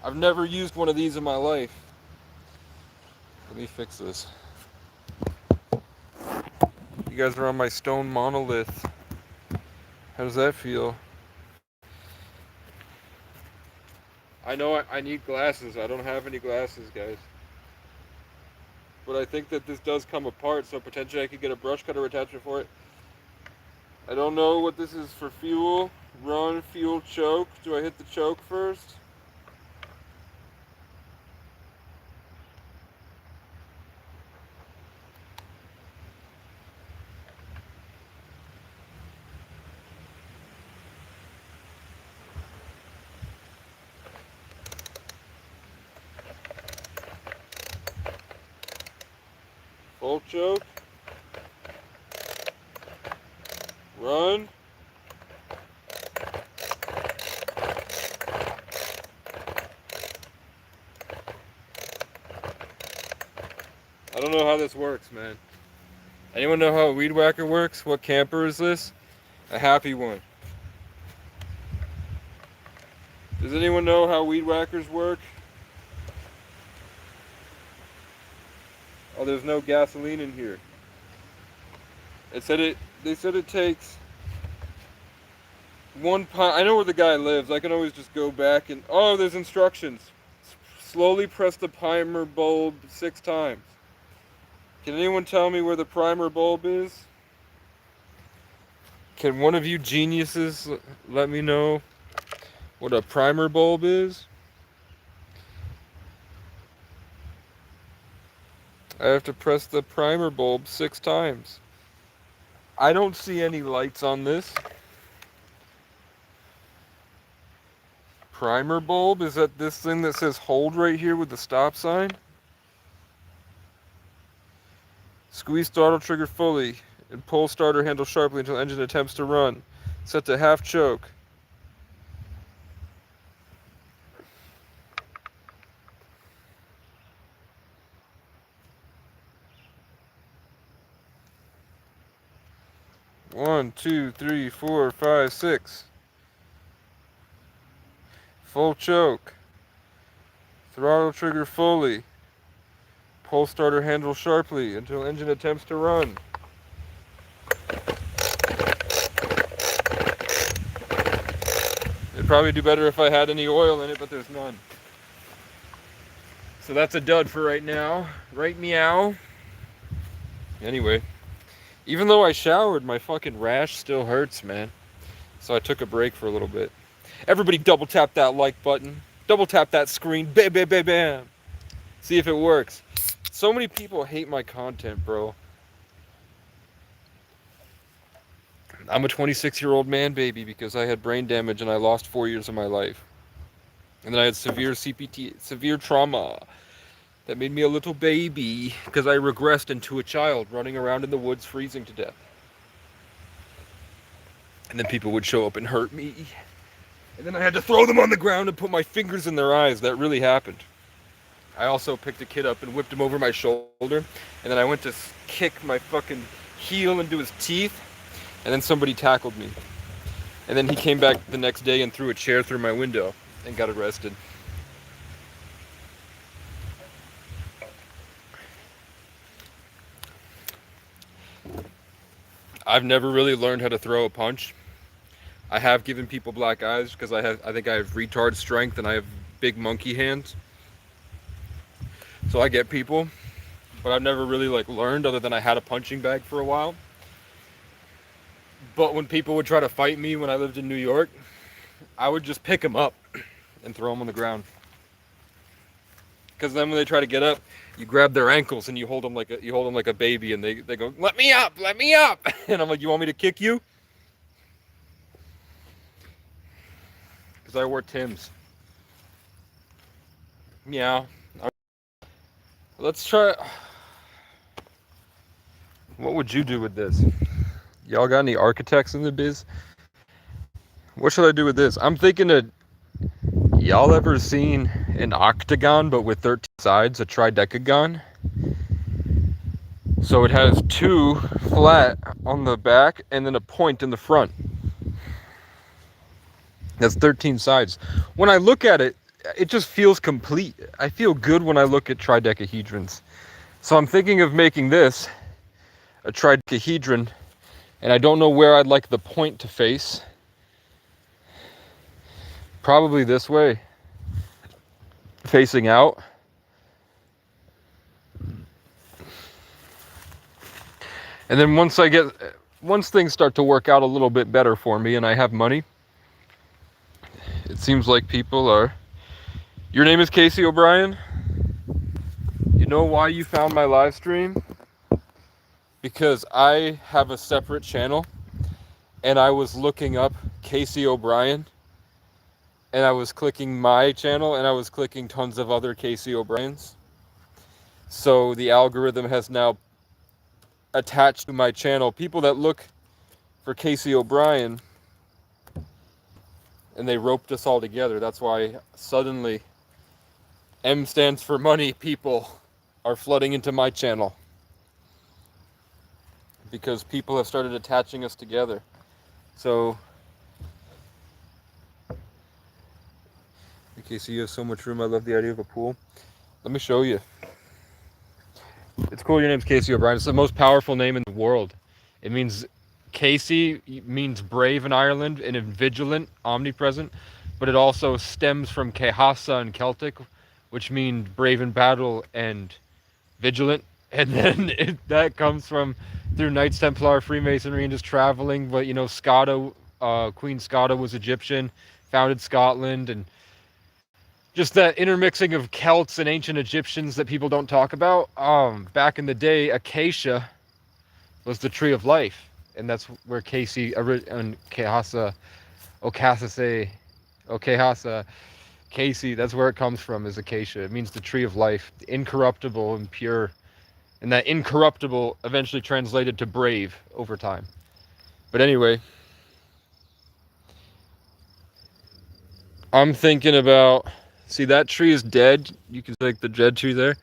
I've never used one of these in my life. Let me fix this. You guys are on my stone monolith. How does that feel? I know I need glasses. I don't have any glasses, guys. But I think that this does come apart, so potentially I could get a brush cutter attachment for it. I don't know what this is for fuel. Run, fuel, choke. Do I hit the choke first? Full choke. Run. I don't know how this works, man. Anyone know how a weed whacker works? What camper is this? A happy one. Does anyone know how weed whackers work? Oh, there's no gasoline in here. They said it takes 1 pint. I know where the guy lives. I can always just go back and oh, there's instructions. Slowly press the primer bulb 6 times. Can anyone tell me where the primer bulb is? Can one of you geniuses let me know what a primer bulb is? I have to press the primer bulb 6 times. I don't see any lights on this. Primer bulb? Is that this thing that says hold right here with the stop sign? Squeeze throttle trigger fully and pull starter handle sharply until engine attempts to run. Set to half choke. One, two, three, four, five, six. Full choke. Throttle trigger fully. Pull starter handle sharply until engine attempts to run. It'd probably do better if I had any oil in it, but there's none. So that's a dud for right now. Right meow. Anyway, even though I showered, my fucking rash still hurts, man. So I took a break for a little bit. Everybody double tap that like button. Double tap that screen. Bam, bam, bam, bam. See if it works. So many people hate my content, bro. I'm a 26-year-old man, baby, because I had brain damage and I lost 4 years of my life. And then I had severe CPT, severe trauma that made me a little baby because I regressed into a child running around in the woods freezing to death. And then people would show up and hurt me. And then I had to throw them on the ground and put my fingers in their eyes. That really happened. I also picked a kid up and whipped him over my shoulder. And then I went to kick my fucking heel into his teeth. And then somebody tackled me. And then he came back the next day and threw a chair through my window and got arrested. I've never really learned how to throw a punch. I have given people black eyes because I think I have retard strength and I have big monkey hands. So I get people, but I've never really learned other than I had a punching bag for a while. But when people would try to fight me when I lived in New York, I would just pick them up and throw them on the ground. Because then when they try to get up, you grab their ankles and you hold them like a baby, and they go, let me up, and I'm like, you want me to kick you? Because I wore Tim's. Yeah. Let's try. What would you do with this? Y'all got any architects in the biz? What should I do with this? I'm thinking of. Y'all ever seen an octagon but with 13 sides, a tridecagon? So it has 2 flat on the back and then a point in the front. That's 13 sides. When I look at it, it just feels complete. I feel good when I look at tridecahedrons. So I'm thinking of making this a tridecahedron, and I don't know where I'd like the point to face. Probably this way, facing out. And then once things start to work out a little bit better for me and I have money, it seems like people are... Your name is Casey O'Brien? You know why you found my live stream? Because I have a separate channel and I was looking up Casey O'Brien and I was clicking my channel and I was clicking tons of other Casey O'Briens. So the algorithm has now attached to my channel people that look for Casey O'Brien, and they roped us all together. That's why suddenly M stands for money people are flooding into my channel, because people have started attaching us together. So Casey, you have so much room. I love the idea of a pool. Let me show you. It's cool your name's Casey O'Brien. It's the most powerful name in the world. It means... Casey means brave in Ireland and vigilant, omnipresent, but it also stems from Cehasa in Celtic, which means brave in battle and vigilant. And then that comes from through Knights Templar, Freemasonry, and just traveling. But you know, Skada, Queen Skada was Egyptian, founded Scotland, and just that intermixing of Celts and ancient Egyptians that people don't talk about. Back in the day, acacia was the tree of life. And that's where Casey and Cehasa, Casey, that's where it comes from, is acacia. It means the tree of life, incorruptible and pure. And that incorruptible eventually translated to brave over time. But anyway, I'm thinking about, see that tree is dead. You can see like the dead tree there.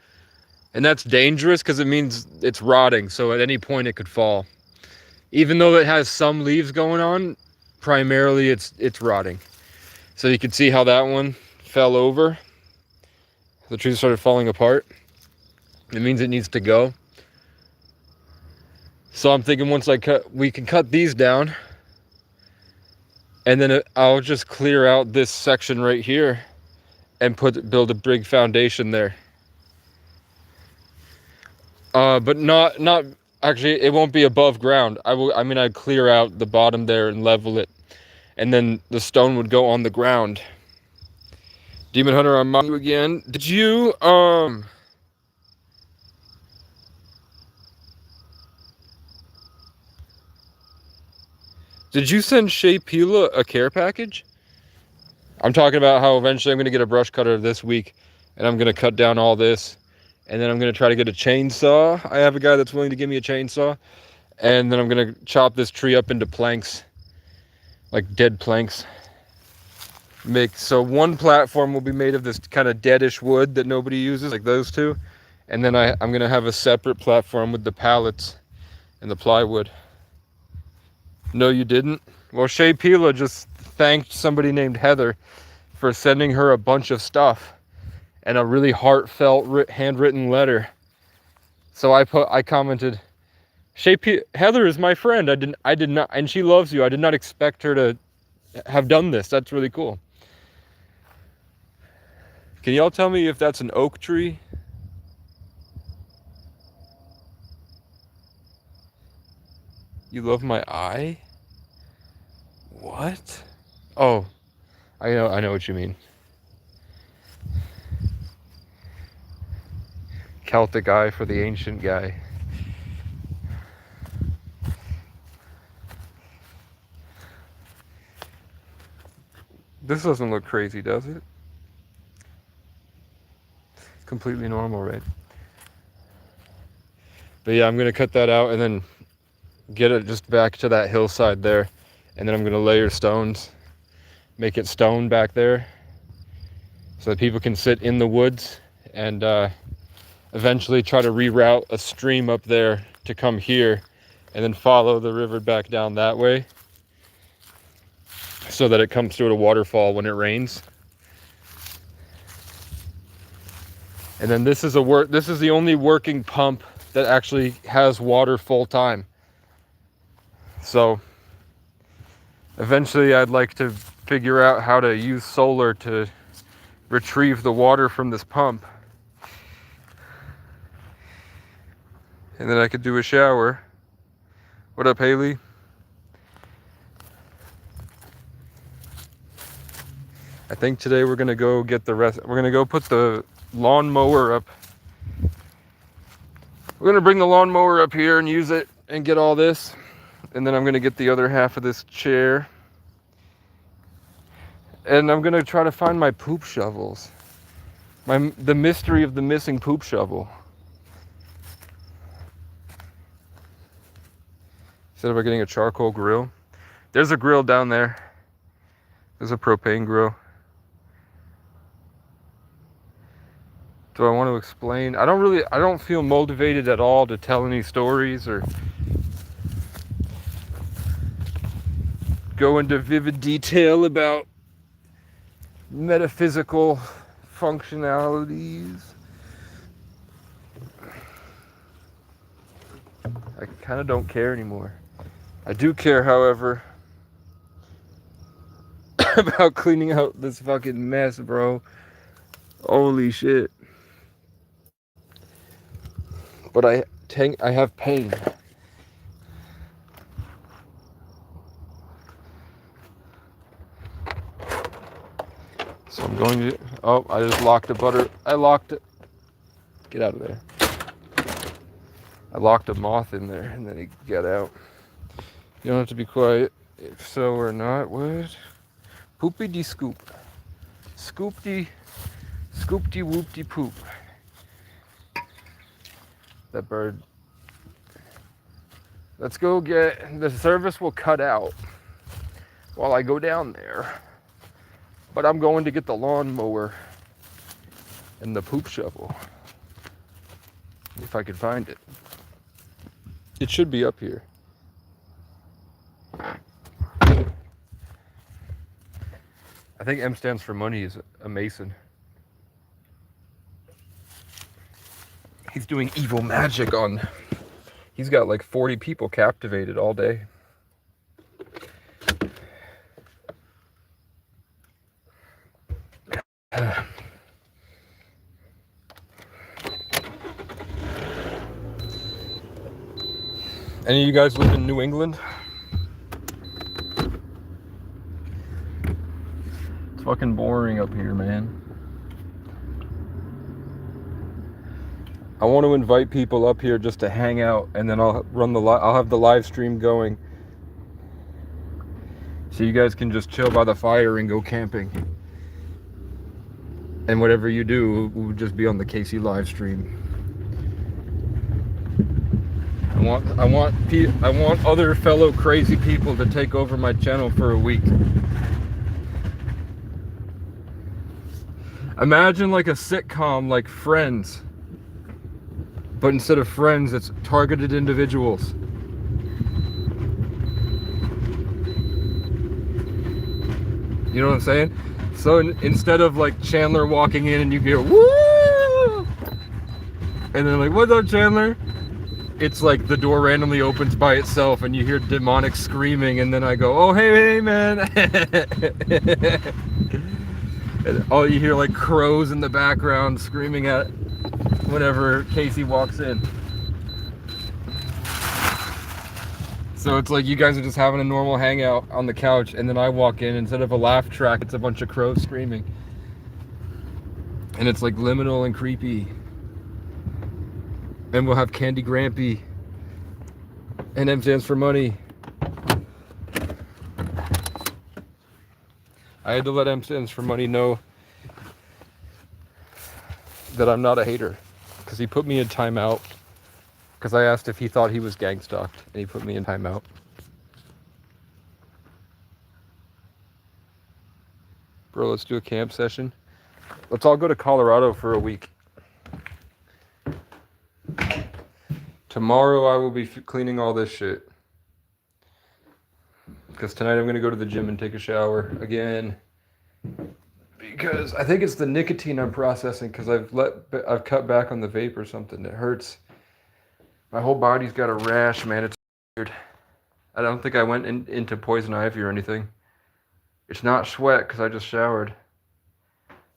And that's dangerous because it means it's rotting. So at any point it could fall. Even though it has some leaves going on, primarily it's rotting. So you can see how that one fell over. The tree started falling apart. It means it needs to go. So I'm thinking once we can cut these down, and then I'll just clear out this section right here and build a big foundation there. But not actually, it won't be above ground. I'd clear out the bottom there and level it, and then the stone would go on the ground. Demon Hunter, I'm on you again. Did you send Shea Pila a care package? I'm talking about how eventually I'm going to get a brush cutter this week, and I'm going to cut down all this. And then I'm going to try to get a chainsaw. I have a guy that's willing to give me a chainsaw. And then I'm going to chop this tree up into planks. Like dead planks. So one platform will be made of this kind of deadish wood that nobody uses, like those two. And then I'm going to have a separate platform with the pallets and the plywood. No, you didn't? Well, Shea Pila just thanked somebody named Heather for sending her a bunch of stuff. And a really heartfelt handwritten letter. So I commented, Heather is my friend. I did not, and she loves you. I did not expect her to have done this. That's really cool. Can y'all tell me if that's an oak tree? You love my eye? What? Oh, I know what you mean. Celtic eye for the ancient guy. This doesn't look crazy, does it? It's completely normal, right? But yeah, I'm gonna cut that out and then get it just back to that hillside there. And then I'm gonna layer stones, make it stone back there, so that people can sit in the woods and eventually try to reroute a stream up there to come here and then follow the river back down that way so that it comes through a waterfall when it rains. And then this is the only working pump that actually has water full time. So eventually I'd like to figure out how to use solar to retrieve the water from this pump. And then I could do a shower. What up, Haley? I think today we're gonna go get the rest. We're gonna go put the lawnmower up. We're gonna bring the lawnmower up here and use it and get all this. And then I'm gonna get the other half of this chair. And I'm gonna try to find my poop shovels. The mystery of the missing poop shovel. Instead of getting a charcoal grill. There's a grill down there. There's a propane grill. Do I want to explain? I don't feel motivated at all to tell any stories or go into vivid detail about metaphysical functionalities. I kind of don't care anymore. I do care, however, about cleaning out this fucking mess, bro. Holy shit. But I have pain. So I'm going to, oh, I just locked the butter. I locked it. Get out of there. I locked a moth in there and then he got out. You don't have to be quiet. If so or not, what? Poopy de scoop. Scoopty whoopty poop. That bird. Let's go get, the service will cut out while I go down there. But I'm going to get the lawnmower and the poop shovel. If I can find it. It should be up here. I think M stands for money is a Mason. He's doing evil magic on... He's got like 40 people captivated all day. Any of you guys live in New England? It's fucking boring up here, man. I want to invite people up here just to hang out, and then I'll have the live stream going, so you guys can just chill by the fire and go camping. And whatever you do will just be on the Casey live stream. I want other fellow crazy people to take over my channel for a week. Imagine like a sitcom like Friends. But instead of friends, it's targeted individuals. You know what I'm saying? So instead of like Chandler walking in and you hear woo, and then like, what's up, Chandler? It's like the door randomly opens by itself and you hear demonic screaming, and then I go, oh hey man. And all you hear like crows in the background screaming at whenever Casey walks in. So it's like you guys are just having a normal hangout on the couch, and then I walk in, instead of a laugh track, it's a bunch of crows screaming. And it's like liminal and creepy. And we'll have Candy Grampy. And M stands for money. I had to let M stands for money know that I'm not a hater. Because he put me in timeout. Because I asked if he thought he was gang stalked, and he put me in timeout. Bro, let's do a camp session. Let's all go to Colorado for a week. Tomorrow I will be cleaning all this shit. Because tonight I'm going to go to the gym and take a shower again. because I think it's the nicotine I'm processing because I've cut back on the vape or something. It hurts. My whole body's got a rash, man. It's weird. I don't think I went into poison ivy or anything. It's not sweat because I just showered,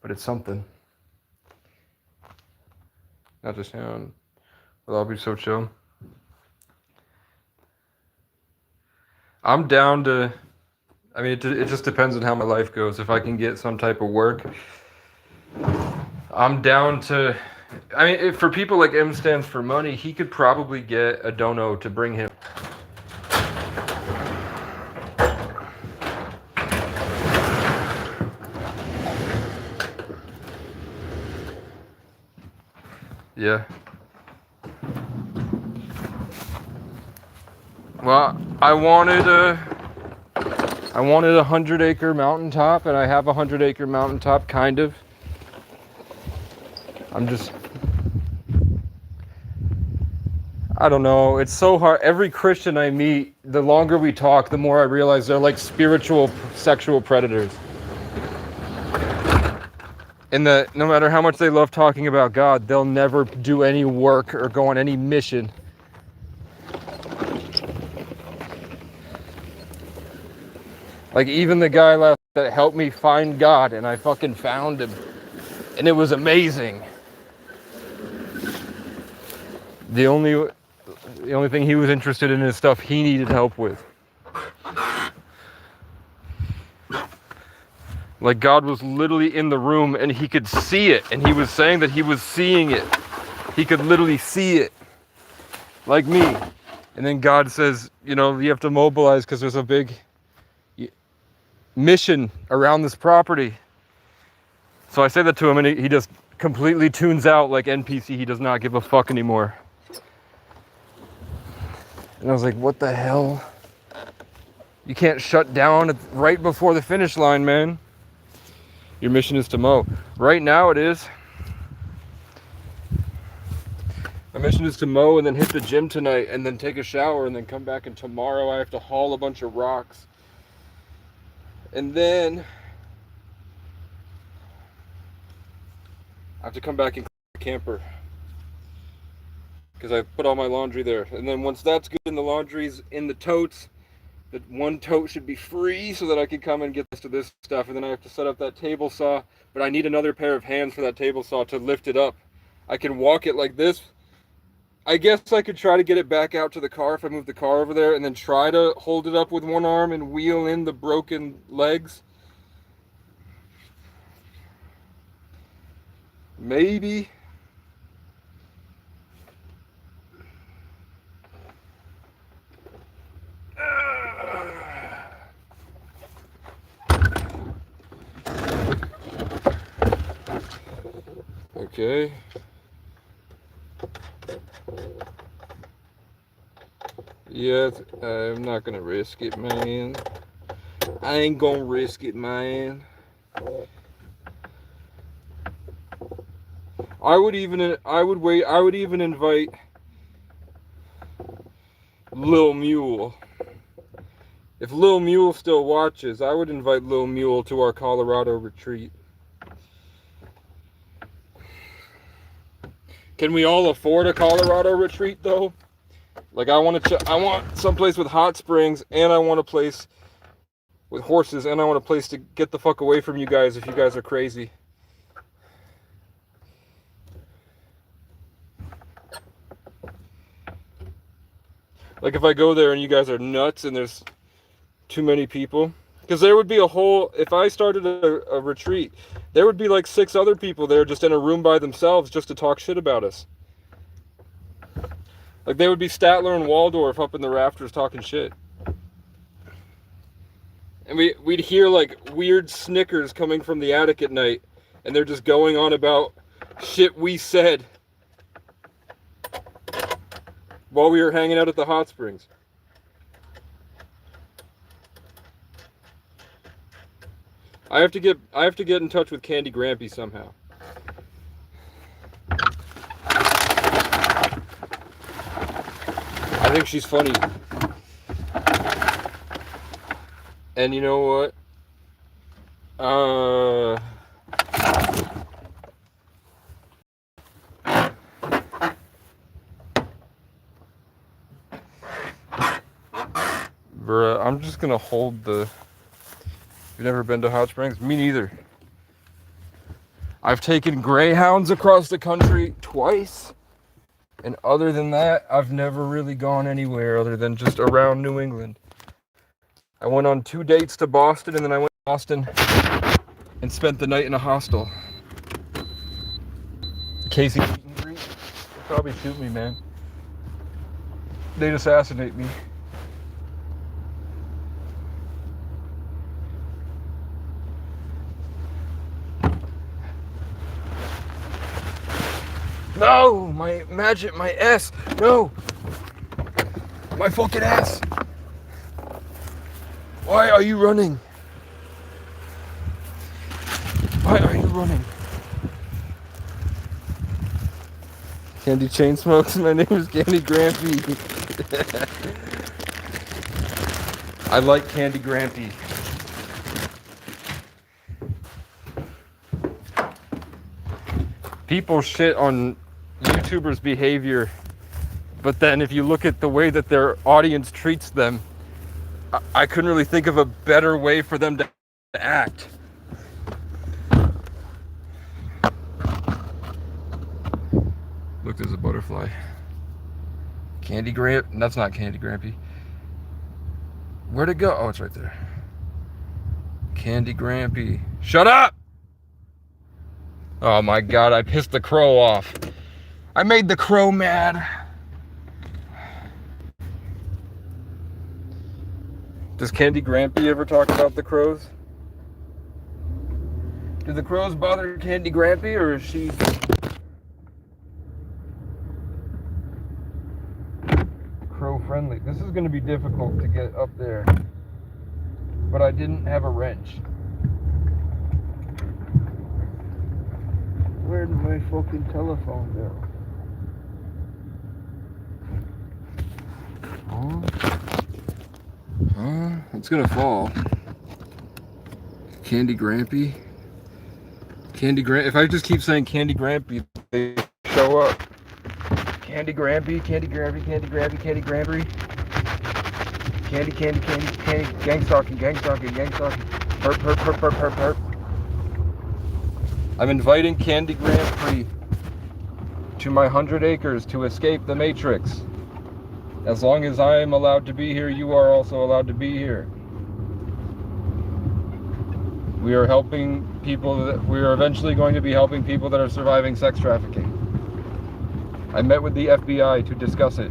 but it's something. Not the sound. Well, I'll be so chill. I'm down to. I mean, it just depends on how my life goes. If I can get some type of work, I'm down to. I mean, if for people like M stands for money, he could probably get a dono to bring him. Yeah. Well, I wanted a 100-acre mountaintop, and I have a 100-acre mountaintop, kind of. I don't know. It's so hard. Every Christian I meet, the longer we talk, the more I realize they're like spiritual sexual predators. And that no matter how much they love talking about God, they'll never do any work or go on any mission. Like even the guy last that helped me find God, and I fucking found him. And it was amazing. The only thing he was interested in is stuff he needed help with. Like God was literally in the room and he could see it, and he was saying that he was seeing it. He could literally see it. Like me. And then God says, you know, you have to mobilize because there's a big mission around this property. So I say that to him, and he just completely tunes out like NPC. He does not give a fuck anymore. And I was like, what the hell? You can't shut down right before the finish line, man. Your mission is to mow. Right now it is. My mission is to mow and then hit the gym tonight and then take a shower and then come back, and tomorrow I have to haul a bunch of rocks. And then I have to come back and clean the camper because I put all my laundry there. And then once that's good and the laundry's in the totes, that one tote should be free so that I can come and get to this stuff. And then I have to set up that table saw, but I need another pair of hands for that table saw to lift it up. I can walk it like this. I guess I could try to get it back out to the car if I move the car over there and then try to hold it up with one arm and wheel in the broken legs. Maybe. Okay. Yeah, I'm not gonna risk it, man. I ain't gonna risk it, man. I would even invite Lil Mule. If Lil Mule still watches, I would invite Lil Mule to our Colorado retreat. Can we all afford a Colorado retreat though? Like I want someplace with hot springs, and I want a place with horses, and I want a place to get the fuck away from you guys if you guys are crazy. Like if I go there and you guys are nuts and there's too many people, because there would be if I started a retreat, there would be like 6 other people there just in a room by themselves just to talk shit about us. Like they would be Statler and Waldorf up in the rafters talking shit. And we'd hear like weird snickers coming from the attic at night, and they're just going on about shit we said while we were hanging out at the hot springs. I have to get in touch with Candy Grampy somehow. I think she's funny. And you know what? Bruh, I'm just gonna hold the... You've never been to Hot Springs? Me neither. I've taken Greyhounds across the country twice. And other than that, I've never really gone anywhere other than just around New England. I went on 2 dates to Boston, and then I went to Boston and spent the night in a hostel. Casey meet and greet. They'll probably shoot me, man. They'd assassinate me. No, my magic, my S. No, my fucking ass. Why are you running? Why are you running? Candy Chain Smokes. My name is Candy Grampy. I like Candy Grampy. People shit on YouTubers' behavior, but then if you look at the way that their audience treats them, I couldn't really think of a better way for them to act. Look, there's a butterfly. Candy Gramp? That's not Candy Grampy. Where'd it go? Oh, it's right there. Candy Grampy. Shut up! Oh my god, I pissed the crow off. I made the crow mad. Does Candy Grampy ever talk about the crows? Do the crows bother Candy Grampy, or is she crow friendly? This is going to be difficult to get up there, but I didn't have a wrench. Where did my fucking telephone go? It's gonna fall. Candy Grampy. If I just keep saying Candy Grampy, they show up. Candy Grampy, Candy Grampy, Candy Grampy, Candy Grampy. Candy, gang stalking. Herp. I'm inviting Candy Grampy to my 100 acres to escape the Matrix. As long as I am allowed to be here, you are also allowed to be here. We are helping people we are eventually going to be helping people that are surviving sex trafficking. I met with the FBI to discuss it.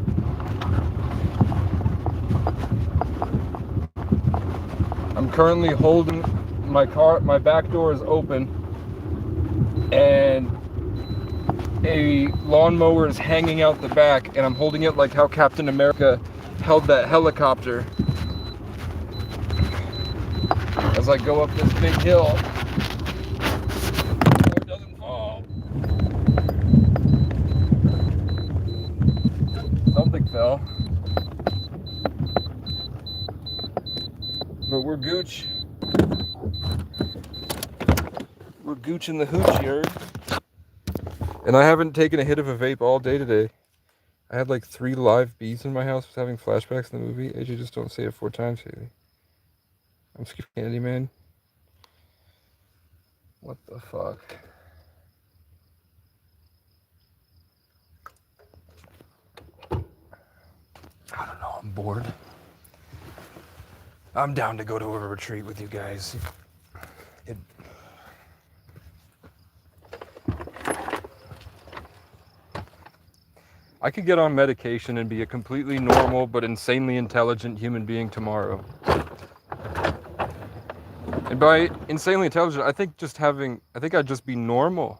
I'm currently holding my car, my back door is open, and a lawnmower is hanging out the back, and I'm holding it like how Captain America held that helicopter as I go up this big hill so it doesn't fall. Something fell, but we're gooch. We're gooch in the hooch yard. And I haven't taken a hit of a vape all day today. I had like 3 live bees in my house. I was having flashbacks in the movie. AJ, just don't say it 4 times, Haley. I'm scared, Candyman. What the fuck? I don't know, I'm bored. I'm down to go to a retreat with you guys. I could get on medication and be a completely normal but insanely intelligent human being tomorrow. And by insanely intelligent, I think I'd just be normal.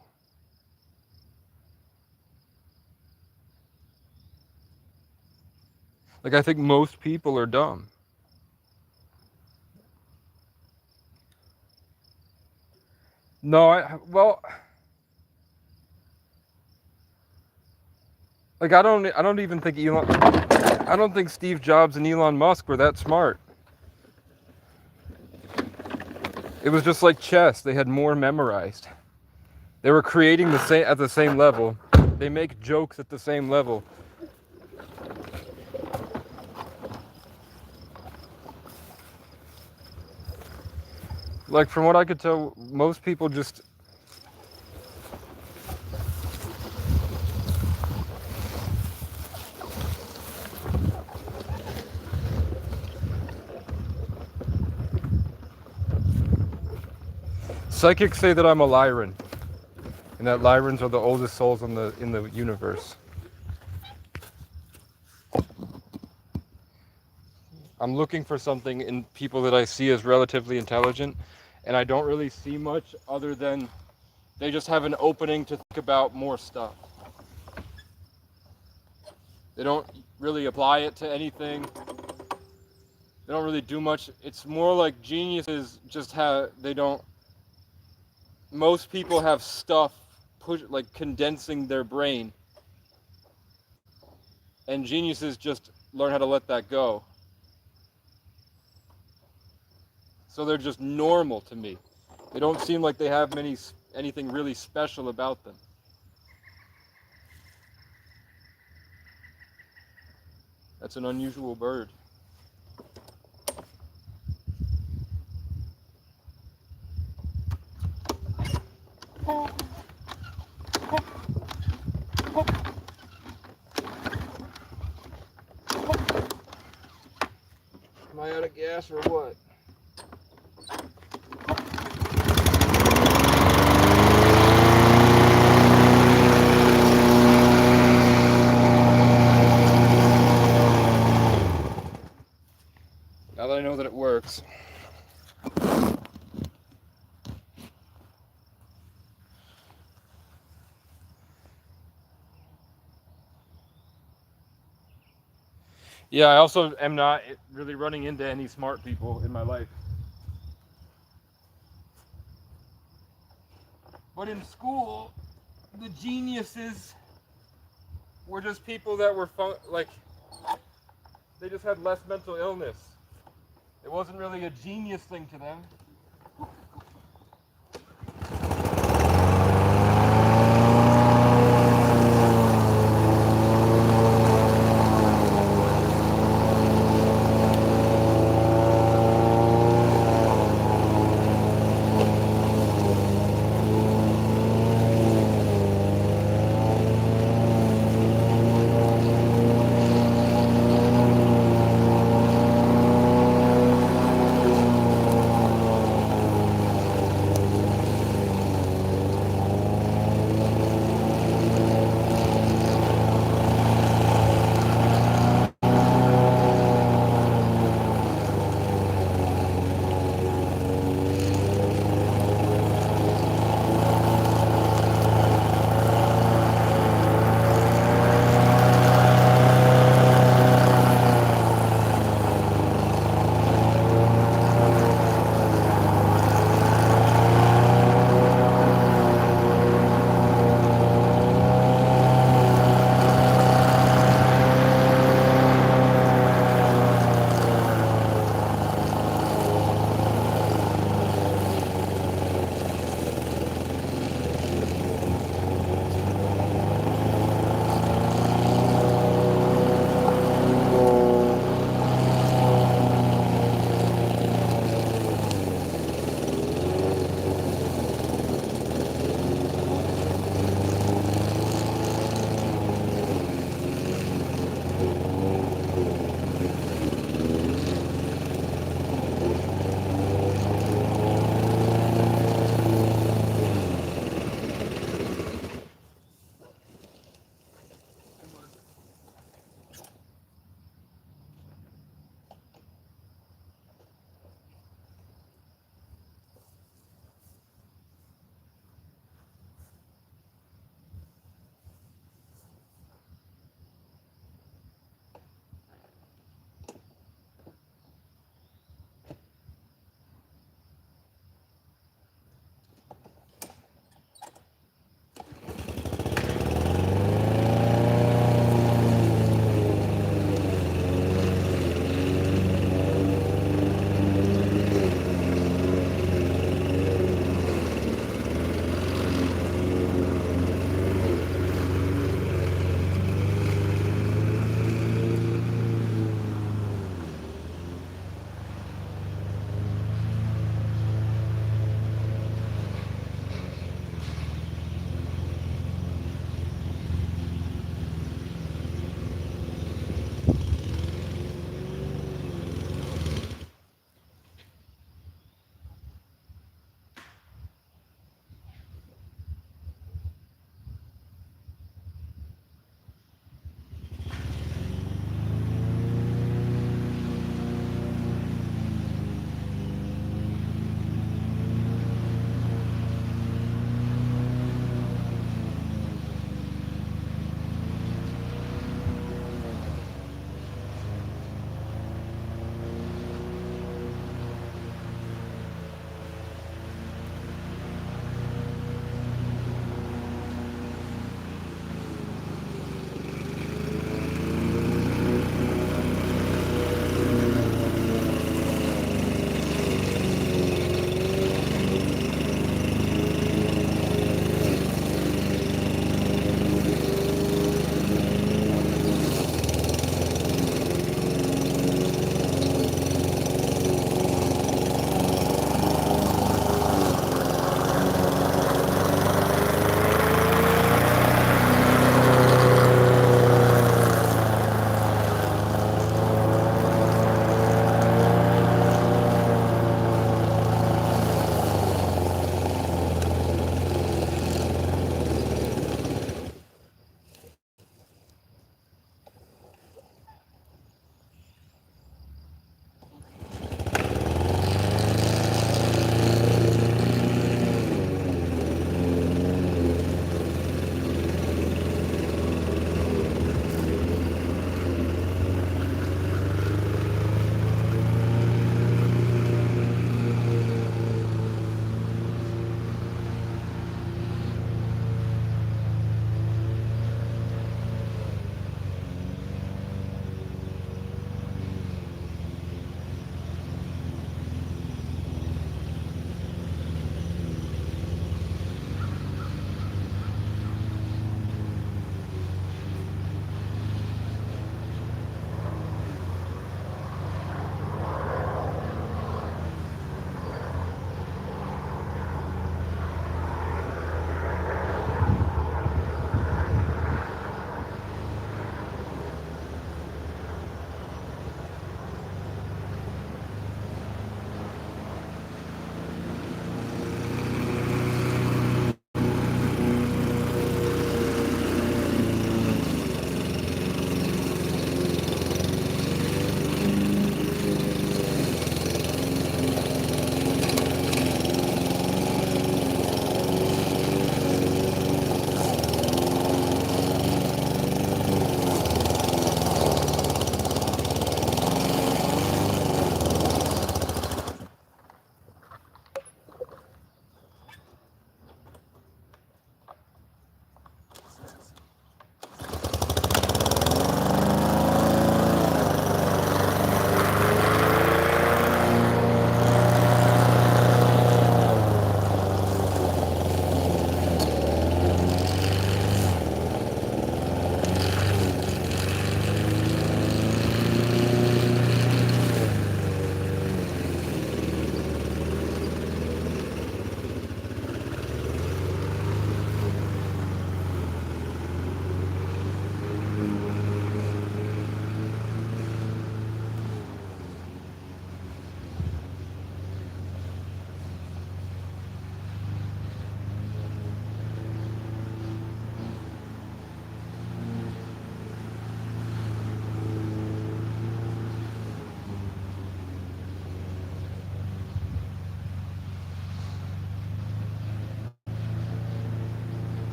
Like, I think most people are dumb. No, like, I don't even think I don't think Steve Jobs and Elon Musk were that smart. It was just like chess. They had more memorized. They were creating at the same level. They make jokes at the same level. Like from what I could tell, most people just psychics say that I'm a Lyran, and that Lyrans are the oldest souls in the universe. I'm looking for something in people that I see as relatively intelligent, and I don't really see much other than they just have an opening to think about more stuff. They don't really apply it to anything. They don't really do much. It's more like geniuses just have, they don't, most people have stuff like condensing their brain. And geniuses just learn how to let that go. So they're just normal to me. They don't seem like they have anything really special about them. That's an unusual bird. Am I out of gas or what? Now that I know that it works. Yeah, I also am not really running into any smart people in my life. But in school, the geniuses were just people that were they just had less mental illness. It wasn't really a genius thing to them.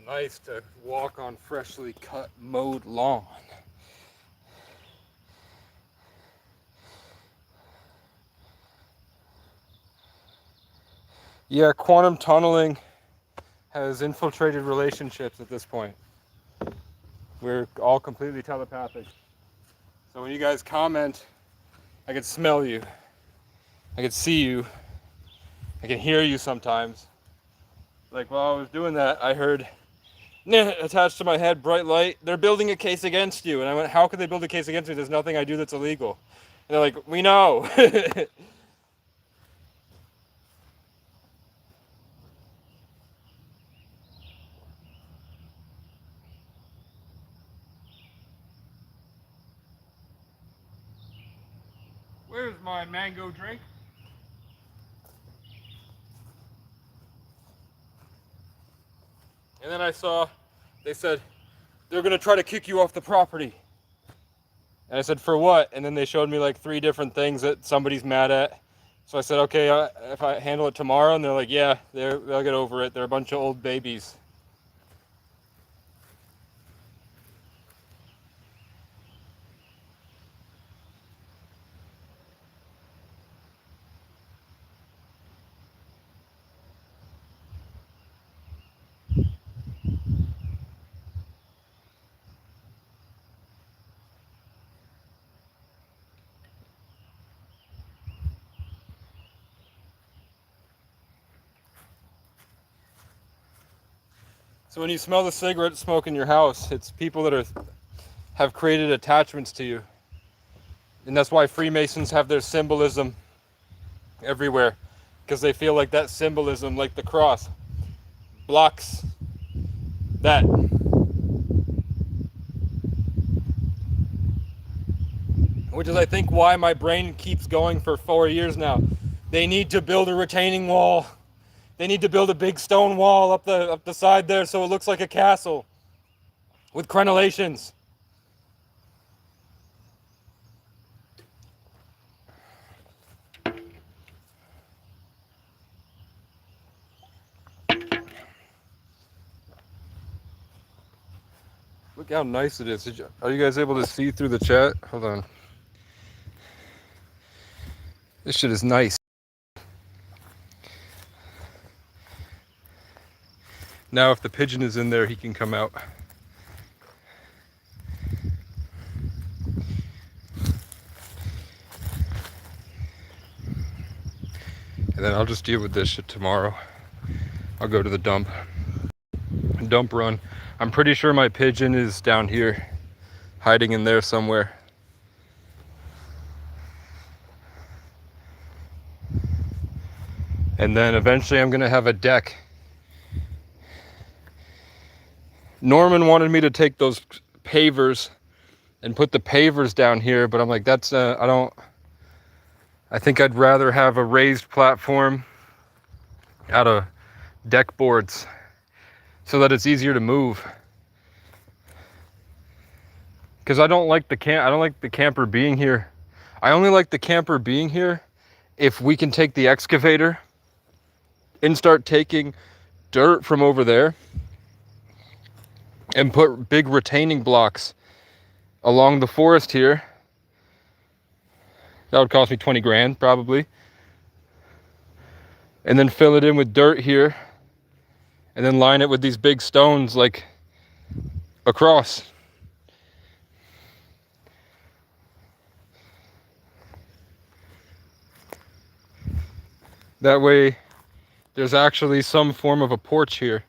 nice to walk on freshly cut, mowed lawn. Yeah, quantum tunneling has infiltrated relationships at this point. We're all completely telepathic. So when you guys comment, I can smell you. I can see you. I can hear you sometimes. Like while I was doing that, I heard attached to my head, bright light. They're building a case against you. And I went, how could they build a case against me? There's nothing I do that's illegal. And they're like, we know. Where's my mango drink? And then I saw, they said, they're going to try to kick you off the property. And I said, for what? And then they showed me like 3 different things that somebody's mad at. So I said, okay, if I handle it tomorrow, and they're like, yeah, they'll get over it. They're a bunch of old babies. So when you smell the cigarette smoke in your house, it's people that have created attachments to you. And that's why Freemasons have their symbolism everywhere, because they feel like that symbolism, like the cross, blocks that. Which is, I think, why my brain keeps going for 4 years now. They need to build a retaining wall. They need to build a big stone wall up the side there so it looks like a castle with crenellations. Look how nice it is. Are you guys able to see through the chat? Hold on. This shit is nice. Now if the pigeon is in there, he can come out. And then I'll just deal with this shit tomorrow. I'll go to the dump run. I'm pretty sure my pigeon is down here, hiding in there somewhere. And then eventually I'm gonna have a deck. Norman wanted me to take those pavers and put the pavers down here, but I'm like, that's I think I'd rather have a raised platform out of deck boards so that it's easier to move. Because I don't like the camper being here. I only like the camper being here if we can take the excavator and start taking dirt from over there and put big retaining blocks along the forest here. That would cost me 20 grand probably. And then fill it in with dirt here. And then line it with these big stones like across. That way there's actually some form of a porch here.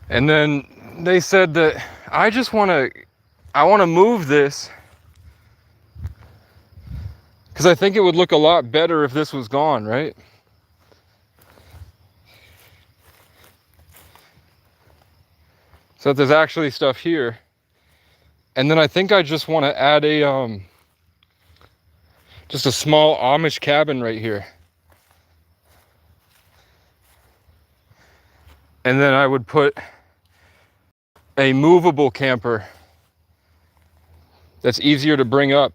And then they said that I want to move this because I think it would look a lot better if this was gone, right? So there's actually stuff here. And then I think I just want to add just a small Amish cabin right here. And then I would put a movable camper that's easier to bring up.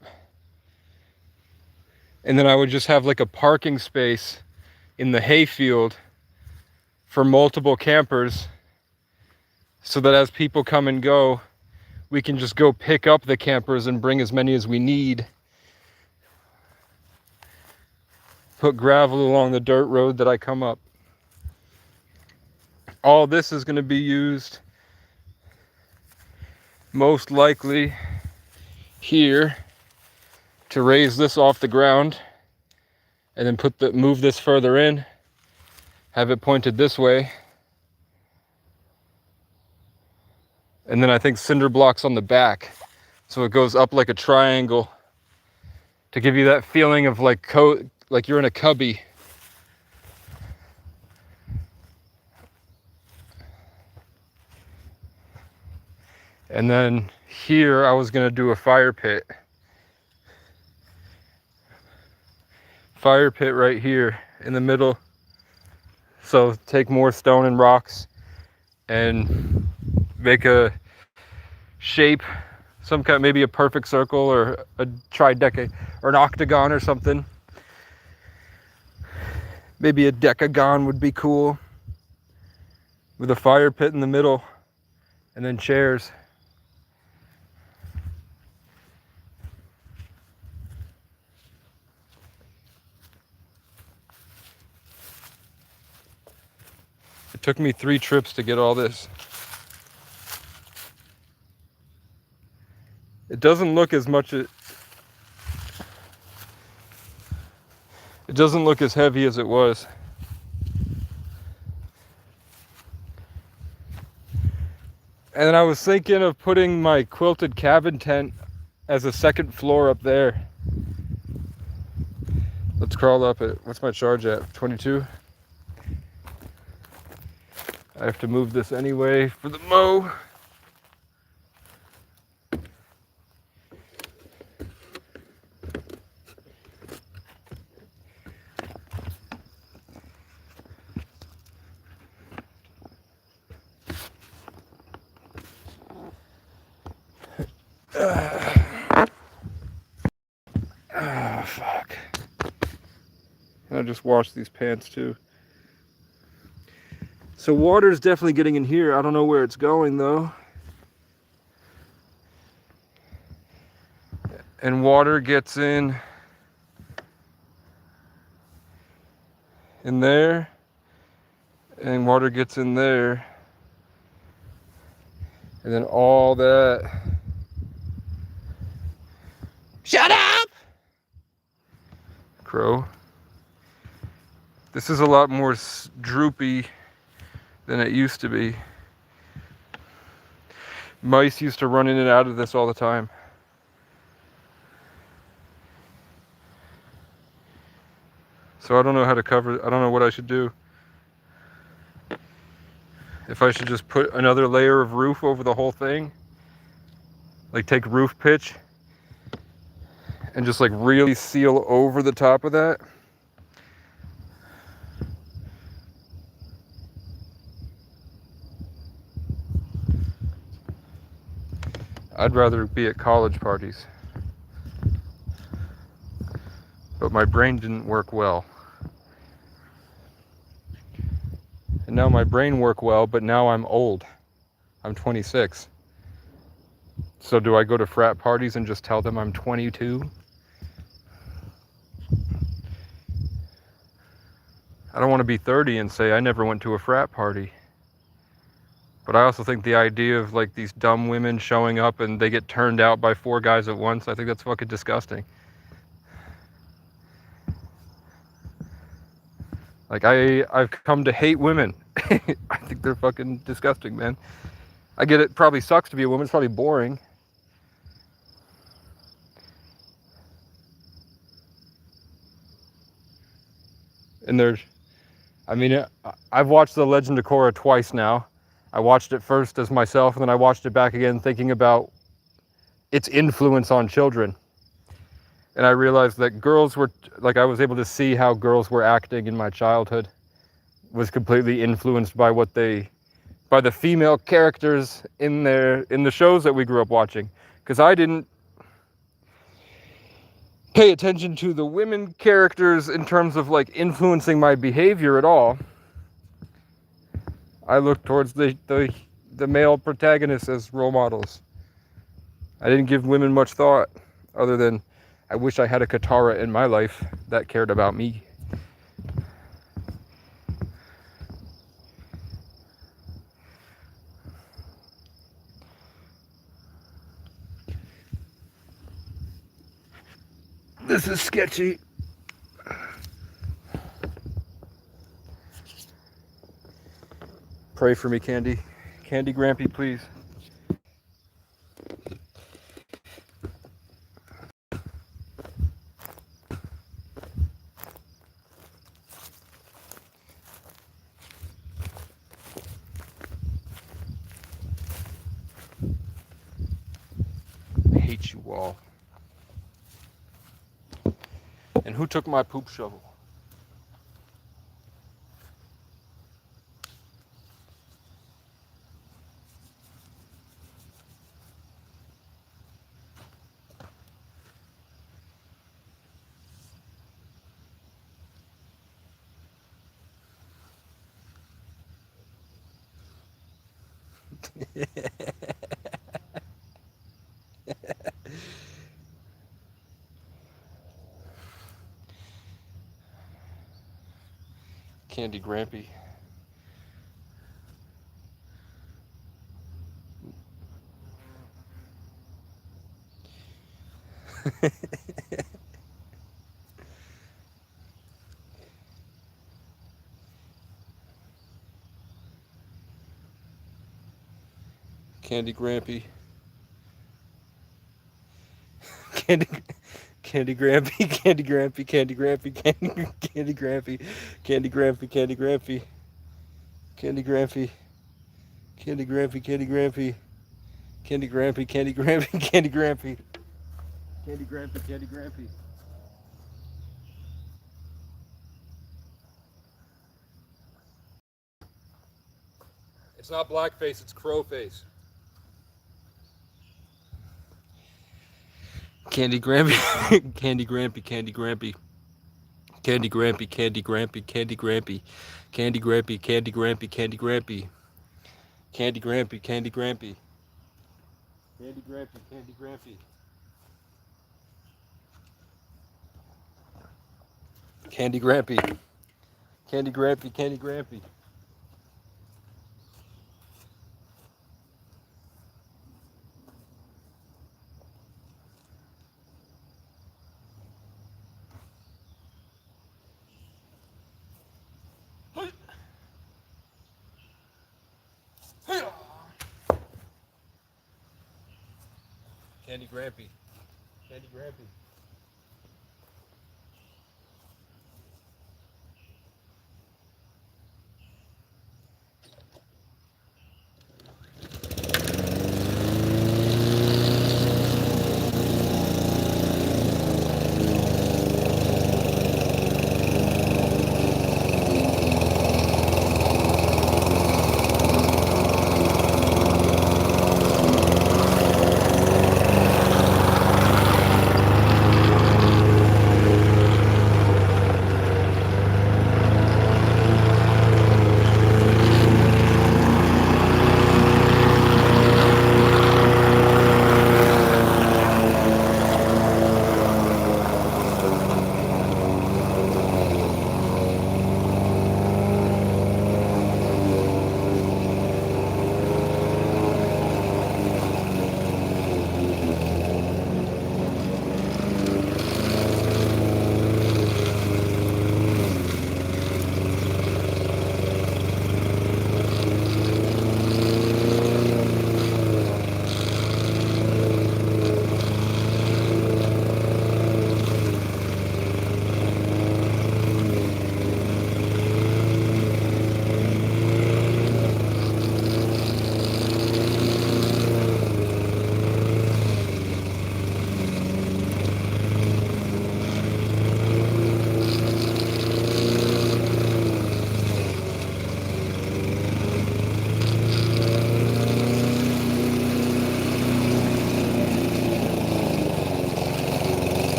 And then I would just have like a parking space in the hayfield for multiple campers, so that as people come and go, we can just go pick up the campers and bring as many as we need. Put gravel along the dirt road that I come up. All this is going to be used most likely here to raise this off the ground, and then move this further in, have it pointed this way, and then I think cinder blocks on the back, so it goes up like a triangle to give you that feeling of like you're in a cubby. And then here I was gonna do a fire pit. Fire pit right here in the middle. So take more stone and rocks and make a shape, some kind, maybe a perfect circle or a trideca or an octagon or something. Maybe a decagon would be cool, with a fire pit in the middle and then chairs. It took me 3 trips to get all this. It doesn't look as much. It doesn't look as heavy as it was. And then I was thinking of putting my quilted cabin tent as a second floor up there. Let's crawl up it. What's my charge at? 22? I have to move this anyway for the mow. Fuck. I just washed these pants too. So water's definitely getting in here. I don't know where it's going though. And water gets in there, and water gets in there, and then all that. Shut up, crow. This is a lot more droopy than it used to be. Mice used to run in and out of this all the time. So I don't know how to cover it. I don't know what I should do. If I should just put another layer of roof over the whole thing. Like take roof pitch and just like really seal over the top of that. I'd rather be at college parties. But my brain didn't work well. And now my brain worked well, but now I'm old. I'm 26. So do I go to frat parties and just tell them I'm 22? I don't want to be 30 and say I never went to a frat party. But I also think the idea of like these dumb women showing up and they get turned out by 4 guys at once, I think that's fucking disgusting. Like I've come to hate women. I think they're fucking disgusting, man. I get it probably sucks to be a woman, it's probably boring. And I've watched The Legend of Korra twice now. I watched it first as myself, and then I watched it back again thinking about its influence on children. And I realized that girls were, like I was able to see how girls were acting in my childhood was completely influenced by by the female characters in the shows that we grew up watching. Because I didn't pay attention to the women characters in terms of like influencing my behavior at all. I look towards the male protagonists as role models. I didn't give women much thought, other than I wish I had a Katara in my life that cared about me. This is sketchy. Pray for me, Candy. Candy Grampy, please. I hate you all. And who took my poop shovel? Candy Grampy. Candy Grampy. Candy Candy Grampy, Candy Grampy, Candy Grampy, Candy Grampy, Candy Grampy, Candy Grampy, Candy Grampy, Candy Grampy, Candy Grampy, Candy Grampy, Candy Grampy, Candy Grampy, Candy Grampy, Candy Grampy. It's not blackface, it's crowface. Candy Grampy, Candy Grampy, Candy Grampy, Candy Grampy, Candy Grampy, Candy Grampy, Candy Grampy, Candy Grampy, Candy Grampy, Candy Grampy, Candy Grampy, Candy Grampy, Candy Grampy, Candy Grampy, Candy Grampy, Candy Grampy. Candy Grampy. Candy Grampy.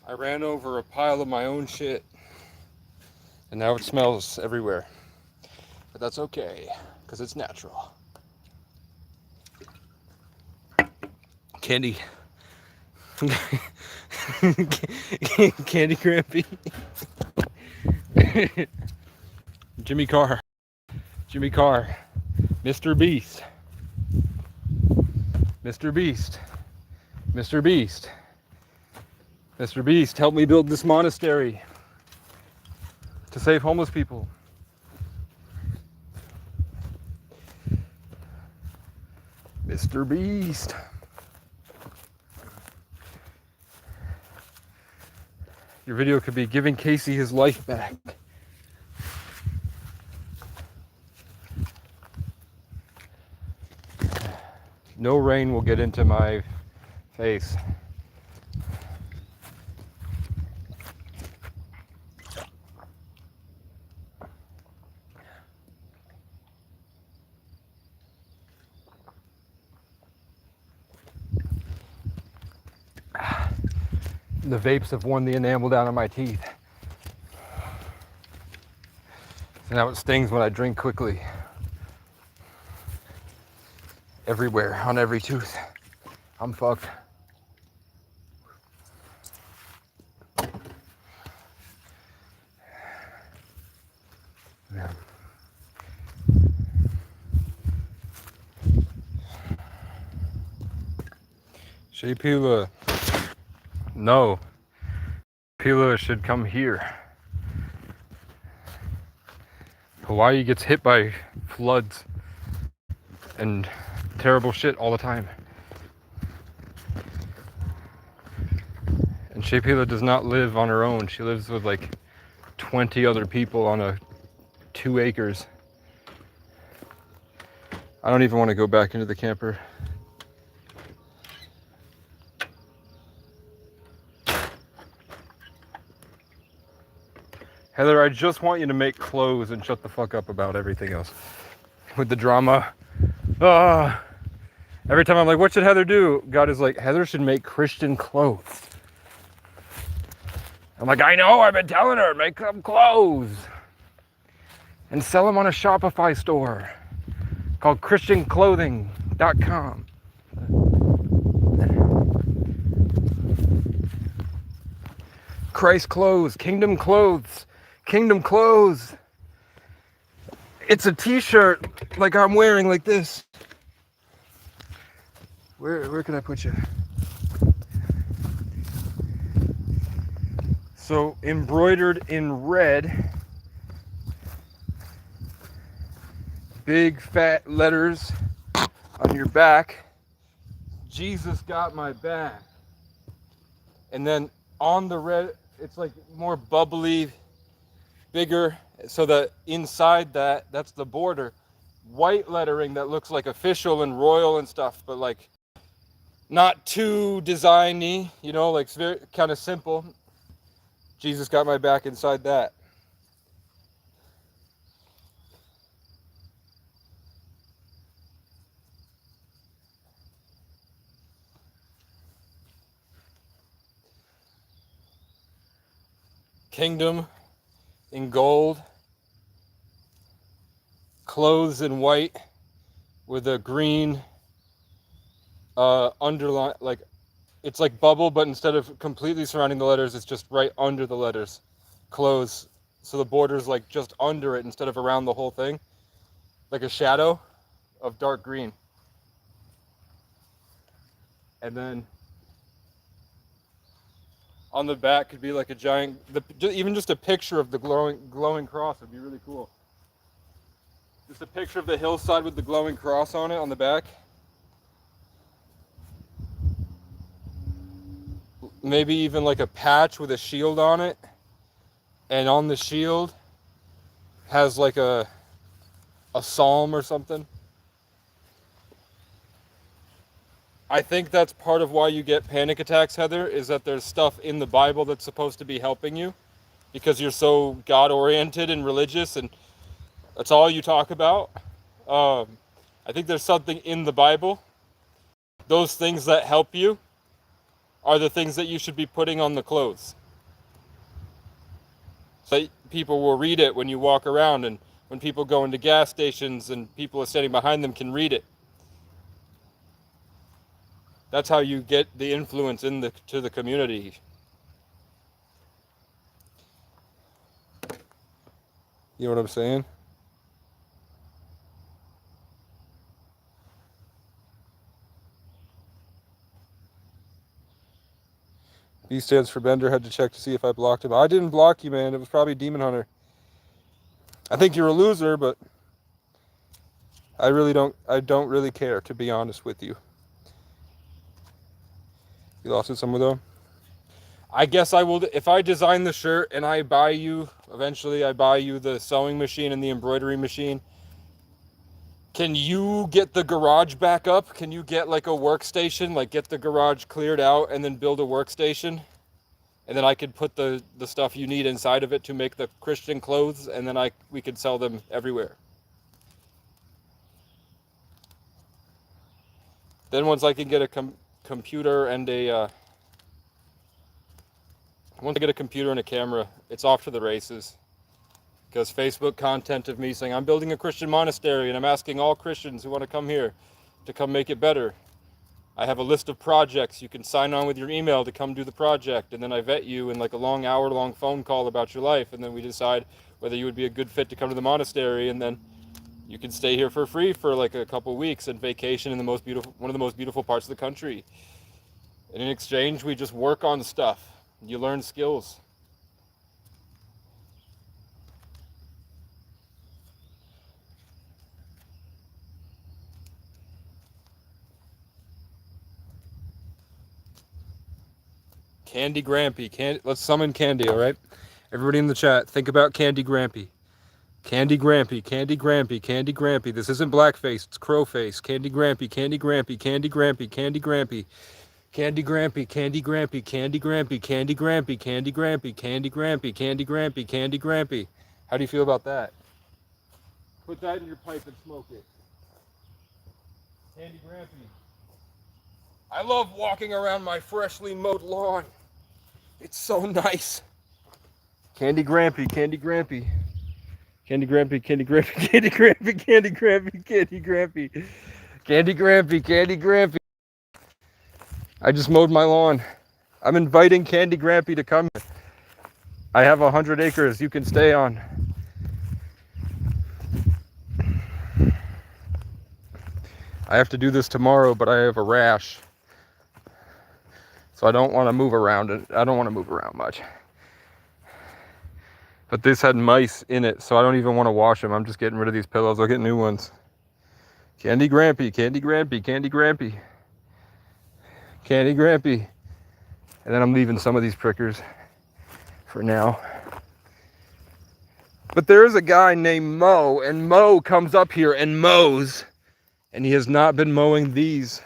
I ran over a pile of my own shit. And now it smells everywhere. But that's okay, because it's natural. Candy. Candy Grampy. Jimmy Carr. Jimmy Carr. Mr. Beast. Mr. Beast. Mr. Beast. Mr. Beast, help me build this monastery to save homeless people. Mr. Beast. Your video could be giving Casey his life back. No rain will get into my face. The vapes have worn the enamel down on my teeth. So now it stings when I drink quickly. Everywhere, on every tooth. I'm fucked. Yeah. Shea Pila. No. Pila should come here. Hawaii gets hit by floods and terrible shit all the time. And Shea Pila does not live on her own. She lives with like 20 other people on 2 acres. I don't even want to go back into the camper. Heather, I just want you to make clothes and shut the fuck up about everything else. With the drama. Every time I'm like, what should Heather do? God is like, Heather should make Christian clothes. I'm like, I know, I've been telling her, make some clothes. And sell them on a Shopify store called ChristianClothing.com. Christ clothes, kingdom clothes. Kingdom clothes. It's a t-shirt like I'm wearing like this. Where can I put you? So embroidered in red, big fat letters on your back, Jesus got my back. And then on the red, it's like more bubbly, bigger, so that inside that's the border, white lettering that looks like official and royal and stuff, but like not too designy, you know, like it's very kind of simple. Jesus got my back inside that. Kingdom in gold, clothes in white with a green underline, like it's like bubble, but instead of completely surrounding the letters, it's just right under the letters. Clothes, so the border's like just under it instead of around the whole thing, like a shadow of dark green. And then on the back could be like a giant, even just a picture of the glowing cross would be really cool. Just a picture of the hillside with the glowing cross on it on the back. Maybe even like a patch with a shield on it. And on the shield has like a psalm or something. I think that's part of why you get panic attacks, Heather, is that there's stuff in the Bible that's supposed to be helping you because you're so God-oriented and religious and that's all you talk about. I think there's something in the Bible. Those things that help you are the things that you should be putting on the clothes. So people will read it when you walk around, and when people go into gas stations and people are standing behind them can read it. That's how you get the influence to the community. You know what I'm saying? B stands for Bender. Had to check to see if I blocked him. I didn't block you, man. It was probably Demon Hunter. I think you're a loser, but I don't really care, to be honest with you. You lost it somewhere though? I guess I will, if I design the shirt and I buy you, eventually I buy you the sewing machine and the embroidery machine, can you get the garage back up? Can you get like a workstation, like get the garage cleared out and then build a workstation? And then I could put the stuff you need inside of it to make the Christian clothes, and then we could sell them everywhere. Then once I can get a computer and once I get a computer and a camera, it's off to the races. Because Facebook content of me saying, I'm building a Christian monastery and I'm asking all Christians who want to come here to come make it better. I have a list of projects. You can sign on with your email to come do the project. And then I vet you in like a long hour-long phone call about your life. And then we decide whether you would be a good fit to come to the monastery. And then you can stay here for free for like a couple weeks and vacation in one of the most beautiful parts of the country. And in exchange, we just work on stuff. You learn skills. Candy Grampy. Let's summon Candy, all right? Everybody in the chat, think about Candy Grampy. Candy Grampy, Candy Grampy, Candy Grampy. This isn't blackface, it's crowface. Candy Grampy, Candy Grampy, Candy Grampy, Candy Grampy. Candy Grampy, Candy Grampy, Candy Grampy, Candy Grampy, Candy Grampy, Candy Grampy, Candy Grampy, Candy Grampy. How do you feel about that? Put that in your pipe and smoke it. Candy Grampy. I love walking around my freshly mowed lawn. It's so nice. Candy Grampy, Candy Grampy. Candy Grampy, Candy Grampy, Candy Grampy, Candy Grampy, Candy Grampy. Candy Grampy, Candy Grampy. I just mowed my lawn. I'm inviting Candy Grampy to come. I have 100 acres you can stay on. I have to do this tomorrow, but I have a rash. So I don't want to move around. I don't want to move around much. But this had mice in it, so I don't even want to wash them. I'm just getting rid of these pillows. I'll get new ones. Candy Grampy, Candy Grampy, Candy Grampy. Candy Grampy. And then I'm leaving some of these prickers for now. But there is a guy named Mo, and Mo comes up here and mows. And he has not been mowing these.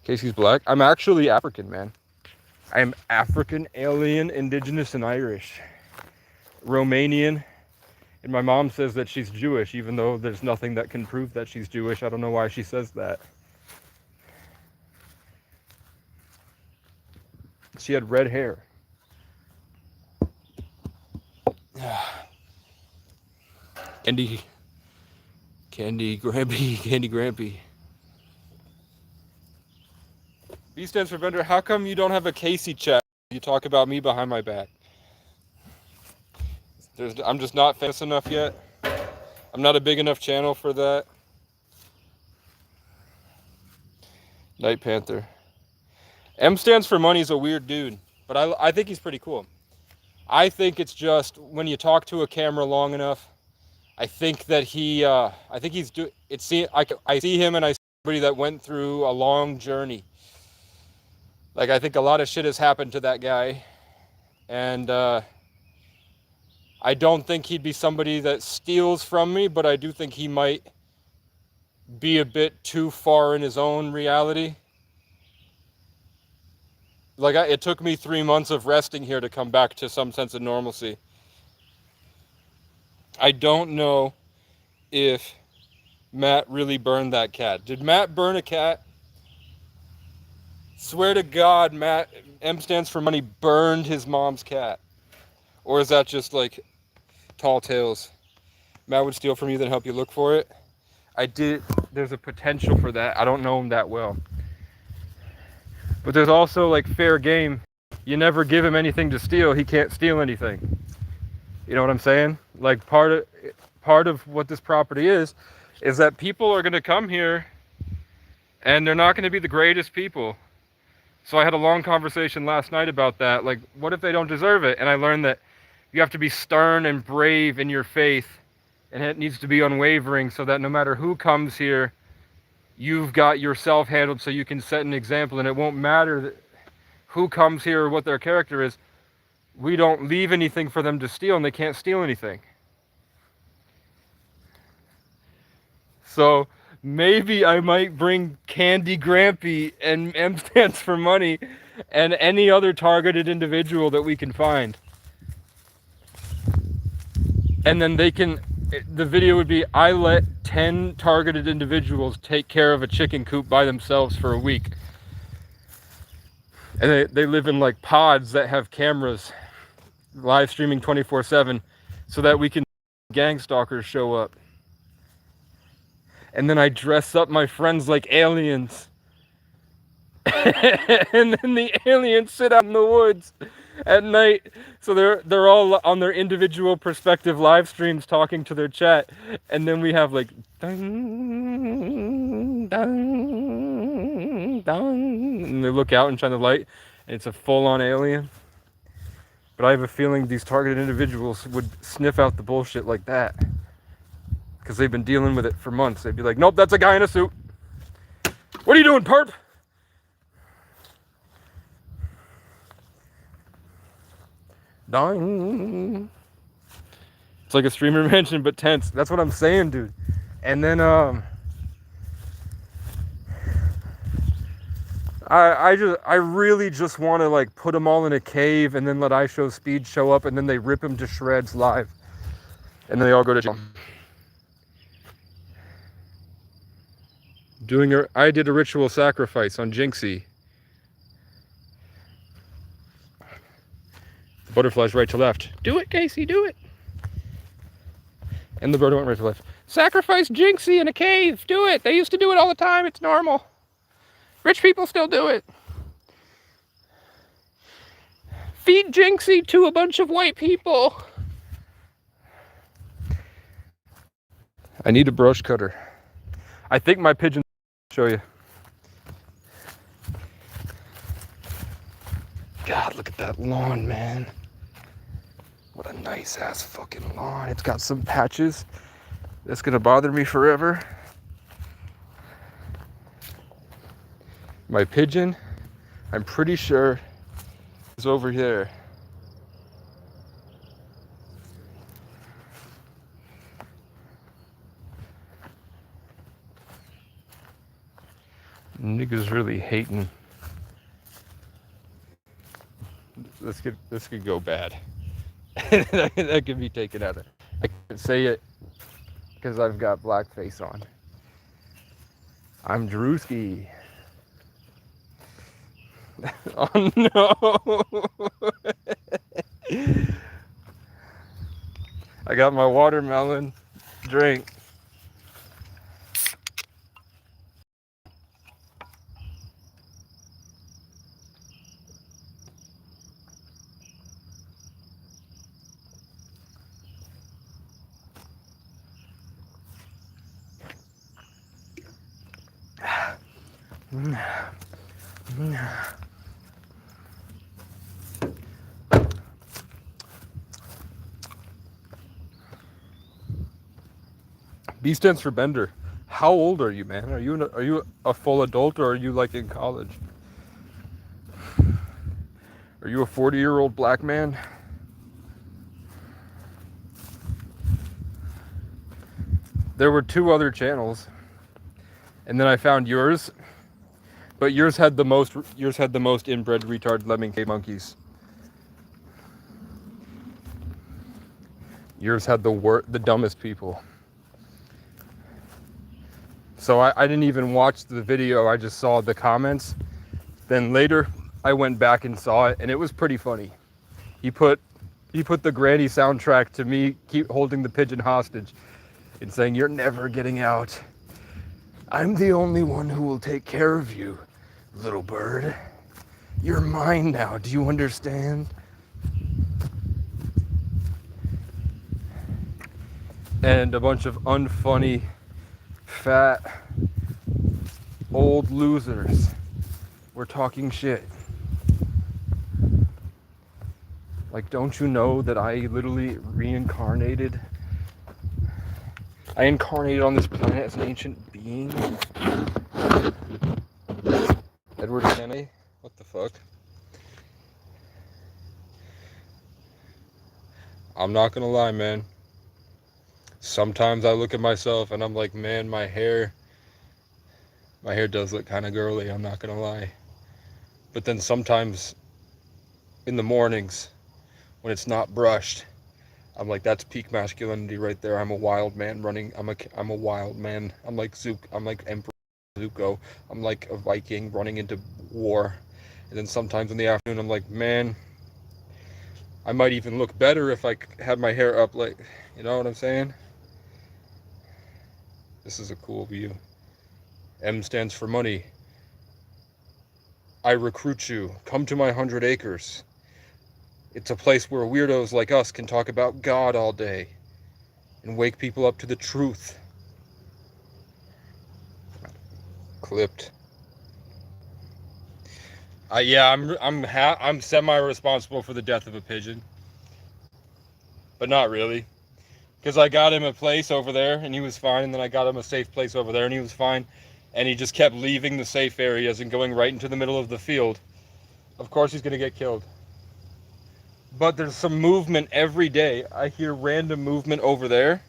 Casey's black. I'm actually African, man. I am African, alien, indigenous, and Irish. Romanian. And my mom says that she's Jewish, even though there's nothing that can prove that she's Jewish. I don't know why she says that. She had red hair. Candy Grampy, Candy Grampy. B stands for Bender. How come you don't have a Casey chat? You talk about me behind my back. I'm just not famous enough yet. I'm not a big enough channel for that. Night Panther. M stands for money's a weird dude, but I think he's pretty cool. I think it's just when you talk to a camera long enough, I think that I see him and I see somebody that went through a long journey. Like, I think a lot of shit has happened to that guy. And I don't think he'd be somebody that steals from me, but I do think he might be a bit too far in his own reality. Like, it took me 3 months of resting here to come back to some sense of normalcy. I don't know if Matt really burned that cat. Did Matt burn a cat? Swear to God, Matt, M stands for money, burned his mom's cat. Or is that just like tall tales? Matt would steal from you, then help you look for it. I did. There's a potential for that. I don't know him that well. But there's also like fair game. You never give him anything to steal. He can't steal anything. You know what I'm saying? Like part of what this property is that people are going to come here and they're not going to be the greatest people. So I had a long conversation last night about that. Like, what if they don't deserve it? And I learned that you have to be stern and brave in your faith, and it needs to be unwavering so that no matter who comes here, you've got yourself handled so you can set an example, and it won't matter who comes here or what their character is. We don't leave anything for them to steal, and they can't steal anything. So maybe I might bring Candy Grampy and M stands for money and any other targeted individual that we can find. And then the video would be, I let 10 targeted individuals take care of a chicken coop by themselves for a week. And they live in like pods that have cameras, live streaming 24/7, so that we can gang stalkers show up. And then I dress up my friends like aliens. And then the aliens sit out in the woods at night. So they're all on their individual perspective live streams talking to their chat. And then we have like dun, dun, dun, and they look out and shine the light, and it's a full-on alien. But I have a feeling these targeted individuals would sniff out the bullshit like that, because they've been dealing with it for months. They'd be like, nope, that's a guy in a suit. What are you doing, perp? Dong. It's like a streamer mansion, but tense. That's what I'm saying, dude. And then, I really just want to like put them all in a cave and then let IShowSpeed show up, and then they rip them to shreds live. And then they all go to jail. I did a ritual sacrifice on Jinxie. The butterfly's right to left. Do it, Casey, do it. And the bird went right to left. Sacrifice Jinxie in a cave. Do it. They used to do it all the time. It's normal. Rich people still do it. Feed Jinxie to a bunch of white people. I need a brush cutter. I think my pigeon show you. God, look at that lawn, man. What a nice ass fucking lawn. It's got some patches that's gonna bother me forever. My pigeon, I'm pretty sure, is over here. Niggas really hating. This could go bad. That could be taken out of. I can't say it because I've got blackface on. I'm Drewski. Oh no! I got my watermelon drink. B stands for Bender. How old are you, man? Are you a full adult, or are you like in college? Are you a 40-year-old black man? There were 2 other channels, and then I found yours, but yours had the most inbred retard lemming cave monkeys. Yours had the dumbest people. So I didn't even watch the video. I just saw the comments. Then later, I went back and saw it, and it was pretty funny. He put the Granny soundtrack to me keep holding the pigeon hostage and saying, "You're never getting out. I'm the only one who will take care of you, little bird. You're mine now. Do you understand?" And a bunch of unfunny, fat, old losers were talking shit. Like, don't you know that I literally reincarnated? I incarnated on this planet as an ancient being. Edward Kennedy? What the fuck? I'm not gonna lie, man. Sometimes I look at myself and I'm like, man, my hair does look kind of girly, I'm not gonna lie. But then sometimes in the mornings when it's not brushed, I'm like, that's peak masculinity right there. I'm a wild man running. I'm a wild man. I'm like Emperor Zuko. I'm like a Viking running into war. And then sometimes in the afternoon, I'm like, man, I might even look better if I had my hair up, like, you know what I'm saying? This is a cool view. M stands for money. I recruit you. Come to my 100 acres. It's a place where weirdos like us can talk about God all day and wake people up to the truth. Clipped. Yeah, I'm semi-responsible for the death of a pigeon, but not really, because I got him a place over there and he was fine, and then I got him a safe place over there and he was fine, and he just kept leaving the safe areas and going right into the middle of the field. Of course he's gonna get killed. But there's some movement every day. I hear random movement over there.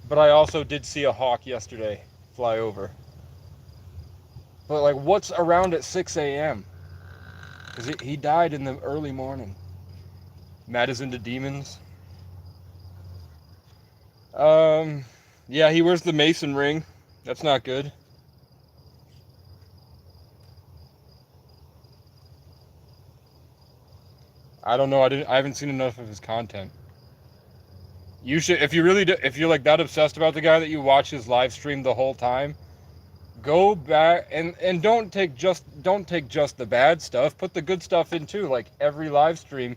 But I also did see a hawk yesterday fly over. But like, what's around at 6 a.m.? Because he died in the early morning. Matt is into demons. Yeah, he wears the Mason ring. That's not good. I don't know. I haven't seen enough of his content. You should, if you're like that obsessed about the guy that you watch his live stream the whole time, go back and don't take just the bad stuff. Put the good stuff in too. Like every live stream,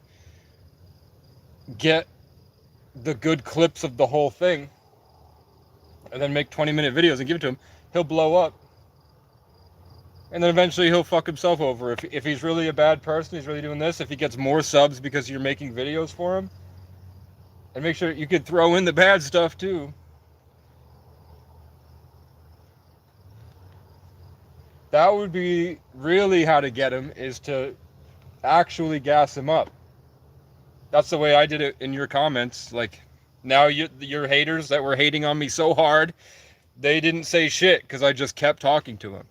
get the good clips of the whole thing, and then make 20-minute videos and give it to him. He'll blow up. And then eventually he'll fuck himself over. If he's really a bad person, he's really doing this. If he gets more subs because you're making videos for him. And make sure you could throw in the bad stuff too. That would be really how to get him, is to actually gas him up. That's the way I did it in your comments. Like, now your haters that were hating on me so hard, they didn't say shit because I just kept talking to him.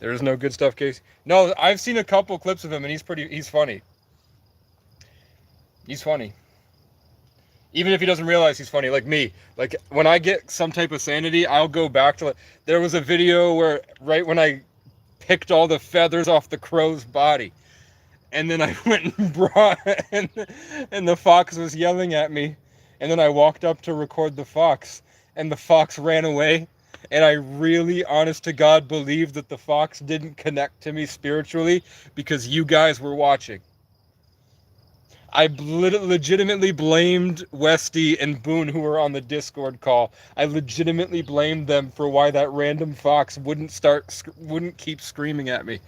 There's no good stuff, Casey. No, I've seen a couple clips of him, and he's funny. He's funny. Even if he doesn't realize he's funny, like me. Like, when I get some type of sanity, I'll go back to, there was a video where, right when I picked all the feathers off the crow's body, and then I went and brought, and the fox was yelling at me, and then I walked up to record the fox, and the fox ran away. And I really, honest to God, believe that the fox didn't connect to me spiritually because you guys were watching. I legitimately blamed Westy and Boone, who were on the Discord call. I legitimately blamed them for why that random fox wouldn't keep screaming at me.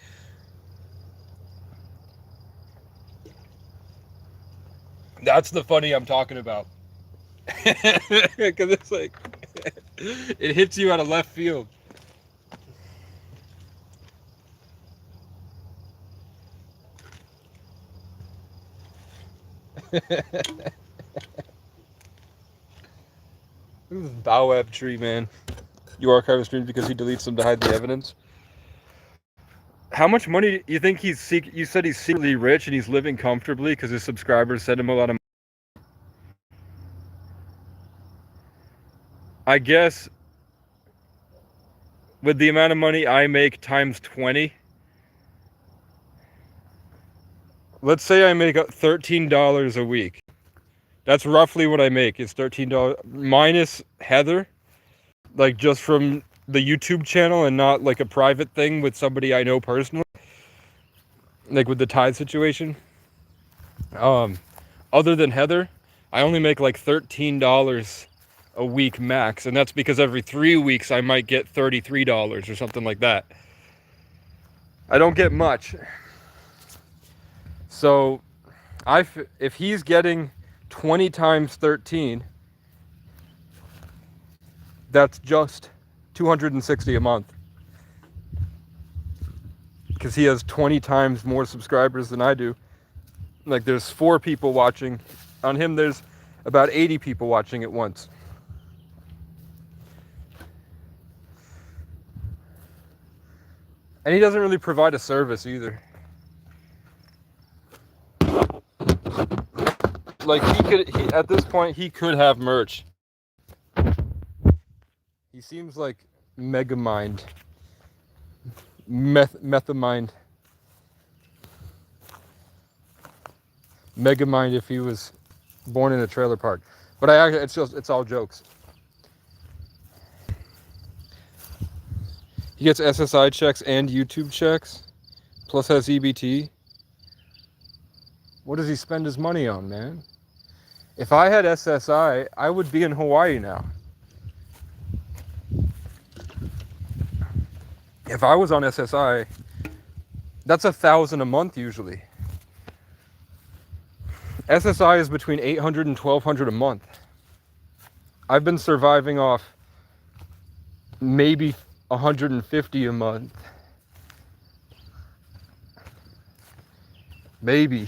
That's the funny I'm talking about. Because it's like, it hits you out of left field. This is Bowab Tree, man. You archive his streams because he deletes them to hide the evidence. How much money do you think you said he's secretly rich and he's living comfortably because his subscribers send him a lot of money? I guess with the amount of money I make times 20, let's say I make $13 a week. That's roughly what I make. It's $13 minus Heather, like just from the YouTube channel and not like a private thing with somebody I know personally, like with the Tide situation. Other than Heather, I only make like $13 a week max, and that's because every 3 weeks I might get $33 or something like that. I don't get much. So if he's getting 20 times 13, that's just $260 a month, because he has 20 times more subscribers than I do. Like, there's 4 people watching. On him, there's about 80 people watching at once. And he doesn't really provide a service either. Like, at this point, he could have merch. He seems like Megamind. Megamind if he was born in a trailer park. But it's all jokes. He gets SSI checks and YouTube checks, plus has EBT. What does he spend his money on, man? If I had SSI, I would be in Hawaii now. If I was on SSI, that's $1,000 a month usually. SSI is between $800 and $1,200 a month. I've been surviving off maybe $150 a month. Maybe.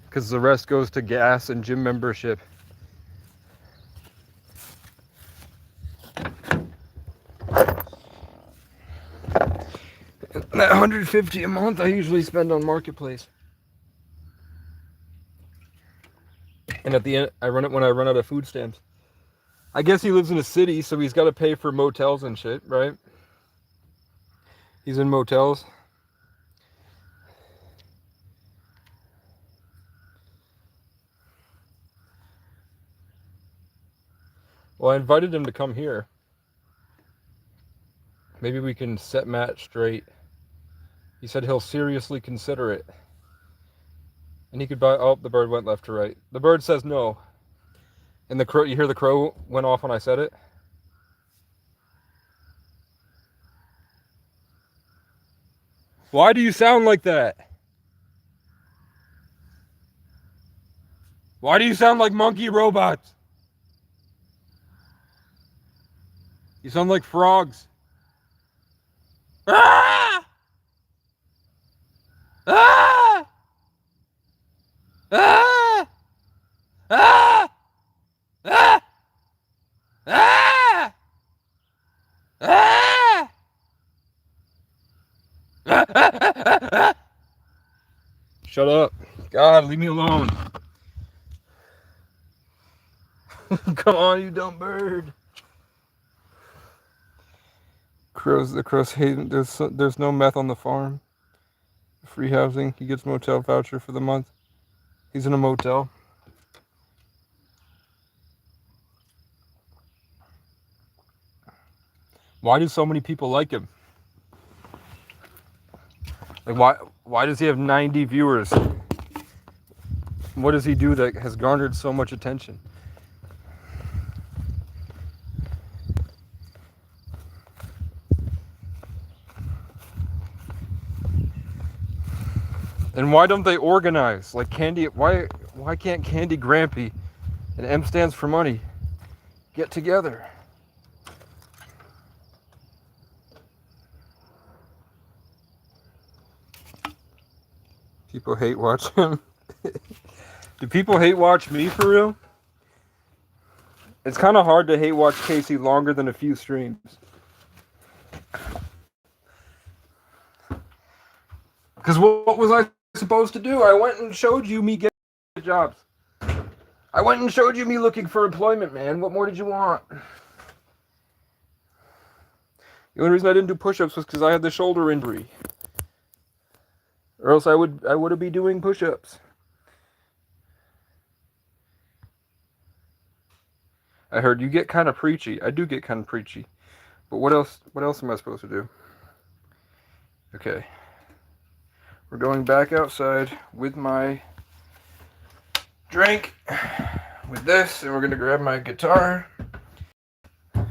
Because the rest goes to gas and gym membership. That $150 a month I usually spend on Marketplace. And at the end, I run it when I run out of food stamps. I guess he lives in a city, so he's got to pay for motels and shit, right? He's in motels. Well, I invited him to come here. Maybe we can set Matt straight. He said he'll seriously consider it. And he could buy... Oh, the bird went left to right. The bird says no. And the crow... You hear the crow went off when I said it? Why do you sound like that? Why do you sound like monkey robots? You sound like frogs. Ah! Ah! Ah! Ah! Ah! Ah! Ah! Shut up. God, leave me alone. Come on, you dumb bird. The crows hate him. There's no meth on the farm. Free housing. He gets motel voucher for the month. He's in a motel. Why do so many people like him? Like, why does he have 90 viewers? What does he do that has garnered so much attention? And why don't they organize? Like Candy, why can't Candy Grampy and M stands for money get together? People hate watch him. Do people hate watch me for real? It's kind of hard to hate watch Casey longer than a few streams. Because what was I supposed to do? I went and showed you me getting jobs. I went and showed you me looking for employment, man. What more did you want? The only reason I didn't do push-ups was because I had the shoulder injury. Or else I would have been doing push-ups. I heard you get kind of preachy. I do get kind of preachy. But what else am I supposed to do? Okay. We're going back outside with my drink, with this, and we're going to grab my guitar. I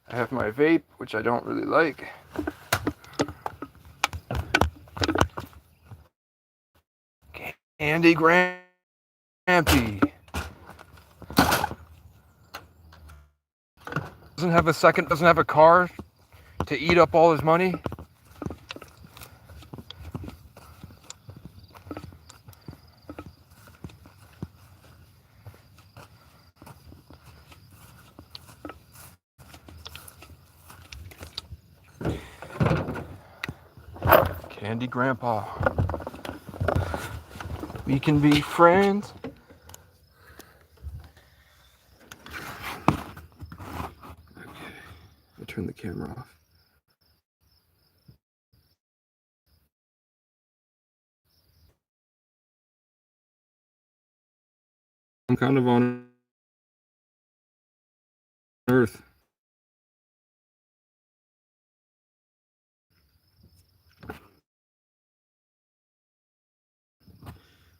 have my vape, which I don't really like. Candy Grampy. Doesn't have a car to eat up all his money. Candy Grandpa. We can be friends. Okay, I'll turn the camera off. I'm kind of on Earth.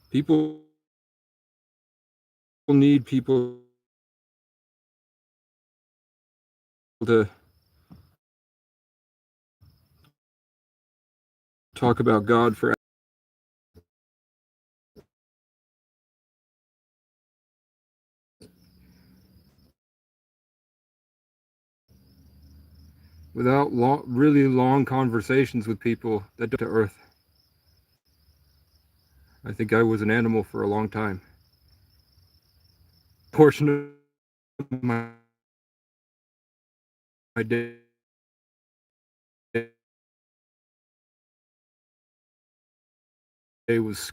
People need people to talk about God for without really long conversations with people that do to Earth. I think I was an animal for a long time. Portion of my day was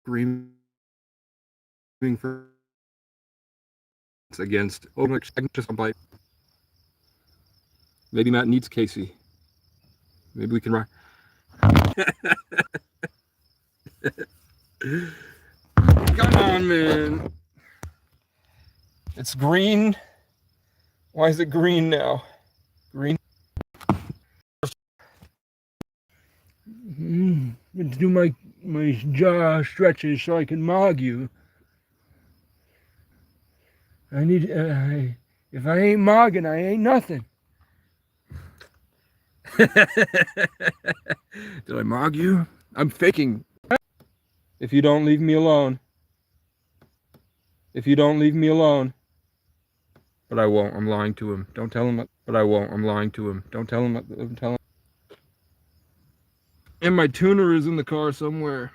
screaming for against just bite. Maybe Matt needs Casey. Maybe we can ride. Come on, man. It's green. Why is it green now? Green. Do my jaw stretches so I can mog you. I need. If I ain't mogging, I ain't nothing. Did I mog you? I'm faking. If you don't leave me alone. If you don't leave me alone. But I won't. I'm lying to him. Don't tell him. But I won't. I'm lying to him. Don't tell him. Don't tell him. And my tuner is in the car somewhere.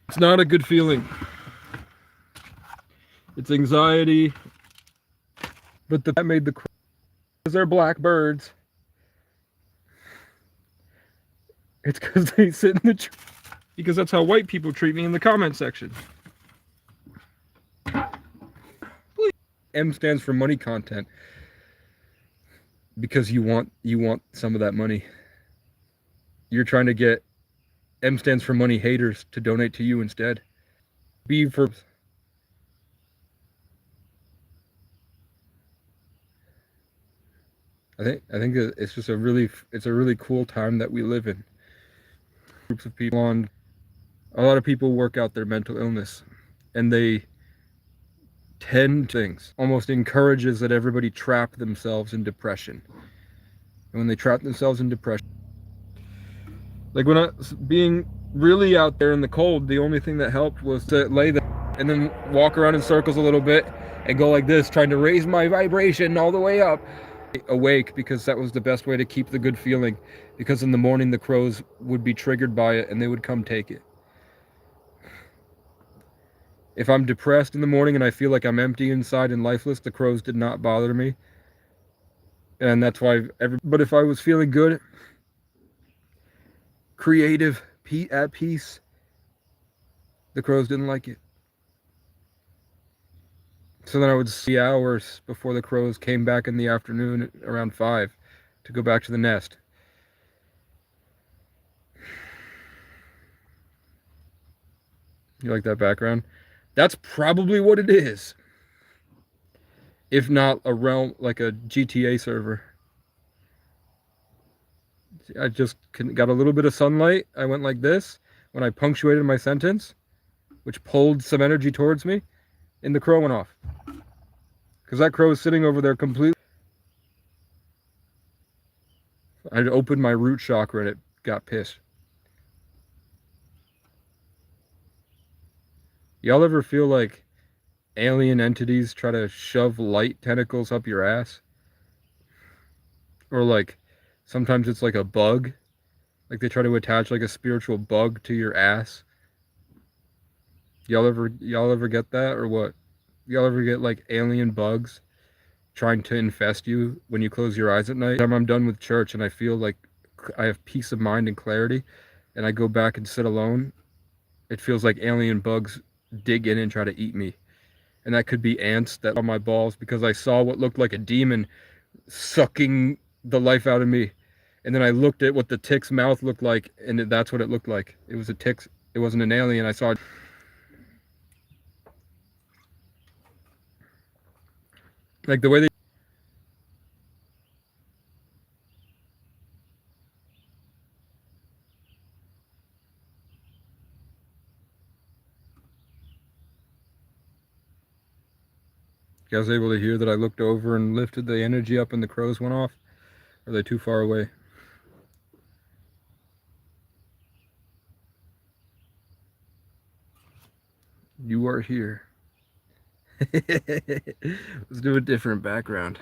It's not a good feeling. It's anxiety. But that made the... Because they're black birds. It's because they sit in the tree. Because that's how white people treat me in the comment section. M stands for money content. Because you want some of that money. You're trying to get M stands for money haters to donate to you instead. B for... I think it's just a really cool time that we live in. Groups of people on, a lot of people work out their mental illness, and they tend to things almost encourages that everybody trap themselves in depression. And when they trap themselves in depression, like when I was being really out there in the cold, the only thing that helped was to lay there and then walk around in circles a little bit and go like this, trying to raise my vibration all the way up. Awake, because that was the best way to keep the good feeling, because in the morning the crows would be triggered by it and they would come take it. If I'm depressed in the morning and I feel like I'm empty inside and lifeless, the crows did not bother me. And that's why but if I was feeling good, creative, at peace. The crows didn't like it. So then I would see hours before the crows came back in the afternoon around 5 to go back to the nest. You like that background? That's probably what it is. If not a realm, like a GTA server. I just got a little bit of sunlight. I went like this when I punctuated my sentence, which pulled some energy towards me, and the crow went off. Because that crow was sitting over there completely. I'd opened my root chakra and it got pissed. Y'all ever feel like alien entities try to shove light tentacles up your ass? Or like, sometimes it's like a bug. Like they try to attach like a spiritual bug to your ass. Y'all ever get that or what? Y'all ever get like alien bugs trying to infest you when you close your eyes at night? Every time I'm done with church and I feel like I have peace of mind and clarity and I go back and sit alone, it feels like alien bugs dig in and try to eat me. And that could be ants that on my balls because I saw what looked like a demon sucking the life out of me. And then I looked at what the tick's mouth looked like, and that's what it looked like. It was a tick. It wasn't an alien. I saw it. Like the way they... You guys able to hear that I looked over and lifted the energy up and the crows went off? Or are they too far away? You are here. Let's do a different background.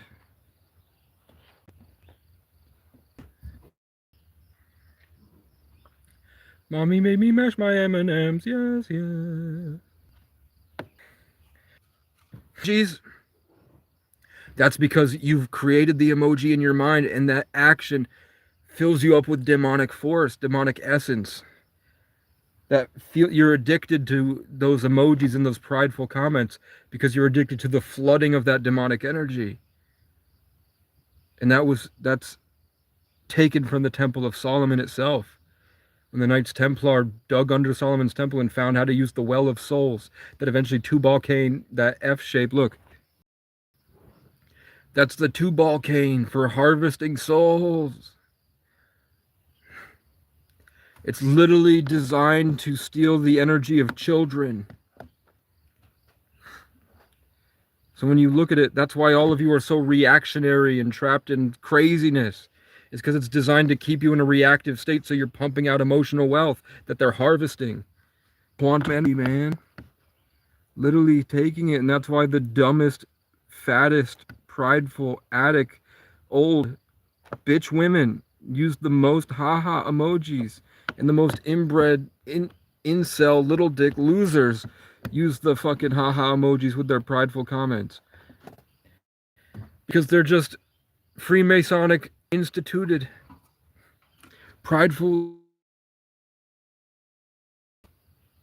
Mommy made me mash my M&Ms. Yes, yeah. Jeez. That's because you've created the emoji in your mind, and that action fills you up with demonic force, demonic essence. You're addicted to those emojis and those prideful comments because you're addicted to the flooding of that demonic energy. And that's taken from the Temple of Solomon itself. When the Knights Templar dug under Solomon's temple and found how to use the Well of Souls, that eventually Tubal Cain, that F shape, look. That's the Tubal Cain for harvesting souls. It's literally designed to steal the energy of children. So when you look at it, that's why all of you are so reactionary and trapped in craziness. It's because it's designed to keep you in a reactive state so you're pumping out emotional wealth that they're harvesting. Quantum, man. Literally taking it, and that's why the dumbest, fattest, prideful, addict, old bitch women use the most haha emojis, and the most inbred, incel, little dick losers use the fucking haha emojis with their prideful comments. Because they're just Freemasonic instituted, prideful.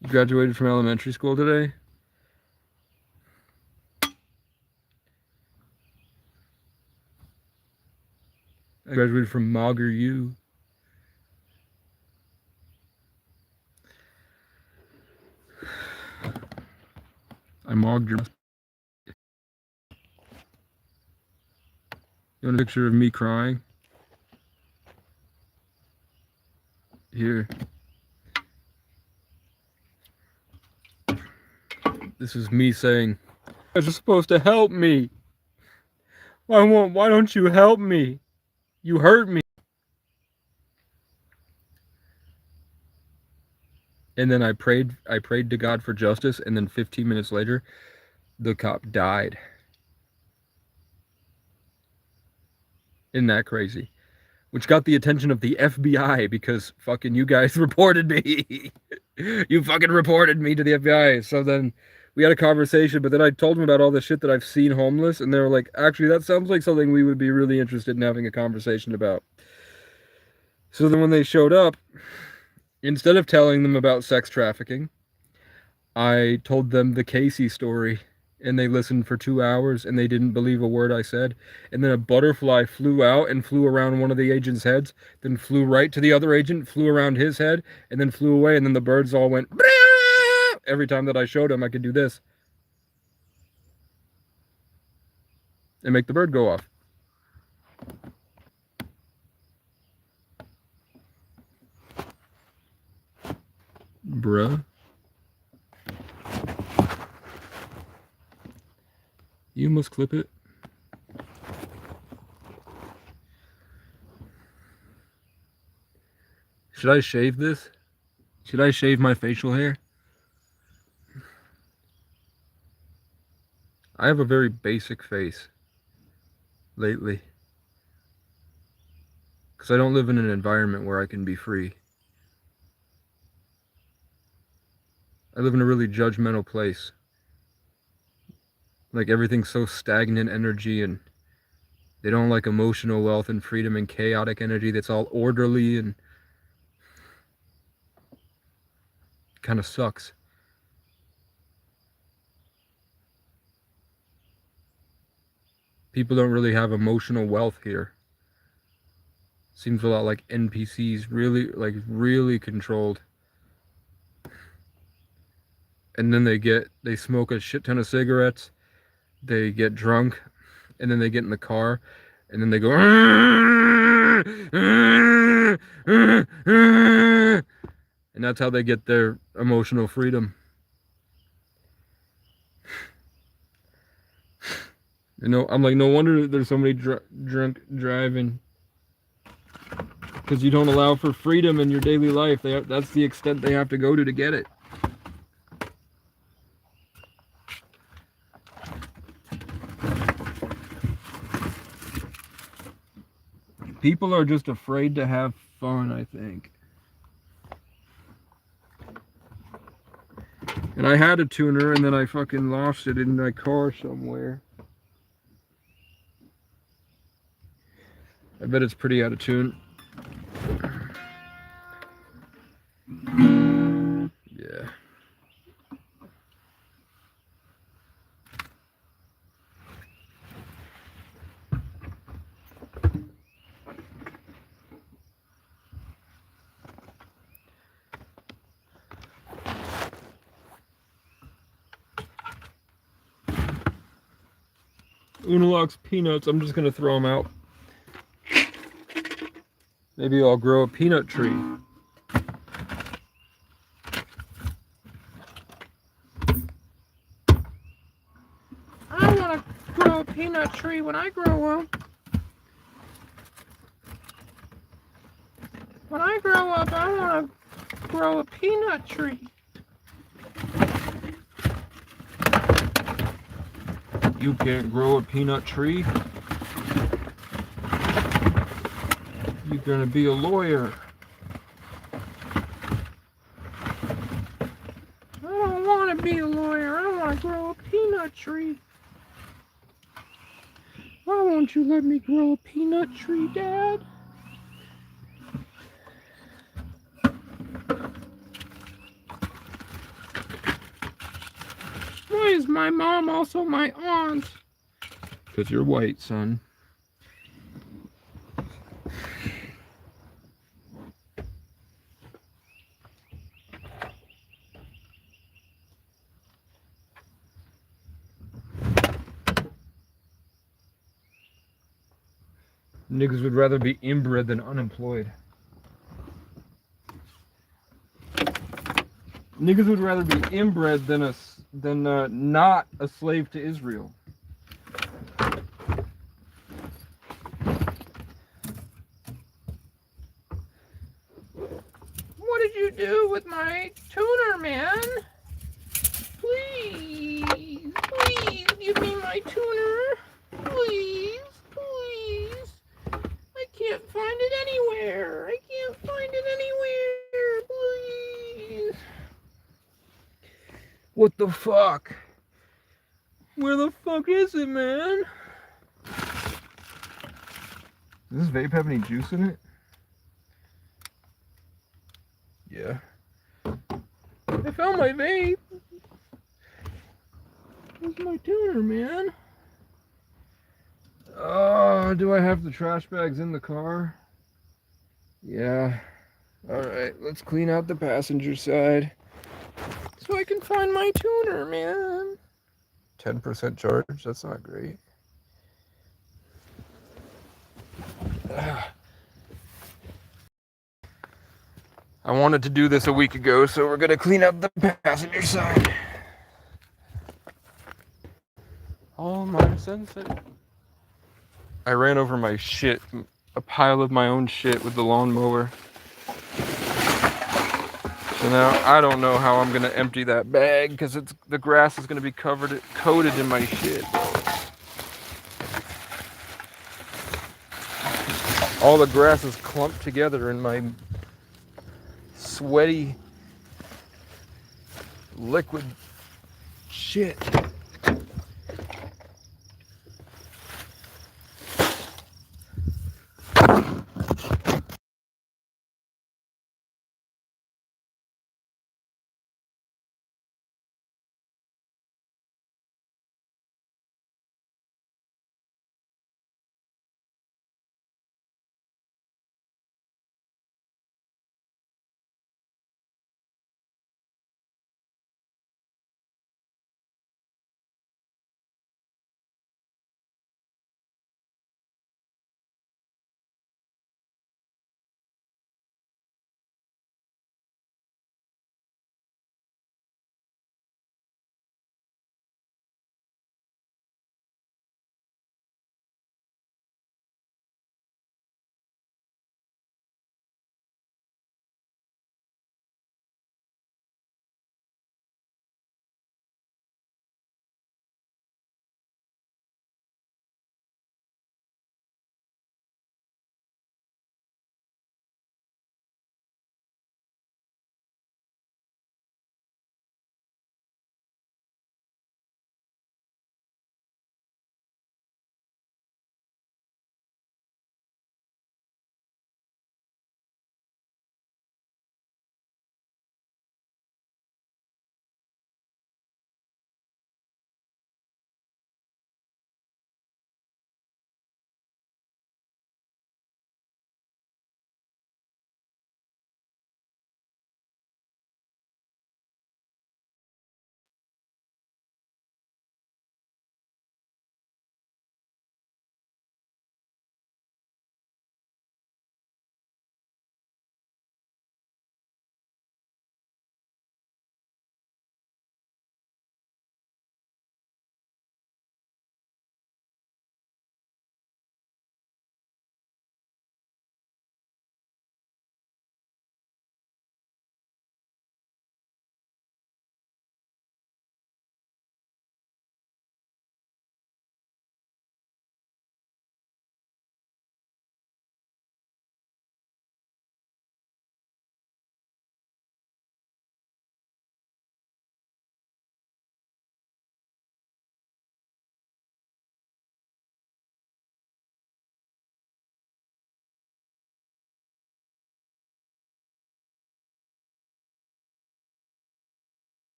You graduated from elementary school today? I graduated from Maugre U. I mogged your... You want a picture of me crying? Here. This is me saying, "You guys are supposed to help me. Why don't you help me? You hurt me." And then I prayed to God for justice, and then 15 minutes later, the cop died. Isn't that crazy? Which got the attention of the FBI because fucking you guys reported me. You fucking reported me to the FBI. So then we had a conversation, but then I told them about all the shit that I've seen homeless, and they were like, actually, that sounds like something we would be really interested in having a conversation about. So then when they showed up, Instead of telling them about sex trafficking, I told them the Casey story, and they listened for 2 hours and they didn't believe a word I said. And then a butterfly flew out and flew around one of the agent's heads, then flew right to the other agent, flew around his head, and then flew away. And then the birds all went. Every time that I showed them, I could do this and make the bird go off. Bruh. You must clip it. Should I shave this? Should I shave my facial hair? I have a very basic face lately. Because I don't live in an environment where I can be free. I live in a really judgmental place. Like everything's so stagnant energy, and they don't like emotional wealth and freedom and chaotic energy that's all orderly and kind of sucks. People don't really have emotional wealth here. Seems a lot like NPCs, really controlled. And then they smoke a shit ton of cigarettes, they get drunk, and then they get in the car, and then they go, and that's how they get their emotional freedom. You know, I'm like, no wonder there's so many drunk driving. Because you don't allow for freedom in your daily life. That's the extent they have to go to get it. People are just afraid to have fun, I think. And I had a tuner, and then I fucking lost it in my car somewhere. I bet it's pretty out of tune. Yeah. Unalog's peanuts, I'm just gonna throw them out. Maybe I'll grow a peanut tree. I want to grow a peanut tree when I grow up. When I grow up, I want to grow a peanut tree. You can't grow a peanut tree. You're gonna be a lawyer. I don't want to be a lawyer. I want to grow a peanut tree. Why won't you let me grow a peanut tree, Dad? Why is my mom also my aunt? Because you're white, son. Niggas would rather be inbred than unemployed. Niggas would rather be inbred than not a slave to Israel. What did you do with my tuner, man? Please, please give me my tuner. Please, please. I can't find it anywhere. I can't find it anywhere. Please. What the fuck? Where the fuck is it, man? Does this vape have any juice in it? Yeah. I found my vape. Where's my tuner, man? Oh, do I have the trash bags in the car? Yeah. Alright, let's clean out the passenger side so I can find my tuner, man. 10% charge, that's not great. I wanted to do this a week ago, so we're gonna clean up the passenger side. All my senses. I ran over my shit, a pile of my own shit with the lawnmower. So now I don't know how I'm gonna empty that bag because the grass is gonna be coated in my shit. All the grass is clumped together in my sweaty liquid shit.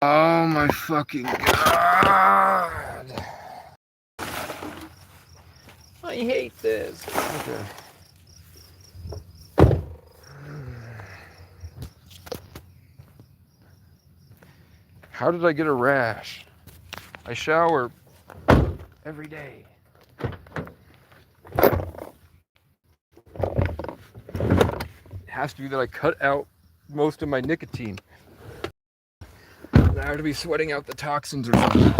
Oh my fucking god. I hate this. Okay. How did I get a rash? I shower every day. It has to be that I cut out most of my nicotine. I have to be sweating out the toxins or something.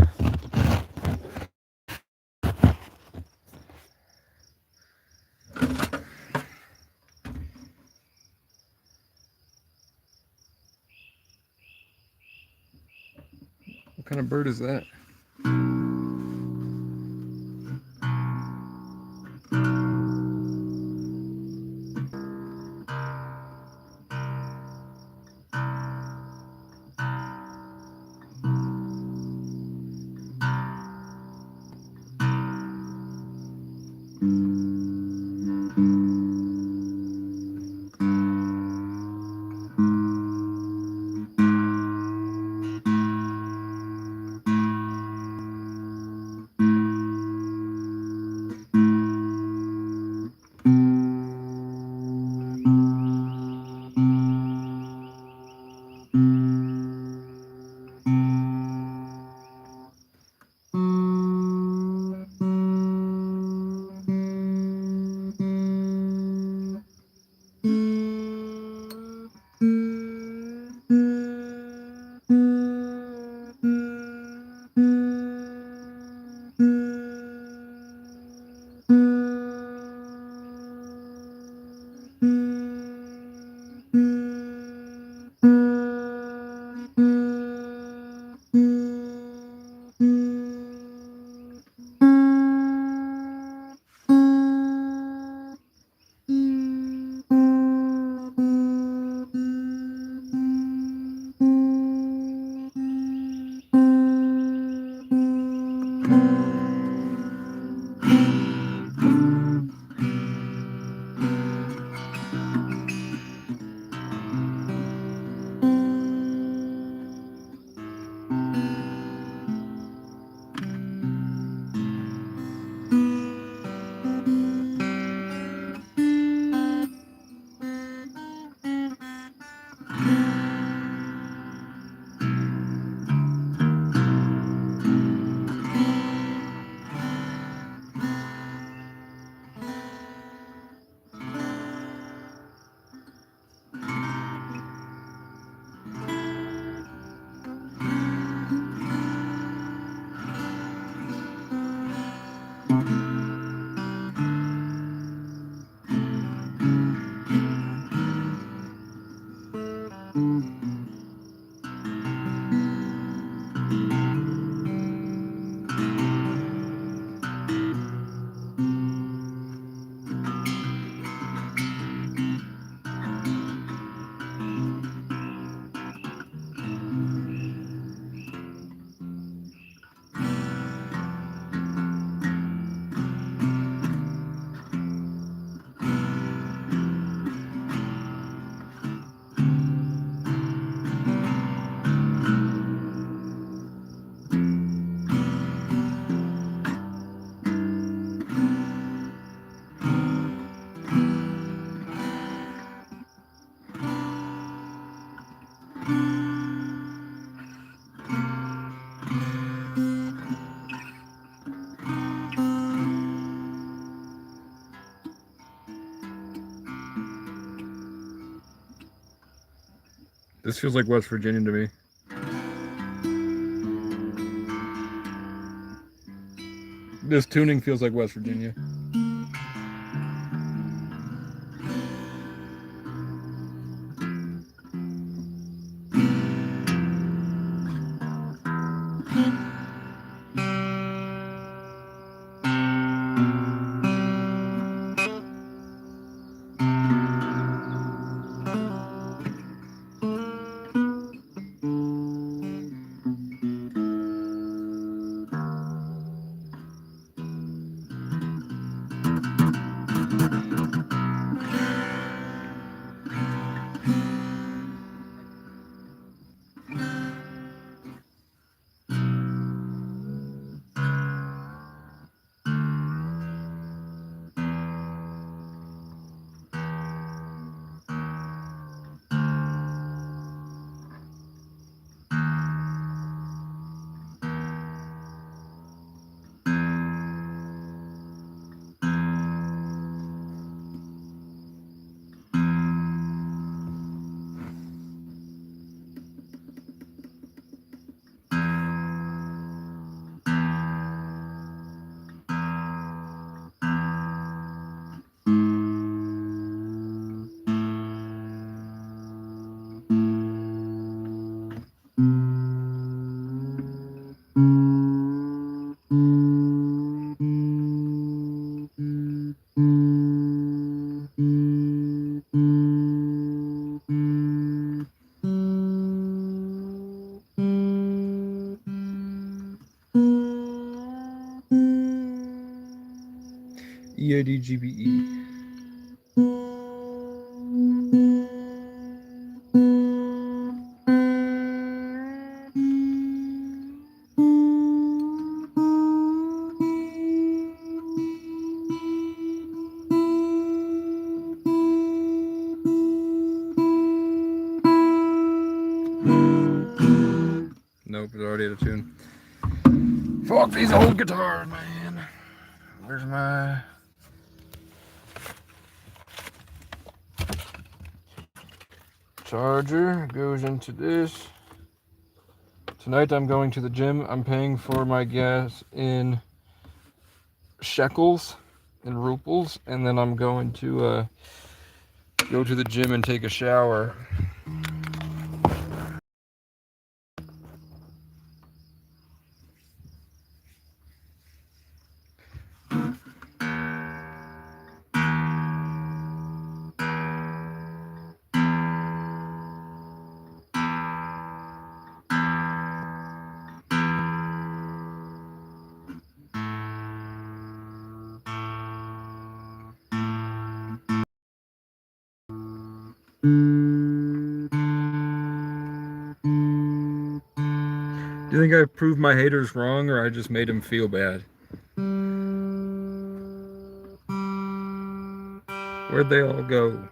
What kind of bird is that? This feels like West Virginia to me. This tuning feels like West Virginia. EADGBE. Nope, it's already out of tune. Fuck these old guitars, man. Where's my... charger? Goes into this. Tonight I'm going to the gym. I'm paying for my gas in shekels and ruples, and then I'm going to go to the gym and take a shower. Do you think I proved my haters wrong, or I just made them feel bad? Where'd they all go?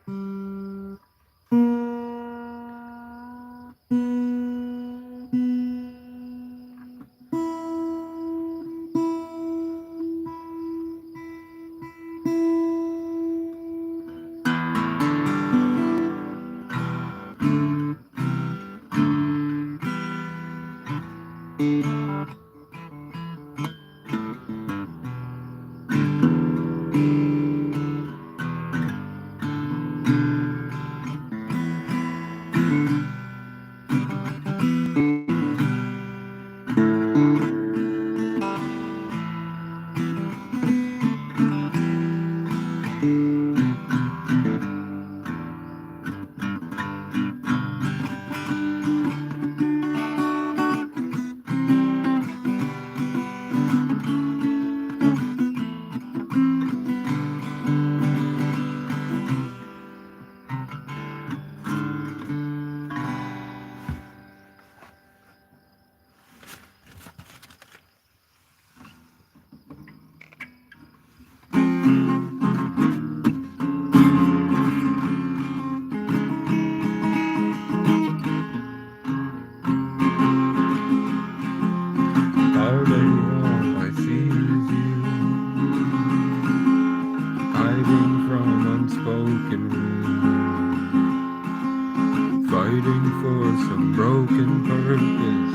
Fighting for some broken purpose.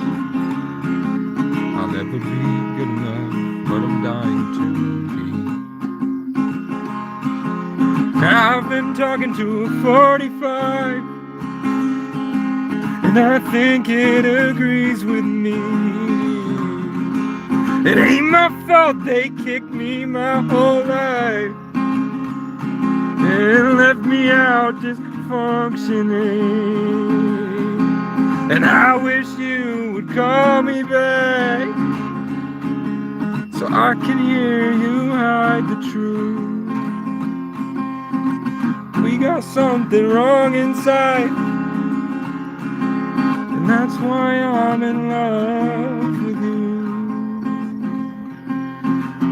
I'll never be good enough, but I'm dying to be. I've been talking to a 45, and I think it agrees with me. It ain't my fault they kicked me my whole life and left me out just functioning. And I wish you would call me back so I can hear you hide the truth. We got something wrong inside, and that's why I'm in love with you.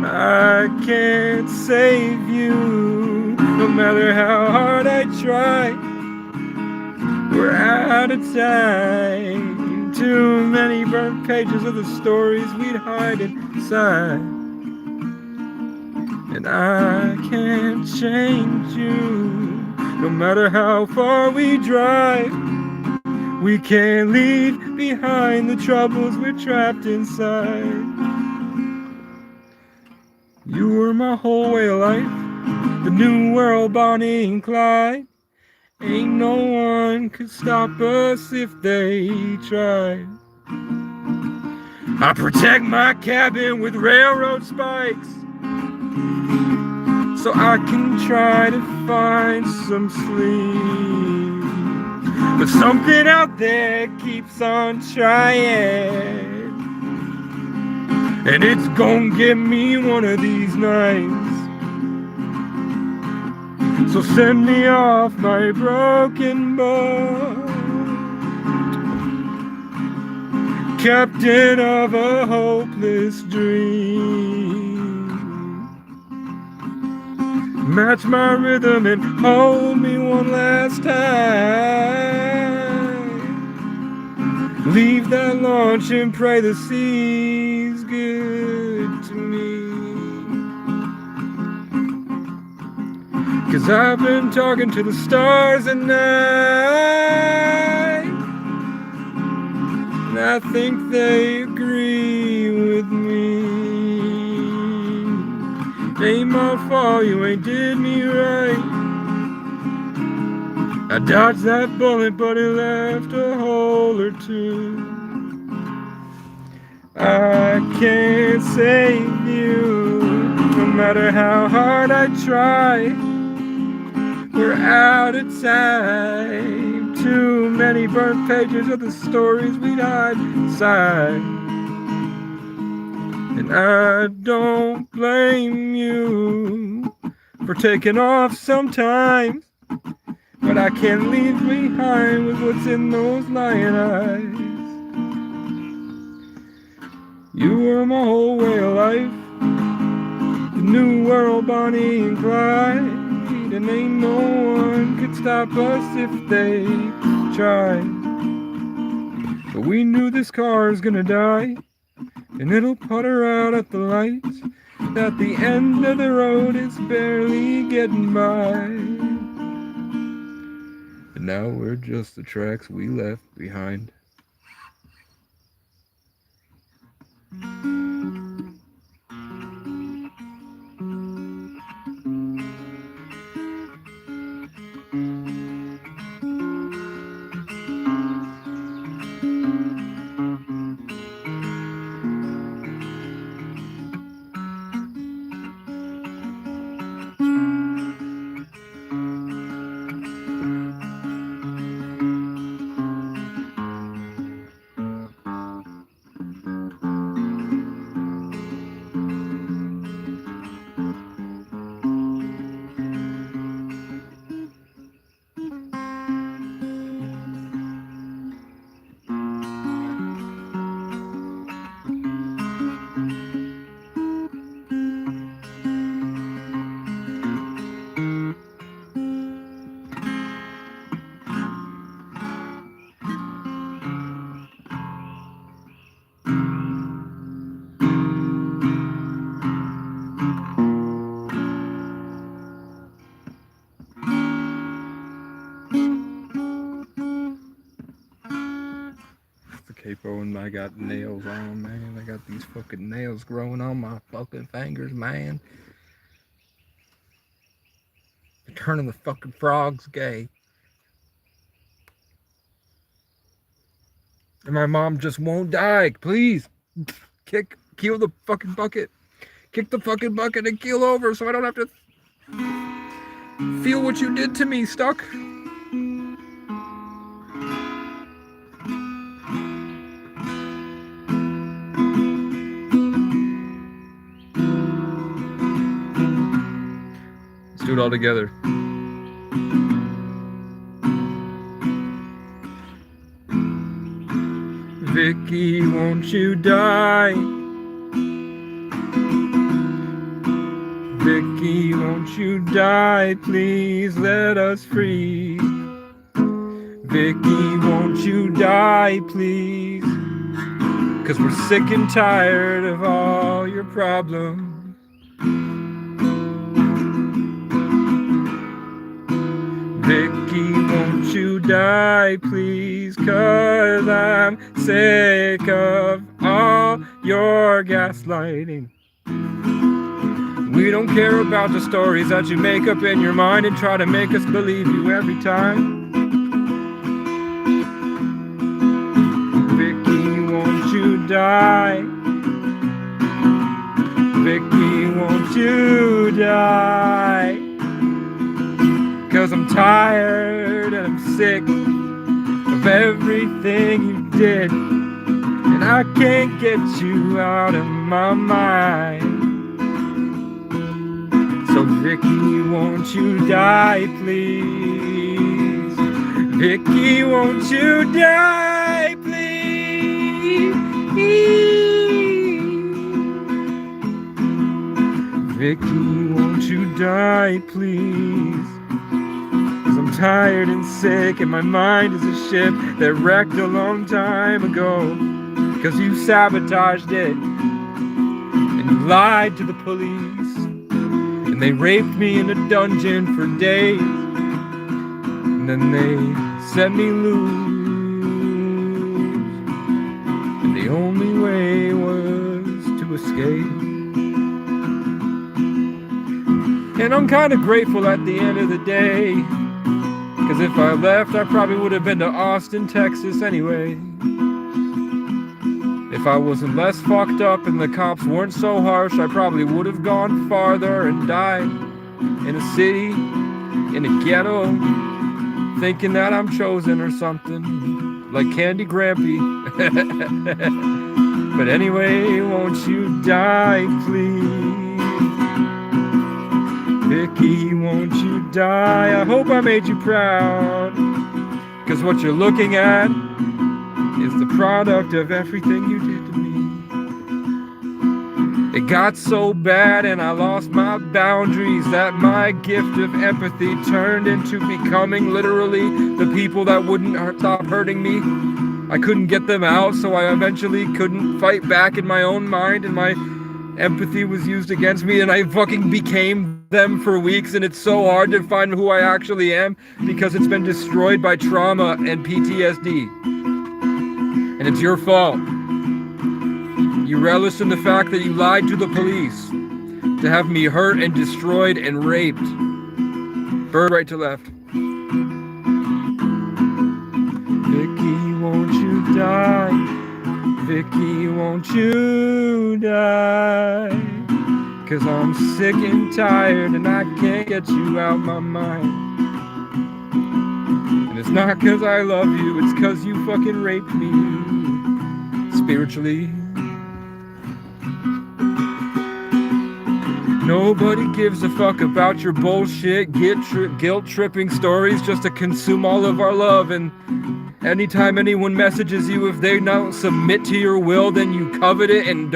I can't save you, no matter how hard I try. We're out of time. Too many burnt pages of the stories we'd hide inside. And I can't change you, no matter how far we drive. We can't leave behind the troubles we're trapped inside. You were my whole way of life, the new world, Bonnie and Clyde. Ain't no one could stop us if they tried. I protect my cabin with railroad spikes so I can try to find some sleep. But something out there keeps on trying, and it's gonna get me one of these nights. So send me off my broken boat, captain of a hopeless dream. Match my rhythm and hold me one last time. Leave that launch and pray the sea's good to me. 'Cause I've been talking to the stars at night, and I think they agree with me. Ain't my fault you ain't did me right. I dodged that bullet, but it left a hole or two. I can't save you, no matter how hard I try. We're out of time. Too many burnt pages of the stories we'd hide inside. And I don't blame you for taking off sometimes, but I can't leave behind with what's in those lion eyes. You were my whole way of life, the new world, Bonnie and Clyde. And ain't no one could stop us if they tried. But we knew this car's gonna die, and it'll putter out at the lights. At the end of the road, it's barely getting by. And now we're just the tracks we left behind. Capo and I got nails on, man. I got these fucking nails growing on my fucking fingers, man. They're turning the fucking frogs gay. And my mom just won't die. Please, kill the fucking bucket. Kick the fucking bucket and keel over so I don't have to feel what you did to me, Stuck. Do it all together. Vicky, won't you die? Vicky, won't you die? Please let us free. Vicky, won't you die, please? 'Cause we're sick and tired of all your problems. Vicky, won't you die, please? 'Cause I'm sick of all your gaslighting. We don't care about the stories that you make up in your mind and try to make us believe you every time. Vicky, won't you die? Vicky, won't you die? 'Cause I'm tired and I'm sick of everything you did, and I can't get you out of my mind. So Vicky, won't you die, please? Vicky, won't you die, please? Vicky, won't you die, please? 'Cause I'm tired and sick and my mind is a ship that wrecked a long time ago. 'Cause you sabotaged it and you lied to the police. And they raped me in a dungeon for days. And then they set me loose. And the only way was to escape. And I'm kind of grateful at the end of the day. 'Cause if I left, I probably would have been to Austin, Texas anyway. If I wasn't less fucked up and the cops weren't so harsh, I probably would have gone farther and died in a city, in a ghetto, thinking that I'm chosen or something, like Candy Grampy. But anyway, won't you die, please? Vicky, won't you die? I hope I made you proud. 'Cause what you're looking at is the product of everything you did to me. It got so bad and I lost my boundaries that my gift of empathy turned into becoming literally the people that wouldn't stop hurting me. I couldn't get them out, so I eventually couldn't fight back in my own mind, and my empathy was used against me, and I fucking became them for weeks. And it's so hard to find who I actually am because it's been destroyed by trauma and PTSD. And it's your fault. You relish in the fact that you lied to the police to have me hurt and destroyed and raped. Bird right to left. Vicky, won't you die? Vicky, won't you die? 'Cause I'm sick and tired and I can't get you out my mind. And it's not 'cause I love you, it's 'cause you fucking raped me spiritually. Nobody gives a fuck about your bullshit, guilt-tripping stories just to consume all of our love. And anytime anyone messages you, if they don't submit to your will, then you covet it and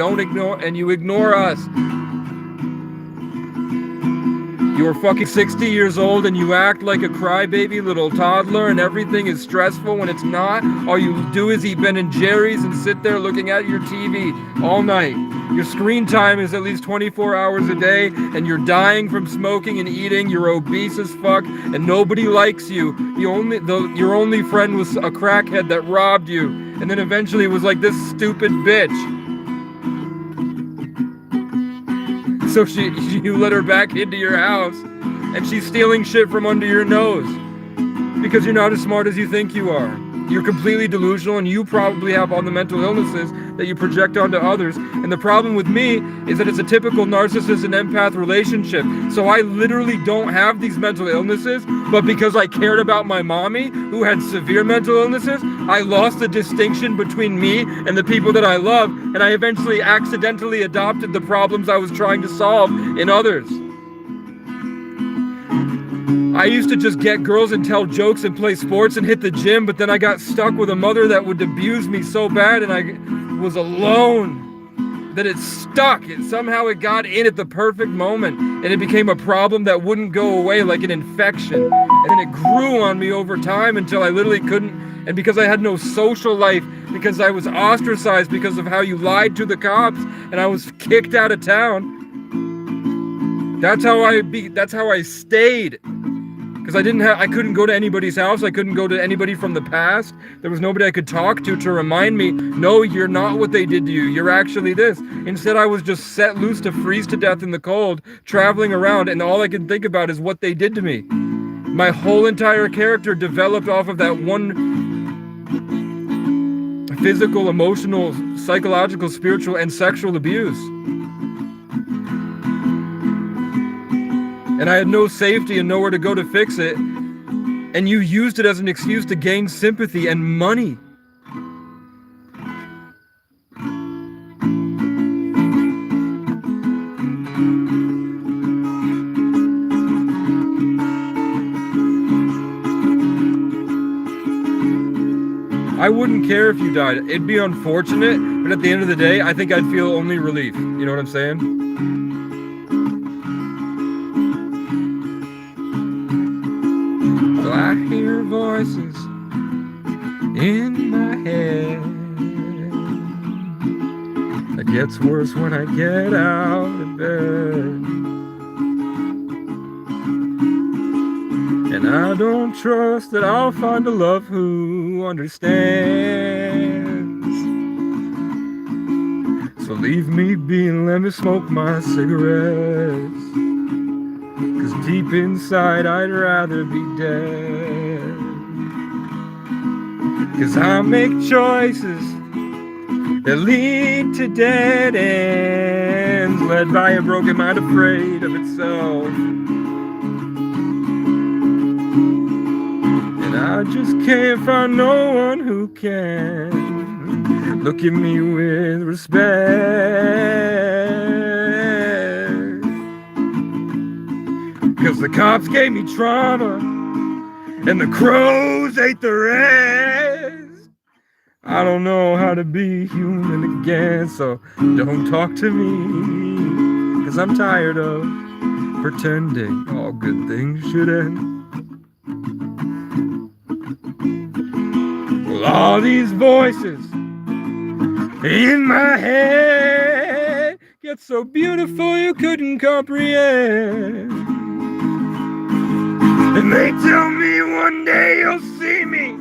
you ignore us. You're fucking 60 years old and you act like a crybaby little toddler and everything is stressful when it's not. All you do is eat Ben & Jerry's and sit there looking at your TV all night. Your screen time is at least 24 hours a day and you're dying from smoking and eating. You're obese as fuck and nobody likes you. Your only friend was a crackhead that robbed you and then eventually was like this stupid bitch. So you let her back into your house and she's stealing shit from under your nose because you're not as smart as you think you are. You're completely delusional and you probably have all the mental illnesses that you project onto others. And the problem with me is that it's a typical narcissist and empath relationship. So I literally don't have these mental illnesses, but because I cared about my mommy who had severe mental illnesses, I lost the distinction between me and the people that I love, and I eventually accidentally adopted the problems I was trying to solve in others. I used to just get girls and tell jokes and play sports and hit the gym, but then I got stuck with a mother that would abuse me so bad and I was alone that it stuck. Somehow it got in at the perfect moment and it became a problem that wouldn't go away, like an infection. And then it grew on me over time until I literally couldn't. And because I had no social life, because I was ostracized because of how you lied to the cops and I was kicked out of town, that's how I stayed. Because I couldn't go to anybody's house. I couldn't go to anybody from the past. There was nobody I could talk to remind me, no, you're not what they did to you. You're actually this. Instead, I was just set loose to freeze to death in the cold, traveling around, and all I could think about is what they did to me. My whole entire character developed off of that one physical, emotional, psychological, spiritual, and sexual abuse. And I had no safety and nowhere to go to fix it. And you used it as an excuse to gain sympathy and money. I wouldn't care if you died. It'd be unfortunate, but at the end of the day, I think I'd feel only relief. You know what I'm saying? So I hear voices in my head. It gets worse when I get out of bed. And I don't trust that I'll find a love who understands. So leave me be and let me smoke my cigarettes. 'Cause deep inside I'd rather be dead. 'Cause I make choices that lead to dead ends, led by a broken mind afraid of itself. And I just can't find no one who can look at me with respect. 'Cause the cops gave me trauma and the crows ate the rest. I don't know how to be human again, so don't talk to me. 'Cause I'm tired of pretending all good things should end. Well, all these voices in my head get so beautiful you couldn't comprehend. And they tell me one day you'll see me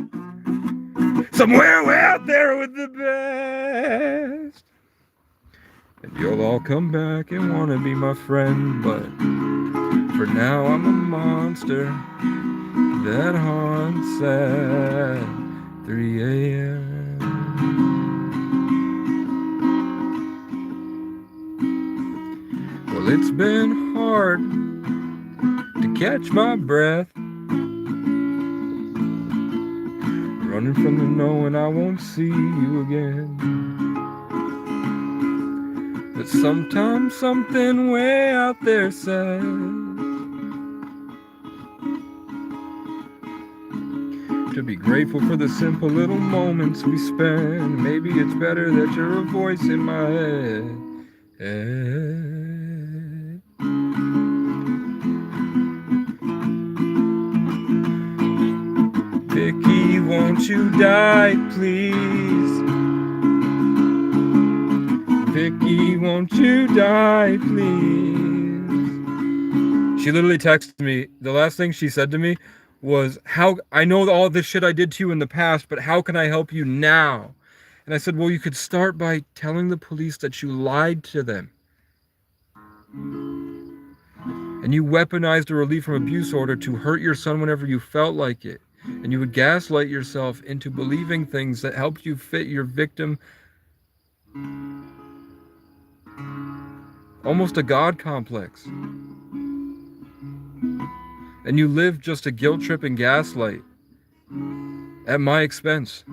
somewhere out there with the best. And you'll all come back and want to be my friend. But for now I'm a monster that haunts at 3 a.m. Well, it's been hard to catch my breath, running from the knowing I won't see you again. But sometimes something way out there says to be grateful for the simple little moments we spend. Maybe it's better that you're a voice in my head. Vicky, won't you die, please? Vicky, won't you die, please? She literally texted me. The last thing she said to me was, "How I know all this shit I did to you in the past, but how can I help you now?" And I said, "Well, you could start by telling the police that you lied to them. And you weaponized a relief from abuse order to hurt your son whenever you felt like it. And you would gaslight yourself into believing things that helped you fit your victim, almost a God complex. And you lived just a guilt trip and gaslight at my expense.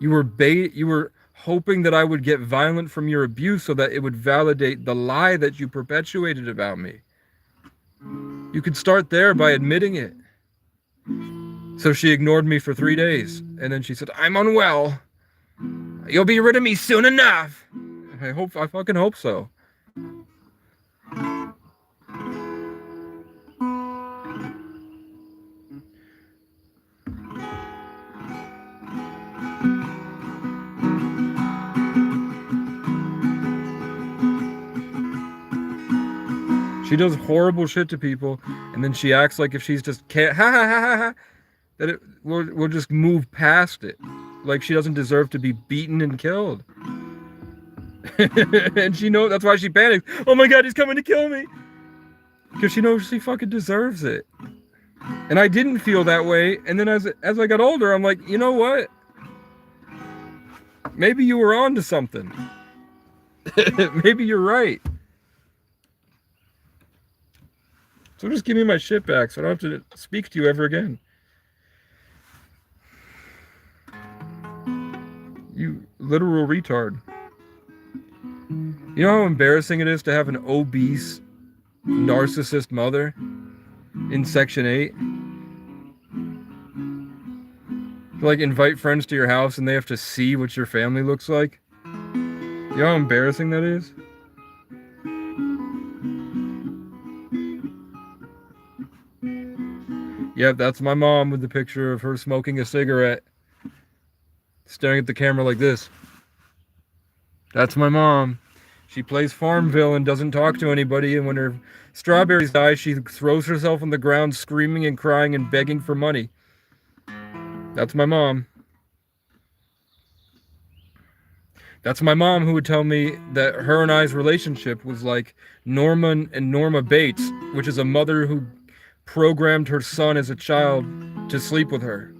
You were hoping that I would get violent from your abuse so that it would validate the lie that you perpetuated about me. You could start there by admitting it." So she ignored me for 3 days, and then she said, "I'm unwell. You'll be rid of me soon enough." I fucking hope so. She does horrible shit to people, and then she acts like if she's just can't, that it we'll just move past it, like she doesn't deserve to be beaten and killed. And she knows, that's why she panics. Oh my God, he's coming to kill me, because she knows she fucking deserves it. And I didn't feel that way, and then as I got older, I'm like, you know what? Maybe you were on to something. Maybe you're right. So just give me my shit back so I don't have to speak to you ever again. You literal retard. You know how embarrassing it is to have an obese, narcissist mother in Section 8? Like invite friends to your house and they have to see what your family looks like. You know how embarrassing that is? Yep, that's my mom with the picture of her smoking a cigarette, staring at the camera like this. That's my mom. She plays Farmville and doesn't talk to anybody, and when her strawberries die, she throws herself on the ground screaming and crying and begging for money. That's my mom. That's my mom who would tell me that her and I's relationship was like Norma and Norma Bates, which is a mother who programmed her son as a child to sleep with her.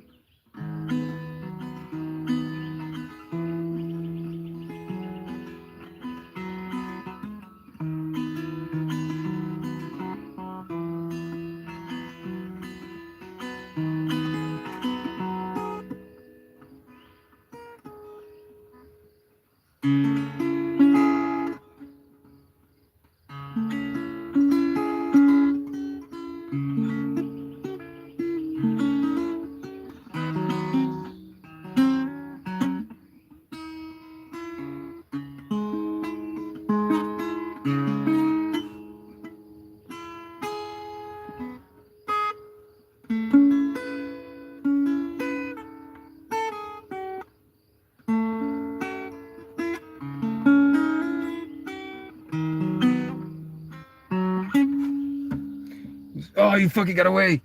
Oh, you fucking got away.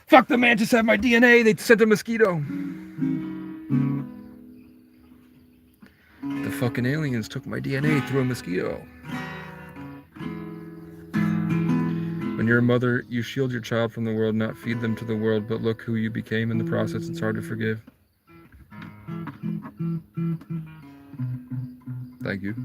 Fuck, the mantis have my DNA. They sent a mosquito. The fucking aliens took my DNA through a mosquito. When you're a mother, you shield your child from the world, not feed them to the world, but look who you became in the process. It's hard to forgive. Thank you.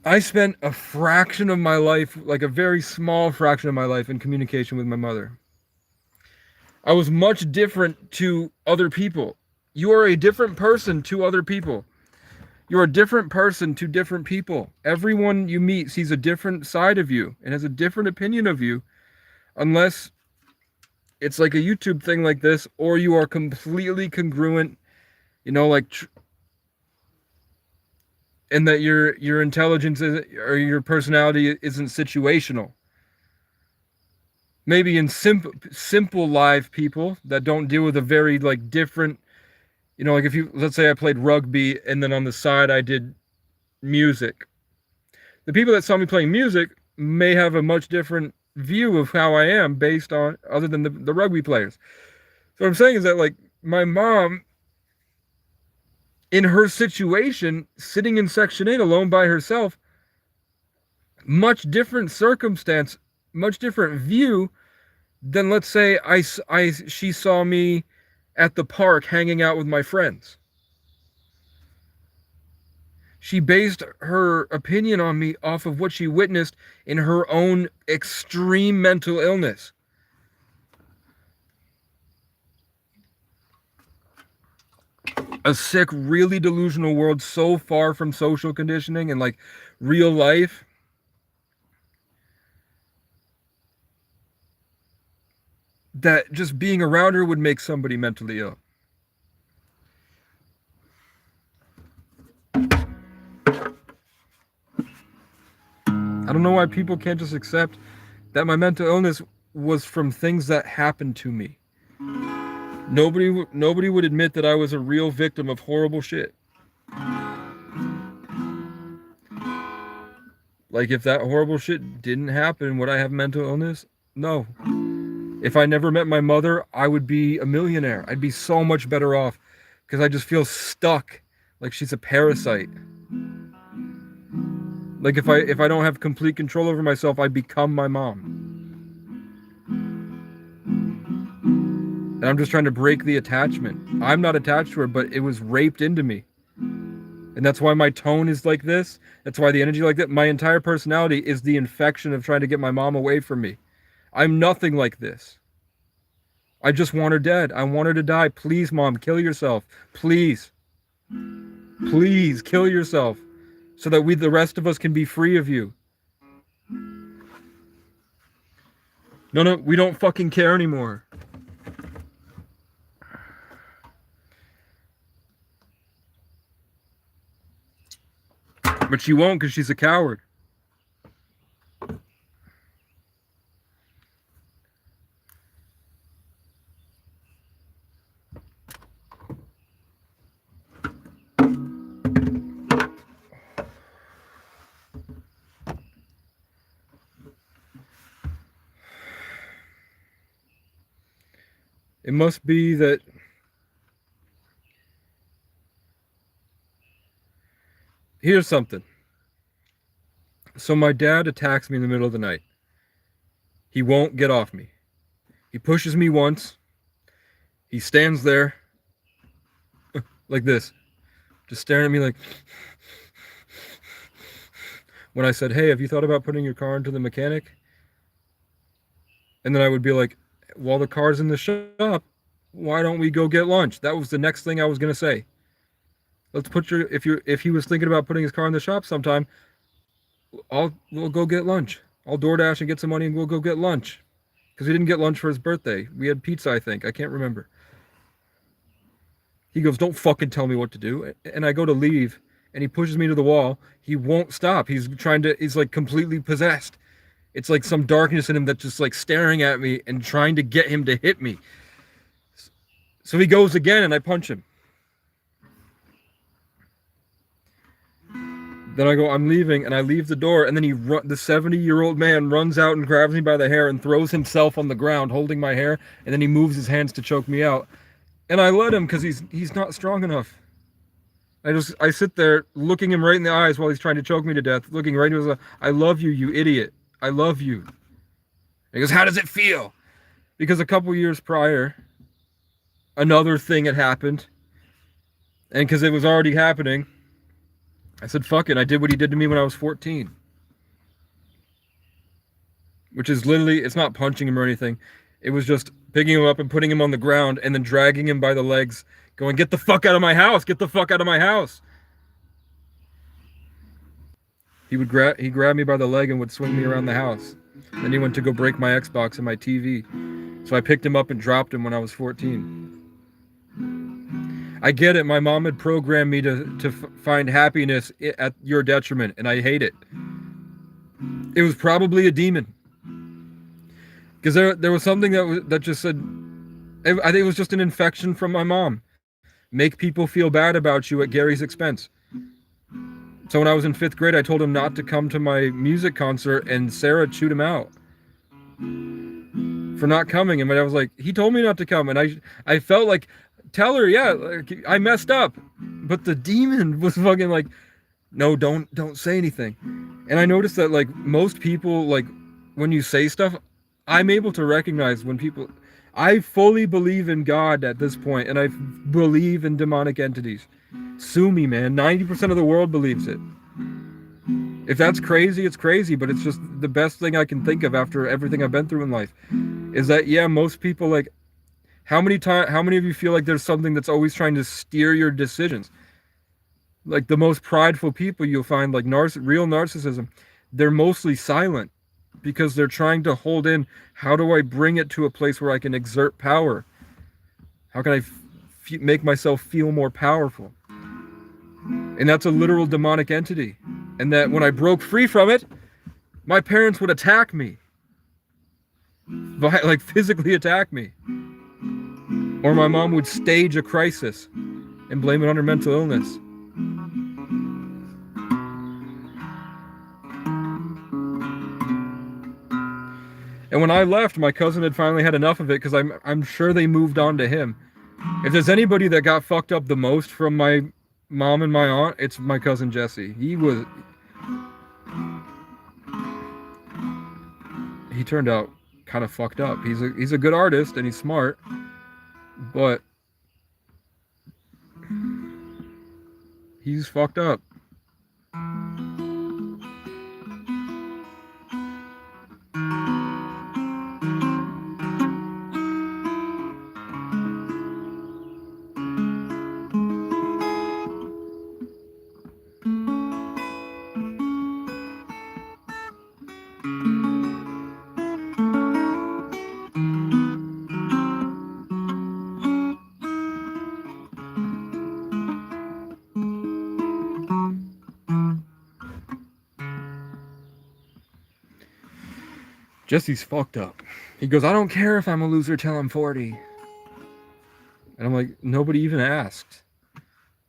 I spent a fraction of my life, like a very small fraction of my life, in communication with my mother. I was much different to other people. You are a different person to other people. You're a different person to different people. Everyone you meet sees a different side of you and has a different opinion of you, unless it's like a YouTube thing like this, or you are completely congruent, you know, like, and that your intelligence or your personality isn't situational. Maybe in simple live people that don't deal with a very like different, you know, like if you, let's say I played rugby and then on the side I did music. The people that saw me playing music may have a much different view of how I am based on, other than the rugby players. So what I'm saying is that like my mom, in her situation, sitting in Section 8 alone by herself, much different circumstance, much different view than, let's say, she saw me at the park hanging out with my friends. She based her opinion on me off of what she witnessed in her own extreme mental illness. A sick, really delusional world so far from social conditioning and like real life. That just being around her would make somebody mentally ill. I don't know why people can't just accept that my mental illness was from things that happened to me. Nobody would admit that I was a real victim of horrible shit. Like, if that horrible shit didn't happen, would I have mental illness? No. If I never met my mother, I would be a millionaire. I'd be so much better off because I just feel stuck, like she's a parasite. Like if I don't have complete control over myself, I become my mom. And I'm just trying to break the attachment. I'm not attached to her, but it was raped into me. And that's why my tone is like this. That's why the energy like that. My entire personality is the infection of trying to get my mom away from me. I'm nothing like this. I just want her dead. I want her to die. Please, Mom, kill yourself. Please. Please, kill yourself. so that the rest of us can be free of you. No, we don't fucking care anymore. But she won't because she's a coward. It must be that here's something. So my dad attacks me in the middle of the night. He won't get off me. He pushes me once. He stands there like this, just staring at me like, when I said, hey, have you thought about putting your car into the mechanic? And then I would be like, while the car's in the shop, why don't we go get lunch? That was the next thing I was going to say. Let's put your, if he was thinking about putting his car in the shop sometime, we'll go get lunch. I'll DoorDash and get some money and we'll go get lunch. Because we didn't get lunch for his birthday. We had pizza, I think. I can't remember. He goes, don't fucking tell me what to do. And I go to leave and he pushes me to the wall. He won't stop. He's like completely possessed. It's like some darkness in him that's just like staring at me and trying to get him to hit me. So he goes again and I punch him. Then I go, I'm leaving, and I leave the door, and then the 70-year-old man runs out and grabs me by the hair and throws himself on the ground holding my hair, and then he moves his hands to choke me out. And I let him because he's not strong enough. I sit there looking him right in the eyes while he's trying to choke me to death, looking right into his eyes. I love you, you idiot. I love you. And he goes, how does it feel? Because a couple years prior, another thing had happened. And because it was already happening, I said, fuck it. I did what he did to me when I was 14. Which is literally, it's not punching him or anything. It was just picking him up and putting him on the ground and then dragging him by the legs, going, get the fuck out of my house. Get the fuck out of my house. He grabbed me by the leg and would swing me around the house. Then he went to go break my Xbox and my TV. So I picked him up and dropped him when I was 14. I get it. My mom had programmed me to find happiness at your detriment, and I hate it. It was probably a demon. Because there was something that just said, I think it was just an infection from my mom. Make people feel bad about you at Gary's expense. So when I was in 5th grade, I told him not to come to my music concert, and Sarah chewed him out for not coming. And I was like, he told me not to come, and I felt like, tell her, yeah, like, I messed up. But the demon was fucking like, no, don't say anything. And I noticed that like most people, like when you say stuff, I'm able to recognize when people, I fully believe in God at this point, and I believe in demonic entities. Sue me, man. 90% of the world believes it. If that's crazy, it's crazy, but it's just the best thing I can think of after everything I've been through in life. Is that, yeah, most people, like, how many of you feel like there's something that's always trying to steer your decisions? Like the most prideful people you'll find, like real narcissism, they're mostly silent because they're trying to hold in, how do I bring it to a place where I can exert power? How can I make myself feel more powerful? And that's a literal demonic entity. And that when I broke free from it, my parents would attack me. Like physically attack me. Or my mom would stage a crisis and blame it on her mental illness. And when I left, my cousin had finally had enough of it because I'm sure they moved on to him. If there's anybody that got fucked up the most from my mom and my aunt, it's my cousin Jesse. He turned out kind of fucked up. He's a good artist and he's smart, but he's fucked up. Jesse's fucked up. He goes, I don't care if I'm a loser till I'm 40. And I'm like, nobody even asked.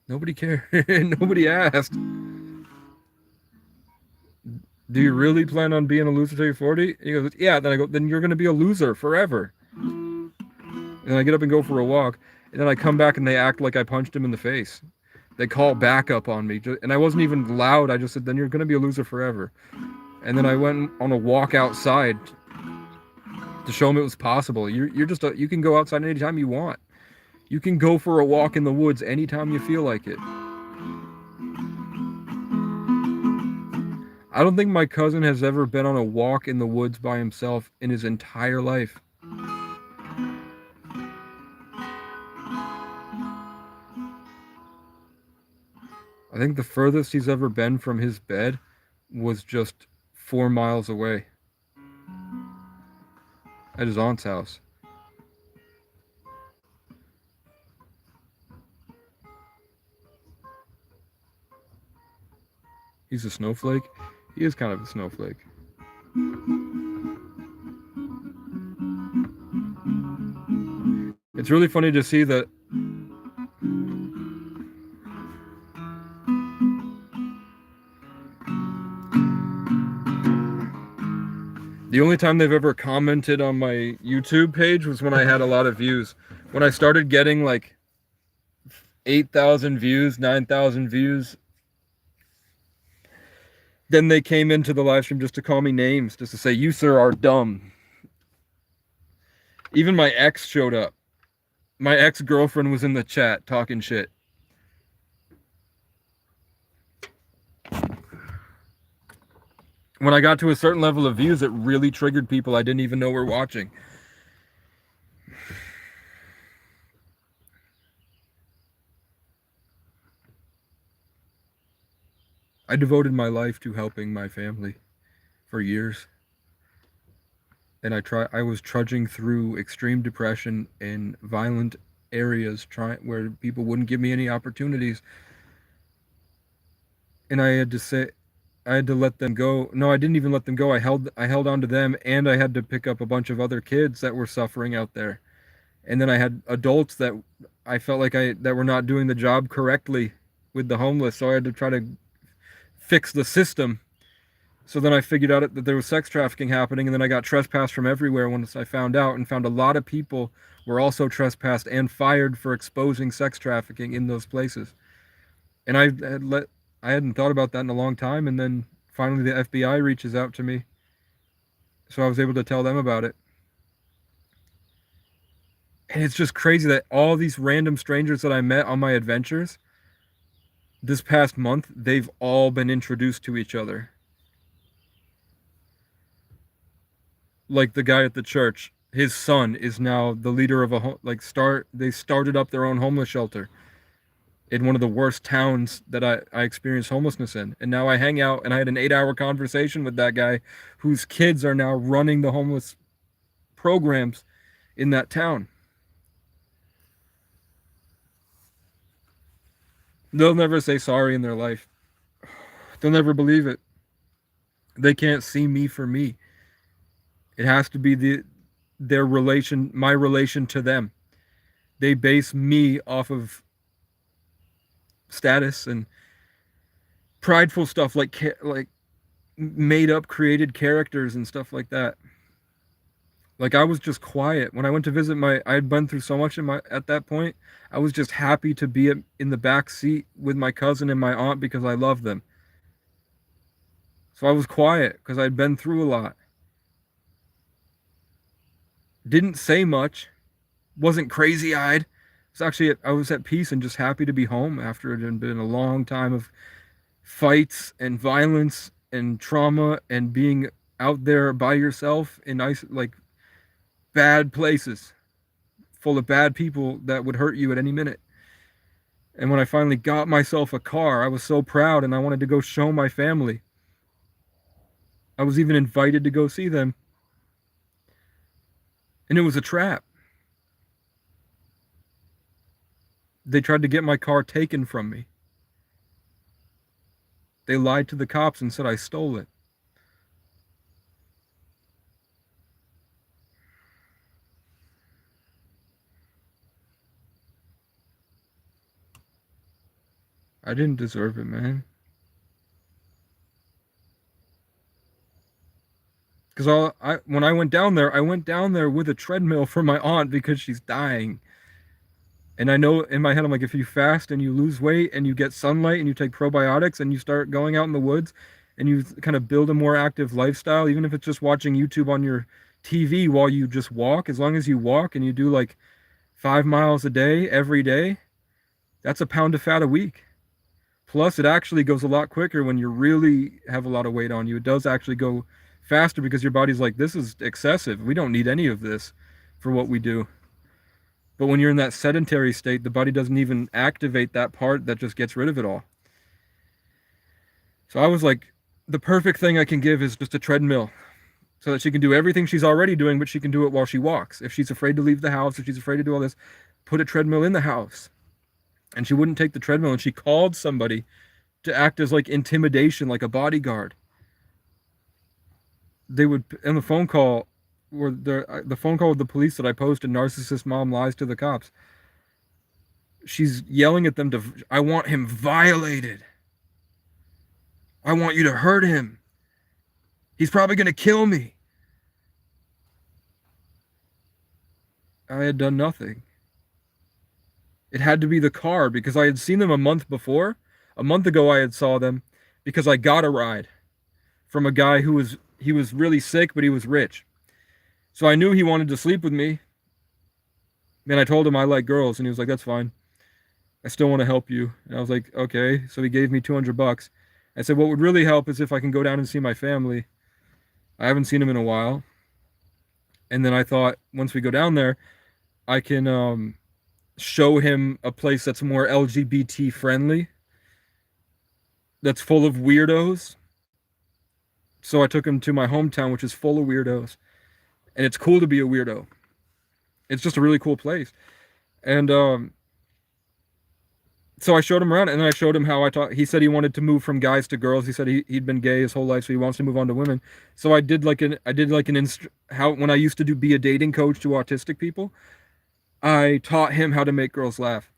Nobody cared. Nobody asked. Do you really plan on being a loser till you're 40? He goes, yeah. Then I go, then you're going to be a loser forever. And I get up and go for a walk. And then I come back and they act like I punched him in the face. They call backup on me. And I wasn't even loud. I just said, then you're going to be a loser forever. And then I went on a walk outside to show him it was possible. You're just you can go outside anytime you want. You can go for a walk in the woods anytime you feel like it. I don't think my cousin has ever been on a walk in the woods by himself in his entire life. I think the furthest he's ever been from his bed was just 4 miles away at his aunt's house. He's a snowflake. He is kind of a snowflake. It's really funny to see that the only time they've ever commented on my YouTube page was when I had a lot of views. When I started getting like 8,000 views, 9,000 views, then they came into the live stream just to call me names, just to say, you, sir, are dumb. Even my ex showed up. My ex-girlfriend was in the chat talking shit. When I got to a certain level of views, it really triggered people I didn't even know were watching. I devoted my life to helping my family for years. And I was trudging through extreme depression in violent areas where people wouldn't give me any opportunities. And I had to let them go. No, I didn't even let them go. I held on to them, and I had to pick up a bunch of other kids that were suffering out there. And then I had adults that I felt like that were not doing the job correctly with the homeless. So I had to try to fix the system. So then I figured out that there was sex trafficking happening, and then I got trespassed from everywhere once I found out, and found a lot of people were also trespassed and fired for exposing sex trafficking in those places. And I hadn't thought about that in a long time, and then finally the FBI reaches out to me. So I was able to tell them about it. And it's just crazy that all these random strangers that I met on my adventures this past month, they've all been introduced to each other. Like the guy at the church, his son is now the leader of they started up their own homeless shelter in one of the worst towns that I experienced homelessness in. And now I hang out, and I had an 8-hour conversation with that guy whose kids are now running the homeless programs in that town. They'll never say sorry in their life. They'll never believe it. They can't see me for me. It has to be my relation to them. They base me off of status and prideful stuff, like made up created characters and stuff like that. Like, I was just quiet when I went to visit I had been through so much at that point. I was just happy to be in the back seat with my cousin and my aunt because I loved them. So I was quiet because I'd been through a lot. Didn't say much. Wasn't crazy-eyed. I was at peace and just happy to be home after it had been a long time of fights and violence and trauma and being out there by yourself in bad places full of bad people that would hurt you at any minute. And when I finally got myself a car, I was so proud, and I wanted to go show my family. I was even invited to go see them. And it was a trap. They tried to get my car taken from me. They lied to the cops and said I stole it. I didn't deserve it, man. Because when I went down there with a treadmill for my aunt because she's dying. And I know in my head, I'm like, if you fast and you lose weight and you get sunlight and you take probiotics and you start going out in the woods and you kind of build a more active lifestyle, even if it's just watching YouTube on your TV while you just walk, as long as you walk and you do like 5 miles a day every day, that's a pound of fat a week. Plus, it actually goes a lot quicker when you really have a lot of weight on you. It does actually go faster because your body's like, this is excessive. We don't need any of this for what we do. But when you're in that sedentary state, the body doesn't even activate that part that just gets rid of it all. So I was like, the perfect thing I can give is just a treadmill so that she can do everything she's already doing, but she can do it while she walks. If she's afraid to leave the house, if she's afraid to do all this, put a treadmill in the house. And she wouldn't take the treadmill, and she called somebody to act as like intimidation, like a bodyguard. They would, in the phone call, where the phone call with the police that I posted, narcissist mom lies to the cops. She's yelling at them to, I want him violated. I want you to hurt him. He's probably going to kill me. I had done nothing. It had to be the car because I had seen them a month before. A month ago, I had saw them because I got a ride from a guy who was, he was really sick, but he was rich. So I knew he wanted to sleep with me. And I told him I like girls, and he was like, that's fine. I still want to help you. And I was like, okay. So he gave me $200. I said, what would really help is if I can go down and see my family. I haven't seen them in a while. And then I thought, once we go down there, I can show him a place that's more LGBT friendly, that's full of weirdos. So I took him to my hometown, which is full of weirdos. And it's cool to be a weirdo. It's just a really cool place. And so I showed him around, and then I showed him how I taught. He said he wanted to move from guys to girls. He said he'd been gay his whole life, so he wants to move on to women. So I did like how when I used to be a dating coach to autistic people, I taught him how to make girls laugh.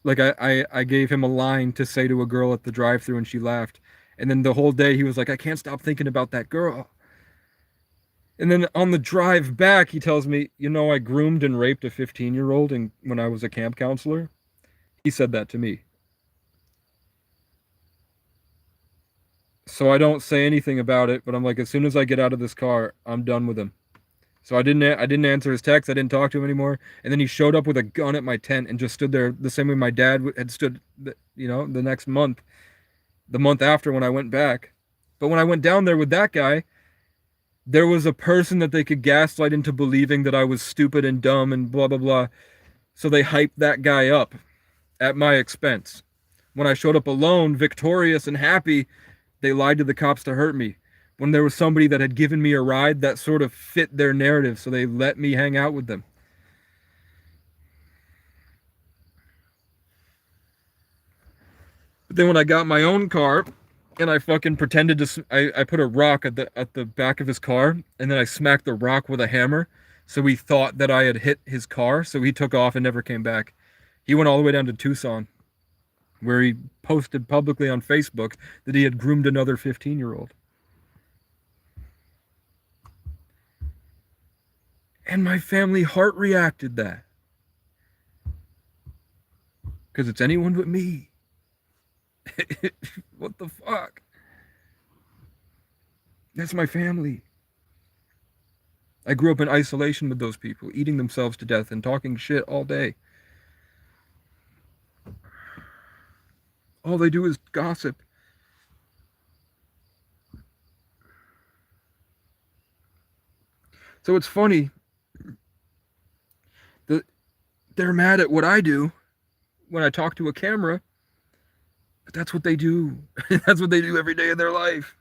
Like I gave him a line to say to a girl at the drive-thru, and she laughed. And then the whole day he was like, I can't stop thinking about that girl. And then on the drive back, he tells me, I groomed and raped a 15-year-old when I was a camp counselor. He said that to me. So I don't say anything about it, but I'm like, as soon as I get out of this car, I'm done with him. So I didn't answer his text. I didn't talk to him anymore. And then he showed up with a gun at my tent and just stood there the same way my dad had stood, the next month, the month after when I went back. But when I went down there with that guy, there was a person that they could gaslight into believing that I was stupid and dumb and blah, blah, blah. So they hyped that guy up at my expense. When I showed up alone, victorious and happy, they lied to the cops to hurt me. When there was somebody that had given me a ride that sort of fit their narrative, so they let me hang out with them. But then when I got my own car, and I fucking pretended to, I put a rock at the back of his car, and then I smacked the rock with a hammer, so he thought that I had hit his car, so he took off and never came back. He went all the way down to Tucson, where he posted publicly on Facebook that he had groomed another 15-year-old. And my family heart reacted that. Because it's anyone but me. What the fuck? That's my family. I grew up in isolation with those people, eating themselves to death and talking shit all day. All they do is gossip. So it's funny that they're mad at what I do when I talk to a camera, but that's what they do. That's what they do every day of their life.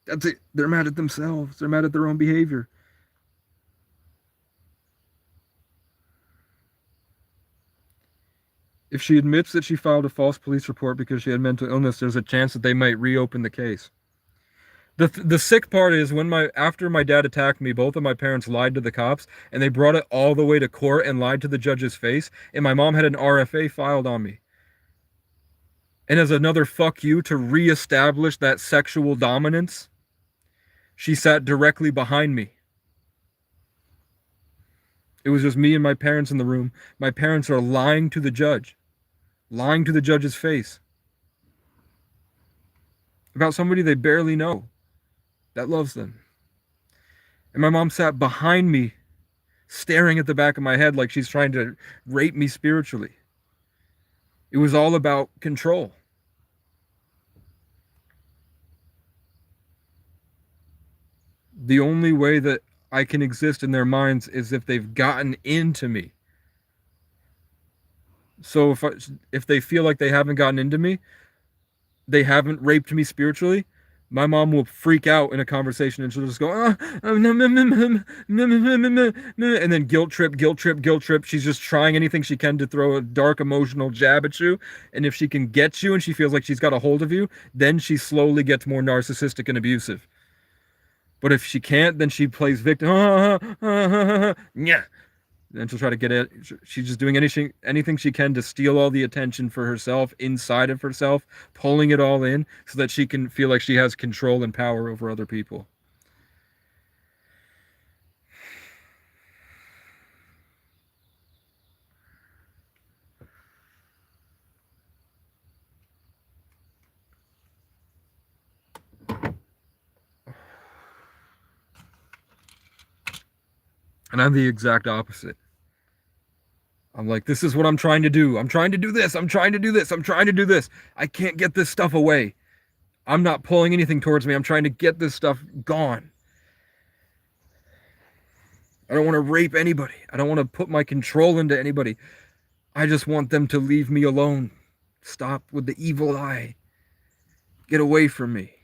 That's it. They're mad at themselves. They're mad at their own behavior. If she admits that she filed a false police report because she had mental illness, there's a chance that they might reopen the case. The sick part is when after my dad attacked me, both of my parents lied to the cops and they brought it all the way to court and lied to the judge's face, and my mom had an RFA filed on me. And as another fuck you to reestablish that sexual dominance, she sat directly behind me. It was just me and my parents in the room. My parents are lying to the judge, lying to the judge's face about somebody they barely know that loves them. And my mom sat behind me, staring at the back of my head like she's trying to rape me spiritually. It was all about control. The only way that I can exist in their minds is if they've gotten into me. So if they feel like they haven't gotten into me, they haven't raped me spiritually, my mom will freak out in a conversation and she'll just go, and then guilt trip, guilt trip, guilt trip. She's just trying anything she can to throw a dark emotional jab at you. And if she can get you and she feels like she's got a hold of you, then she slowly gets more narcissistic and abusive. But if she can't, then she plays victim. Yeah. Then she'll try to get it. She's just doing anything she can to steal all the attention for herself inside of herself, pulling it all in so that she can feel like she has control and power over other people. And I'm the exact opposite. I'm like, this is what I'm trying to do. I'm trying to do this. I'm trying to do this. I'm trying to do this. I can't get this stuff away. I'm not pulling anything towards me. I'm trying to get this stuff gone. I don't want to rape anybody. I don't want to put my control into anybody. I just want them to leave me alone. Stop with the evil eye. Get away from me.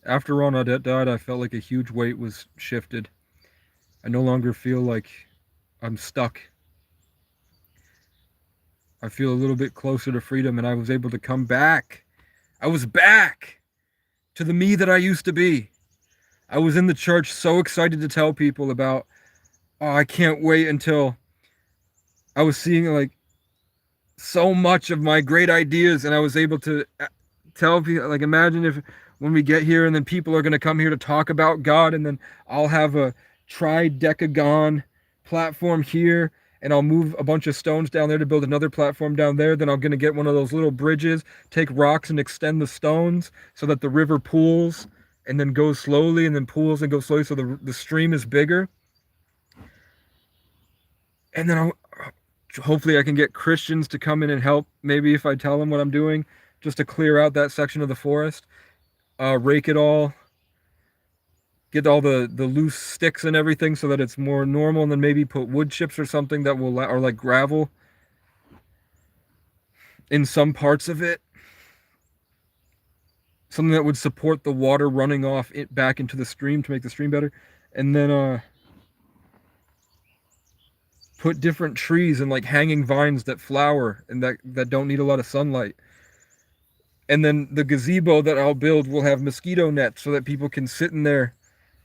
After Ron Audette died, I felt like a huge weight was shifted. I no longer feel like I'm stuck. I feel a little bit closer to freedom, and I was able to come back. I was back to the me that I used to be. I was in the church so excited to tell people about, oh, I can't wait until I was seeing like so much of my great ideas, and I was able to tell people, like, imagine if when we get here and then people are going to come here to talk about God, and then I'll have a tridecagon platform here, and I'll move a bunch of stones down there to build another platform down there. Then I'm going to get one of those little bridges, take rocks and extend the stones so that the river pools and then goes slowly and then pools and goes slowly so the stream is bigger. And then hopefully I can get Christians to come in and help, maybe if I tell them what I'm doing, just to clear out that section of the forest, rake it all, get all the loose sticks and everything so that it's more normal, and then maybe put wood chips or something that will, or like gravel in some parts of it. Something that would support the water running off it back into the stream to make the stream better. And then put different trees and like hanging vines that flower and that don't need a lot of sunlight. And then the gazebo that I'll build will have mosquito nets so that people can sit in there,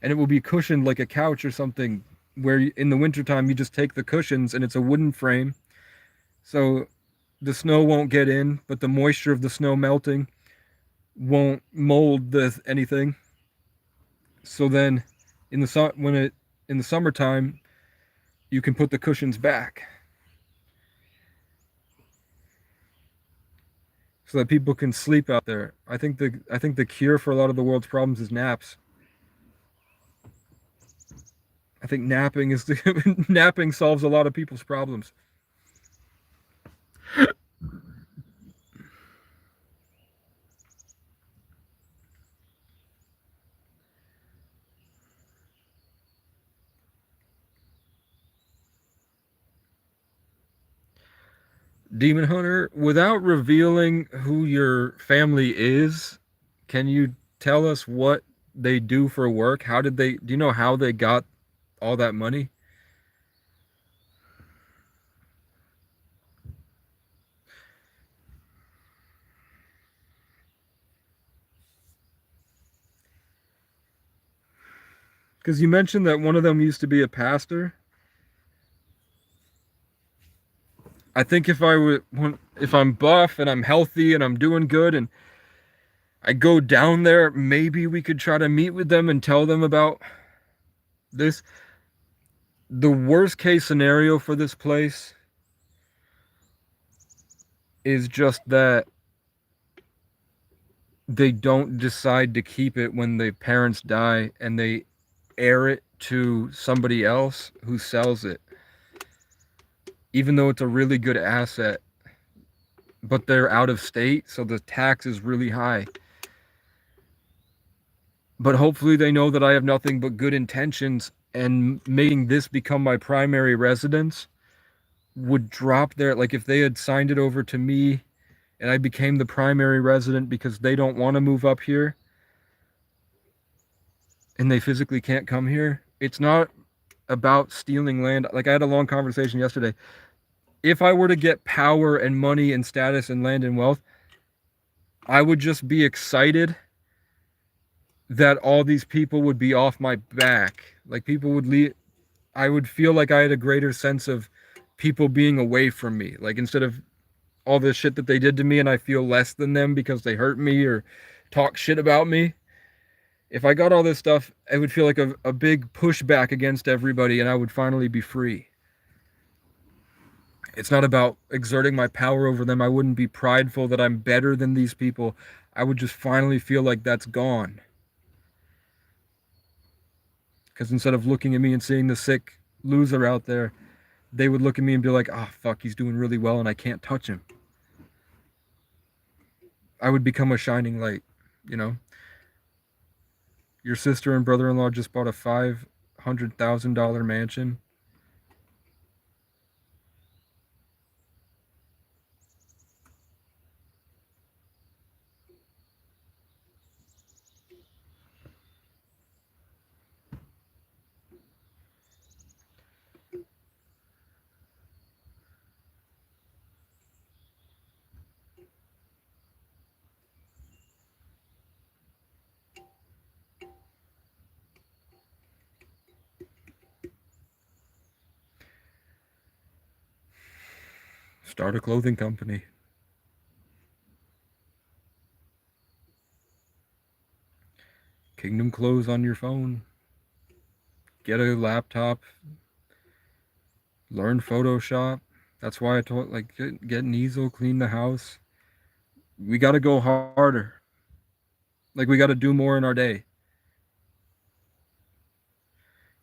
and it will be cushioned like a couch or something, where in the wintertime you just take the cushions and it's a wooden frame. So the snow won't get in, but the moisture of the snow melting won't mold anything. So then in the summertime, you can put the cushions back so that people can sleep out there. I think the cure for a lot of the world's problems is naps. I think napping solves a lot of people's problems. Demon Hunter, without revealing who your family is, can you tell us what they do for work? Do you know how they got all that money? Because you mentioned that one of them used to be a pastor. I think if I'm buff and I'm healthy and I'm doing good and I go down there, maybe we could try to meet with them and tell them about this. The worst case scenario for this place is just that they don't decide to keep it when the parents die and they heir it to somebody else who sells it, even though it's a really good asset, but they're out of state, so the tax is really high. But hopefully they know that I have nothing but good intentions, and making this become my primary residence would drop their, like, if they had signed it over to me and I became the primary resident because they don't want to move up here and they physically can't come here. It's not about stealing land. Like, I had a long conversation yesterday. If I were to get power and money and status and land and wealth, I would just be excited that all these people would be off my back. Like, people would leave. I would feel like I had a greater sense of people being away from me. Like, instead of all this shit that they did to me and I feel less than them because they hurt me or talk shit about me. If I got all this stuff, it would feel like a big pushback against everybody and I would finally be free. It's not about exerting my power over them. I wouldn't be prideful that I'm better than these people. I would just finally feel like that's gone. Because instead of looking at me and seeing the sick loser out there, they would look at me and be like, oh, fuck, he's doing really well and I can't touch him. I would become a shining light, you know? Your sister and brother-in-law just bought a $500,000 mansion. Start a clothing company. Kingdom Clothes on your phone. Get a laptop. Learn Photoshop. That's why I told, like, get an easel, clean the house. We got to go harder. Like, we got to do more in our day.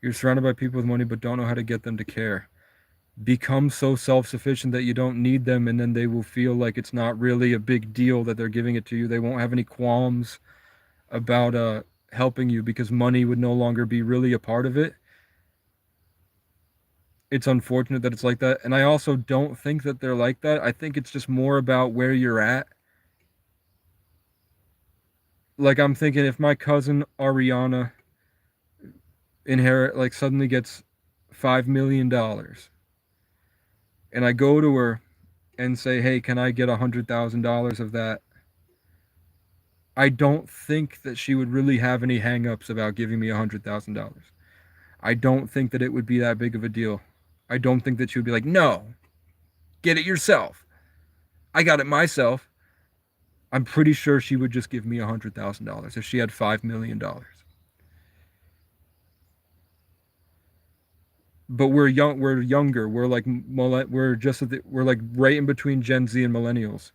You're surrounded by people with money but don't know how to get them to care. Become so self-sufficient that you don't need them, and then they will feel like it's not really a big deal that they're giving it to you. They won't have any qualms about helping you because money would no longer be really a part of it. It's unfortunate that it's like that, and I also don't think that they're like that. I think it's just more about where you're at. Like, I'm thinking if my cousin Ariana suddenly gets $5 million and I go to her and say, hey, can I get $100,000 of that? I don't think that she would really have any hangups about giving me $100,000. I don't think that it would be that big of a deal. I don't think that she would be like, no, get it yourself. I got it myself. I'm pretty sure she would just give me $100,000 if she had $5 million. But we're young. We're younger. We're like we're like right in between Gen Z and millennials.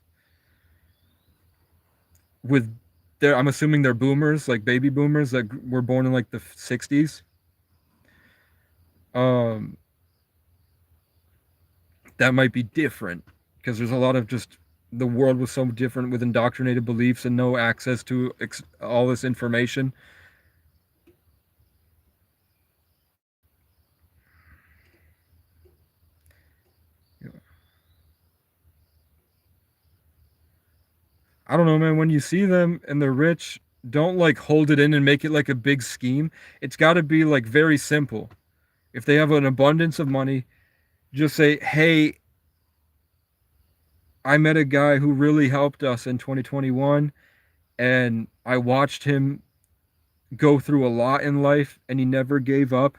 With I'm assuming they're boomers, like baby boomers that were born in like the 60s. Um, that might be different because there's a lot of just the world was so different with indoctrinated beliefs and no access to all this information. I don't know, man. When you see them and they're rich, don't like hold it in and make it like a big scheme. It's got to be like very simple. If they have an abundance of money, just say, "Hey, I met a guy who really helped us in 2021, and I watched him go through a lot in life, and he never gave up.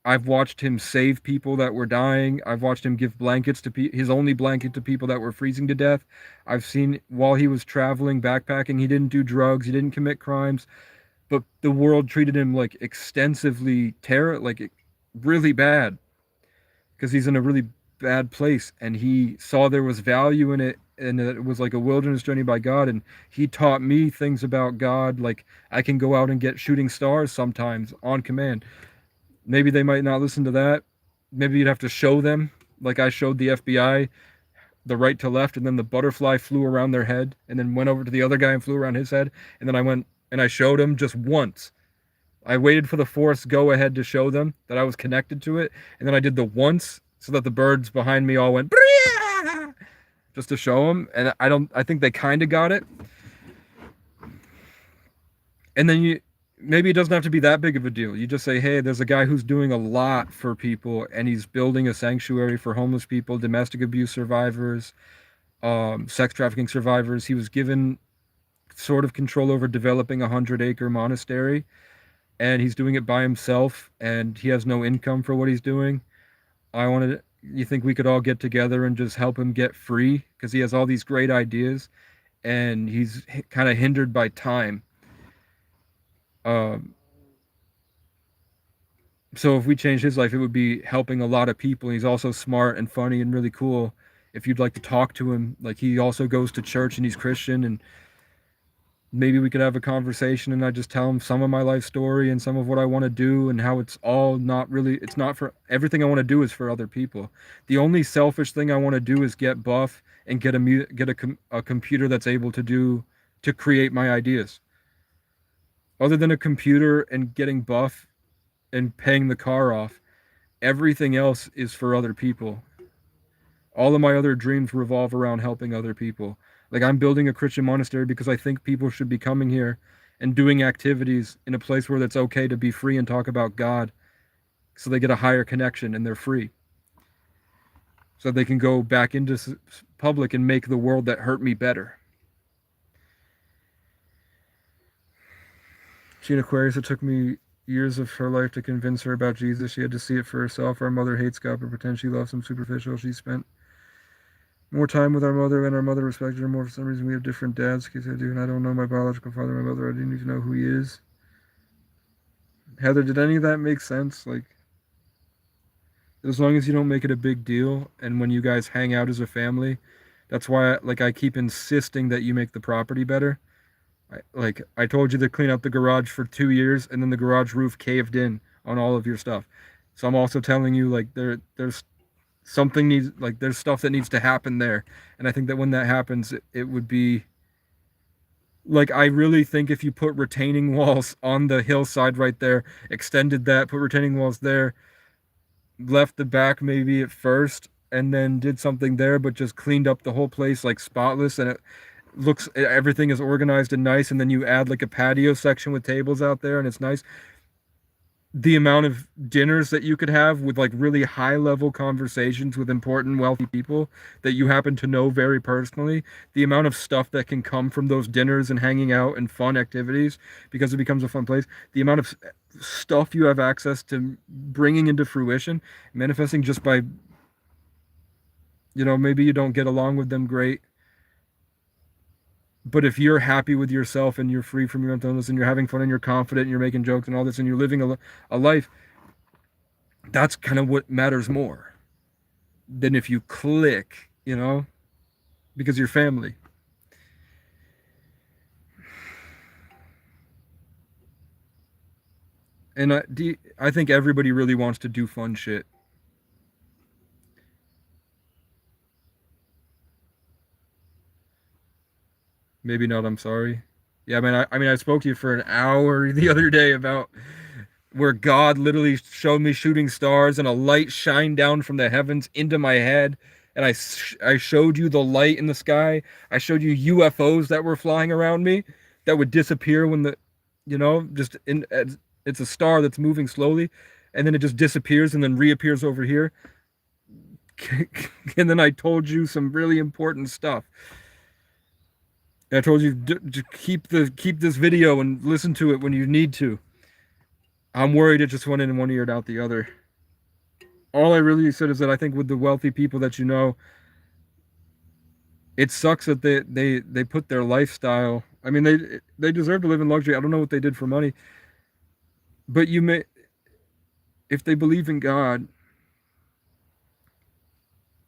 I've watched him save people that were dying. I've watched him give blankets to his only blanket to people that were freezing to death. I've seen while he was traveling, backpacking, he didn't do drugs, he didn't commit crimes, but the world treated him like extensively like really bad because he's in a really bad place and he saw there was value in it and that it was like a wilderness journey by God and he taught me things about God like I can go out and get shooting stars sometimes on command. Maybe they might not listen to that. Maybe you'd have to show them like I showed the FBI the right to left and then the butterfly flew around their head and then went over to the other guy and flew around his head and then I went and I showed him just once. I waited for the force go ahead to show them that I was connected to it, and then I did the once so that the birds behind me all went just to show them. And I don't. I think they kind of got it. And then maybe it doesn't have to be that big of a deal. You just say, hey, there's a guy who's doing a lot for people, and he's building a sanctuary for homeless people, domestic abuse survivors, sex trafficking survivors. He was given sort of control over developing a 100-acre monastery and he's doing it by himself and he has no income for what he's doing. You think we could all get together and just help him get free because he has all these great ideas and he's kind of hindered by time. So if we change his life, it would be helping a lot of people. He's also smart and funny and really cool. If you'd like to talk to him, like he also goes to church and he's Christian and maybe we could have a conversation and I just tell him some of my life story and some of what I want to do and how it's all not really, it's not for everything I want to do is for other people. The only selfish thing I want to do is get buff and get a computer that's able to create my ideas. Other than a computer and getting buff and paying the car off, everything else is for other people. All of my other dreams revolve around helping other people. Like I'm building a Christian monastery because I think people should be coming here and doing activities in a place where it's okay to be free and talk about God so they get a higher connection and they're free. So they can go back into public and make the world that hurt me better. She in Aquarius, it took me years of her life to convince her about Jesus. She had to see it for herself. Our mother hates God but pretends she loves him superficial. She spent more time with our mother and our mother respected her more. For some reason we have different dads because I do and I don't know my biological father, my mother. I didn't even know who he is. Heather, did any of that make sense? Like as long as you don't make it a big deal and when you guys hang out as a family, that's why I keep insisting that you make the property better. I told you to clean up the garage for 2 years and then the garage roof caved in on all of your stuff. So I'm also telling you like there's something needs like there's stuff that needs to happen there and I think that when that happens it would be like I really think if you put retaining walls on the hillside right there, extended that, put retaining walls there, left the back maybe at first and then did something there but just cleaned up the whole place like spotless and it looks everything is organized and nice and then you add like a patio section with tables out there and it's nice, the amount of dinners that you could have with like really high level conversations with important wealthy people that you happen to know very personally, the amount of stuff that can come from those dinners and hanging out and fun activities because it becomes a fun place, the amount of stuff you have access to bringing into fruition, manifesting just by, maybe you don't get along with them great, but if you're happy with yourself and you're free from your mental illness and you're having fun and you're confident and you're making jokes and all this and you're living a life, that's kind of what matters more than if you click, because you're family. And I think everybody really wants to do fun shit. Maybe not, I'm sorry. Yeah, I spoke to you for an hour the other day about where God literally showed me shooting stars and a light shined down from the heavens into my head and I showed you the light in the sky. I showed you UFOs that were flying around me that would disappear when the, just it's a star that's moving slowly, and then it just disappears and then reappears over here. And then I told you some really important stuff. And I told you to keep this video and listen to it when you need to. I'm worried it just went in one ear and out the other. All I really said is that I think with the wealthy people that you know, it sucks that they put their lifestyle. I mean, they deserve to live in luxury. I don't know what they did for money, but if they believe in God,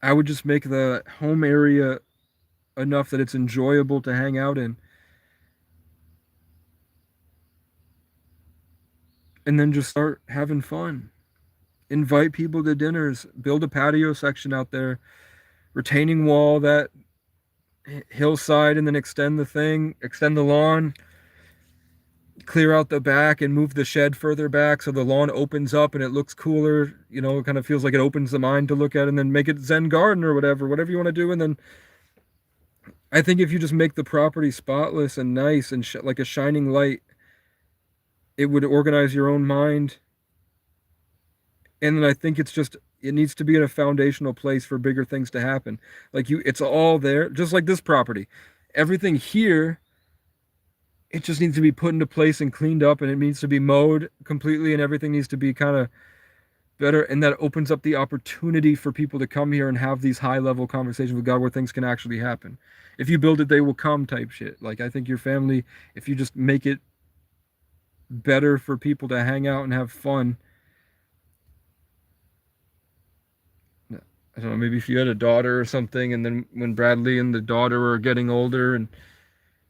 I would just make the home area enough that it's enjoyable to hang out in. And then just start having fun. Invite people to dinners, build a patio section out there, retaining wall that hillside, and then extend the lawn, clear out the back and move the shed further back so the lawn opens up and it looks cooler. It kind of feels like it opens the mind to look at, and then make it Zen garden or whatever you want to do. And then I think if you just make the property spotless and nice and like a shining light, it would organize your own mind. And then I think it needs to be in a foundational place for bigger things to happen. It's all there, just like this property. Everything here, it just needs to be put into place and cleaned up, and it needs to be mowed completely, and everything needs to be kind of better. And that opens up the opportunity for people to come here and have these high-level conversations with God where things can actually happen. If you build it, they will come type shit. I think your family, if you just make it better for people to hang out and have fun. I don't know, maybe if you had a daughter or something, and then when Bradley and the daughter are getting older and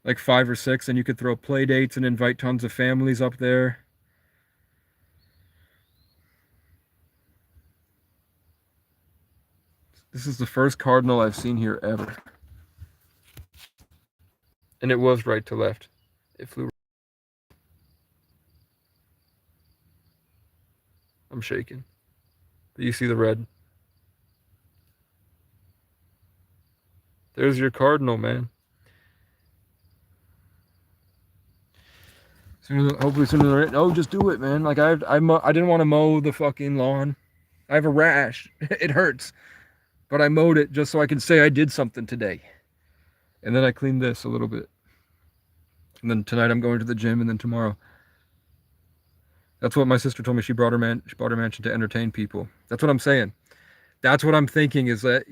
like 5 or 6, and you could throw play dates and invite tons of families up there. This is the first cardinal I've seen here ever. And it was right to left. It flew. I'm shaking. But you see the red. There's your cardinal, man. Hopefully sooner. Oh, just do it, man. I didn't want to mow the fucking lawn. I have a rash. It hurts. But I mowed it just so I can say I did something today. And then I cleaned this a little bit. And then tonight I'm going to the gym, and then tomorrow. That's what my sister told me. She bought her mansion to entertain people. That's what I'm saying. That's what I'm thinking, is that,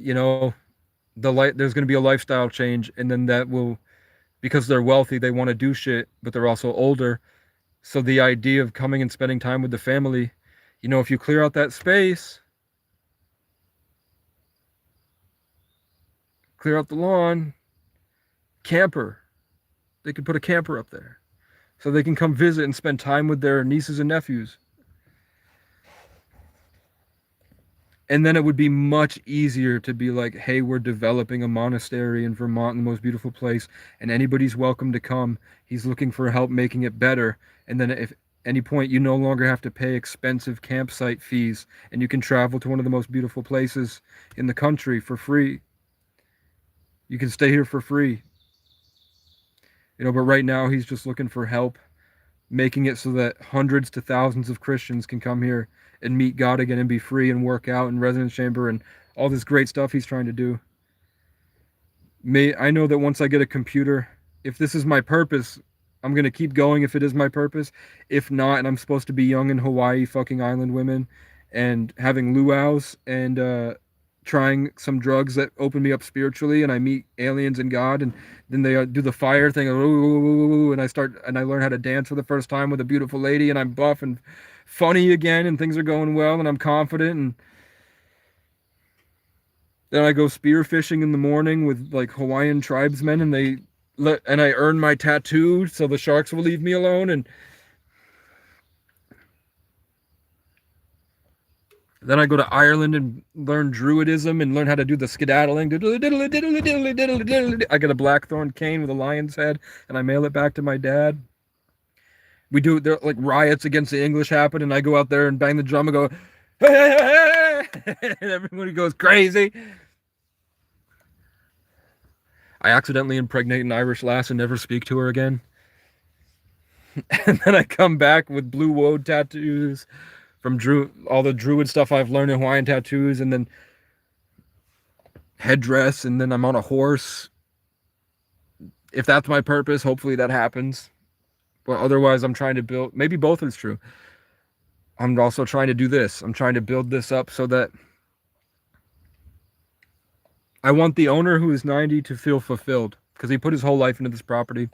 there's going to be a lifestyle change, and then that will, because they're wealthy, they want to do shit, but they're also older. So the idea of coming and spending time with the family, if you clear out that space, clear out the lawn, camper, they could put a camper up there so they can come visit and spend time with their nieces and nephews. And then it would be much easier to be like, hey, we're developing a monastery in Vermont, the most beautiful place, and anybody's welcome to come. He's looking for help making it better. And then if any point you no longer have to pay expensive campsite fees, and you can travel to one of the most beautiful places in the country for free. You can stay here for free. But right now he's just looking for help making it so that hundreds to thousands of Christians can come here and meet God again and be free and work out in residence chamber and all this great stuff he's trying to do. I know that once I get a computer, if this is my purpose, I'm going to keep going if it is my purpose. If not, and I'm supposed to be young in Hawaii, fucking island women, and having luau's and trying some drugs that open me up spiritually, and I meet aliens and God, and then they do the fire thing, and I learn how to dance for the first time with a beautiful lady, and I'm buff and funny again, and things are going well, and I'm confident, and then I go spearfishing in the morning with like Hawaiian tribesmen, and I earn my tattoo so the sharks will leave me alone, and then I go to Ireland and learn Druidism and learn how to do the skedaddling. I get a blackthorn cane with a lion's head, and I mail it back to my dad. There like riots against the English happen, and I go out there and bang the drum and go, hey, hey, hey, hey! And everybody goes crazy. I accidentally impregnate an Irish lass and never speak to her again. And then I come back with blue woad tattoos from all the druid stuff I've learned in Hawaiian tattoos, and then headdress, and then I'm on a horse. If that's my purpose, hopefully that happens. But otherwise, I'm trying to build, maybe both is true. I'm also trying to do this. I'm trying to build this up so that I want the owner who is 90 to feel fulfilled, because he put his whole life into this property.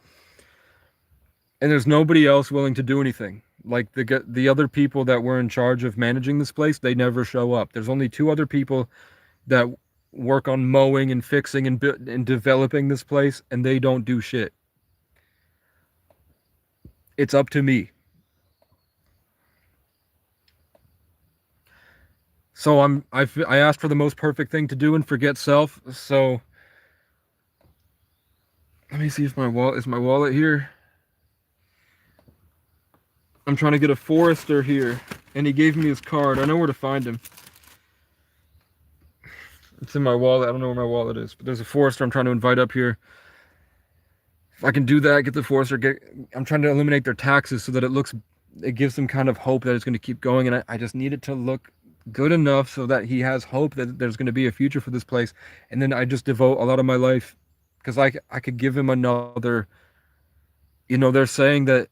And there's nobody else willing to do anything. Like the other people that were in charge of managing this place, they never show up. There's only 2 other people that work on mowing and fixing and developing this place, and they don't do shit. It's up to me. So I asked for the most perfect thing to do and forget self. So let me see if my wallet here. I'm trying to get a forester here, and he gave me his card. I know where to find him. It's in my wallet. I don't know where my wallet is, but there's a forester I'm trying to invite up here. If I can do that, get the forester, I'm trying to eliminate their taxes so that it gives them kind of hope that it's going to keep going. And I just need it to look good enough so that he has hope that there's going to be a future for this place. And then I just devote a lot of my life, because I could give him another, they're saying that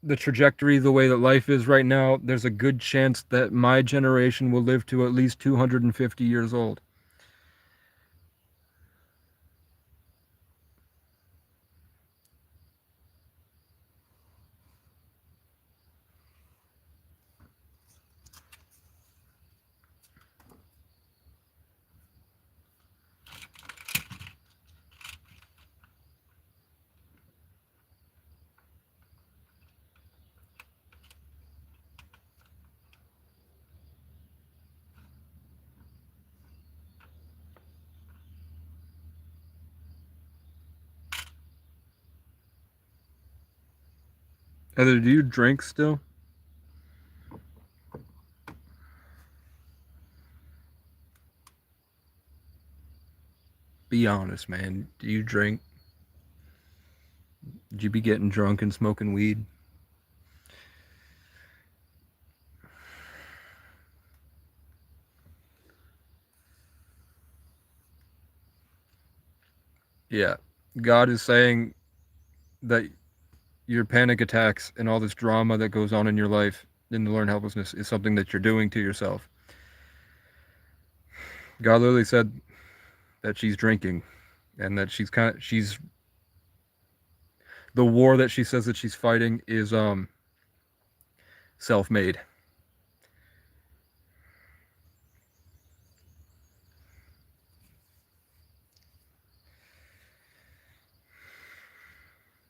the trajectory, the way that life is right now, there's a good chance that my generation will live to at least 250 years old. Heather, do you drink still? Be honest, man. Do you drink? Did you be getting drunk and smoking weed? Yeah. God is saying that your panic attacks and all this drama that goes on in your life in the learned helplessness is something that you're doing to yourself. God literally said that she's drinking, and that she's the war that she says that she's fighting is self-made.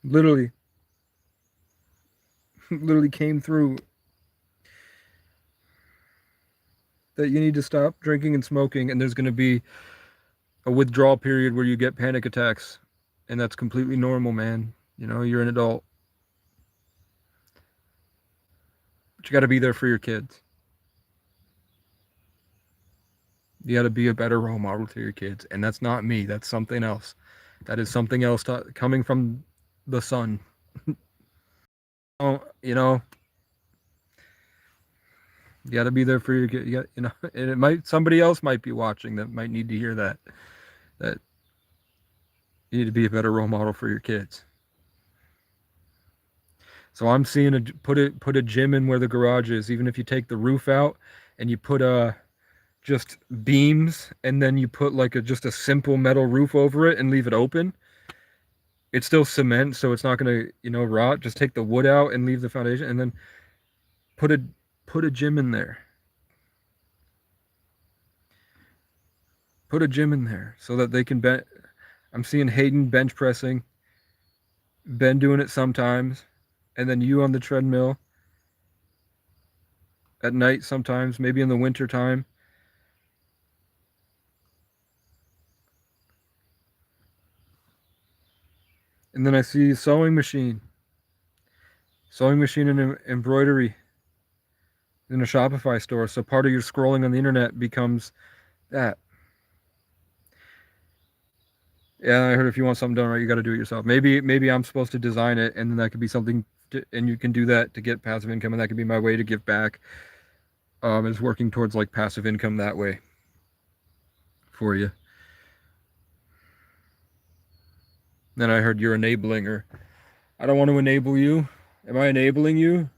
Literally literally came through that you need to stop drinking and smoking, and there's going to be a withdrawal period where you get panic attacks, and that's completely normal, man. You're an adult, but you got to be there for your kids. You got to be a better role model to your kids, and that's not me. That's something else. That is something else coming from the sun. Oh, you got to be there for your kid. And somebody else might be watching that might need to hear that you need to be a better role model for your kids. So I'm seeing put a gym in where the garage is. Even if you take the roof out and you put just beams, and then you put like just a simple metal roof over it and leave it open, it's still cement, so it's not gonna rot. Just take the wood out and leave the foundation, and then put a gym in there. Put a gym in there so that they can bench. I'm seeing Hayden bench pressing, Ben doing it sometimes, and then you on the treadmill at night sometimes, maybe in the winter time. And then I see sewing machine and embroidery in a Shopify store. So part of your scrolling on the internet becomes that. Yeah, I heard if you want something done right, you got to do it yourself. Maybe I'm supposed to design it, and then that could be something, and you can do that to get passive income, and that could be my way to give back. Is working towards like passive income that way for you. Then I heard you're enabling her. I don't want to enable you. Am I enabling you?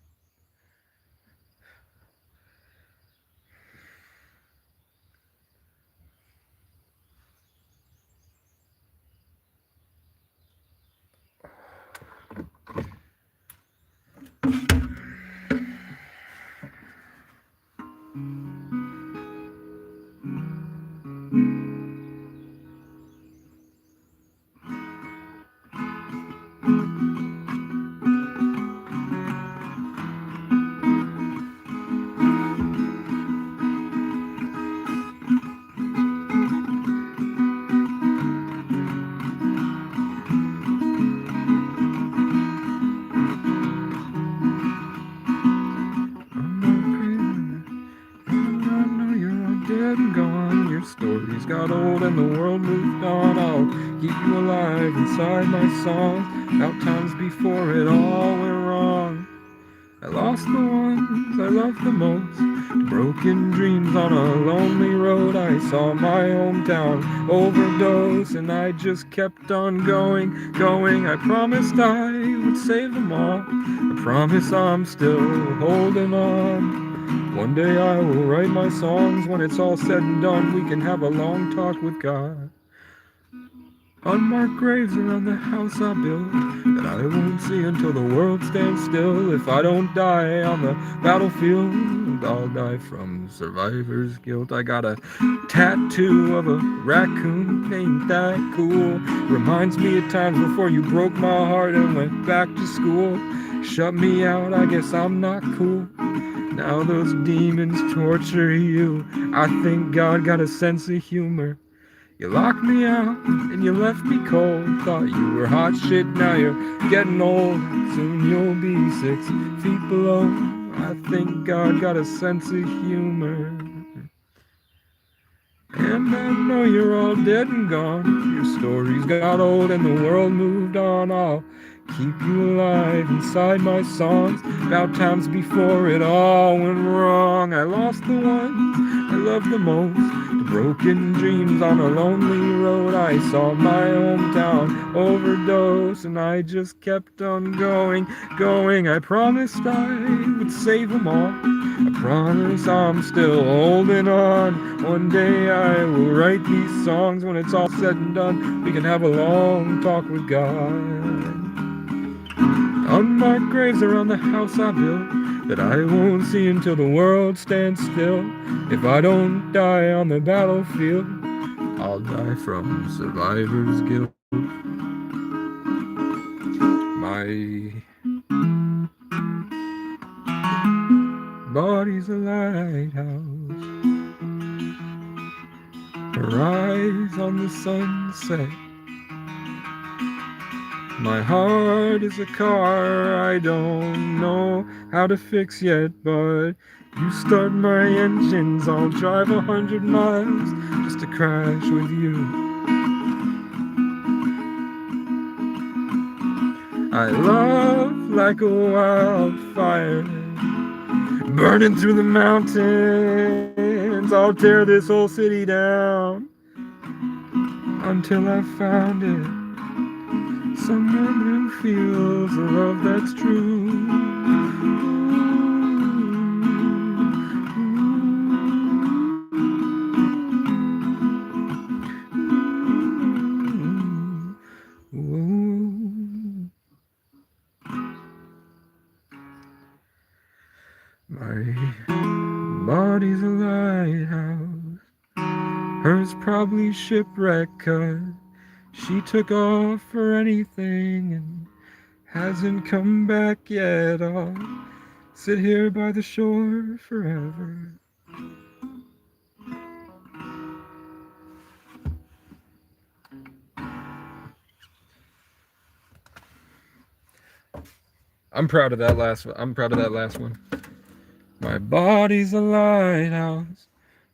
Stories got old and the world moved on. I'll keep you alive inside my songs. About times before it all went wrong. I lost the ones I loved the most. Broken dreams on a lonely road. I saw my hometown overdose, and I just kept on going. I promised I would save them all. I promise I'm still holding on. One day I will write my songs. When it's all said and done, we can have a long talk with God. Unmarked graves around the house I built that I won't see until the world stands still. If I don't die on the battlefield, I'll die from survivor's guilt. I got a tattoo of a raccoon, ain't that cool? Reminds me of times before you broke my heart and went back to school. Shut me out, I guess I'm not cool. Now those demons torture you. I think God got a sense of humor. You locked me out and you left me cold. Thought you were hot shit, now you're getting old. Soon you'll be 6 feet below. I think God got a sense of humor. And I know you're all dead and gone. Your stories got old and the world moved on. I'll keep you alive inside my songs. About times before it all went wrong. I lost the ones I loved the most. The broken dreams on a lonely road. I saw my hometown overdose, and I just kept on going. I promised I would save them all. I promise I'm still holding on. One day I will write these songs. When it's all said and done, we can have a long talk with God. Unmarked graves around the house I built that I won't see until the world stands still. If I don't die on the battlefield, I'll die from survivor's guilt. My body's a lighthouse, her eyes on the sunset. My heart is a car I don't know how to fix yet, but you start my engines, I'll drive 100 miles just to crash with you. I love like a wildfire, burning through the mountains. I'll tear this whole city down until I found it. Someone who feels a love that's true. My body's a lighthouse, hers probably shipwrecked 'cause she took off for anything and hasn't come back yet. I'll sit here by the shore forever. I'm proud of that last one. My body's a lighthouse,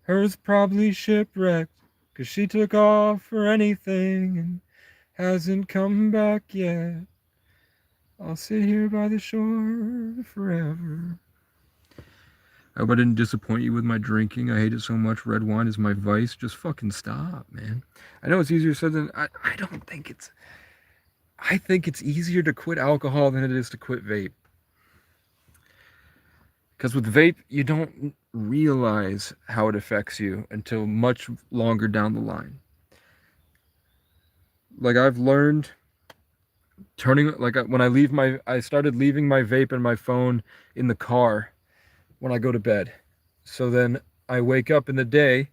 hers probably shipwrecked 'cause she took off for anything and hasn't come back yet. I'll sit here by the shore forever. I hope I didn't disappoint you with my drinking. I hate it so much. Red wine is my vice. Just fucking stop, man. I know it's easier said than I don't think it's. I think it's easier to quit alcohol than it is to quit vape. Because with vape, you don't realize how it affects you until much longer down the line. Like I've learned when I started leaving my vape and my phone in the car when I go to bed. So then I wake up in the day,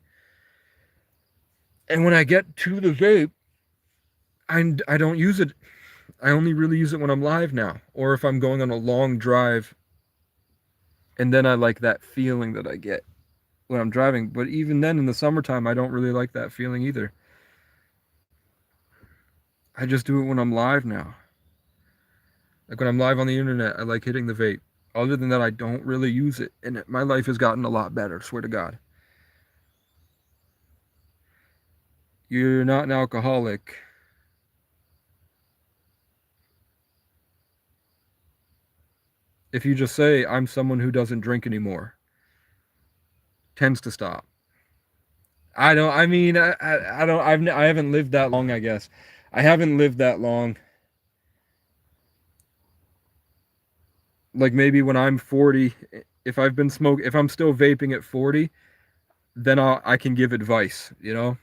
and when I get to the vape, I don't use it. I only really use it when I'm live now, or if I'm going on a long drive, and then I like that feeling that I get when I'm driving. But even then, in the summertime, I don't really like that feeling either. I just do it when I'm live now. Like when I'm live on the internet, I like hitting the vape. Other than that, I don't really use it, and my life has gotten a lot better, swear to God. You're not an alcoholic. If you just say, I'm someone who doesn't drink anymore, tends to stop. I don't, I mean, I don't, I haven't lived that long, I guess. I haven't lived that long. Like maybe when I'm 40, if I'm still vaping at 40, then I can give advice, you know?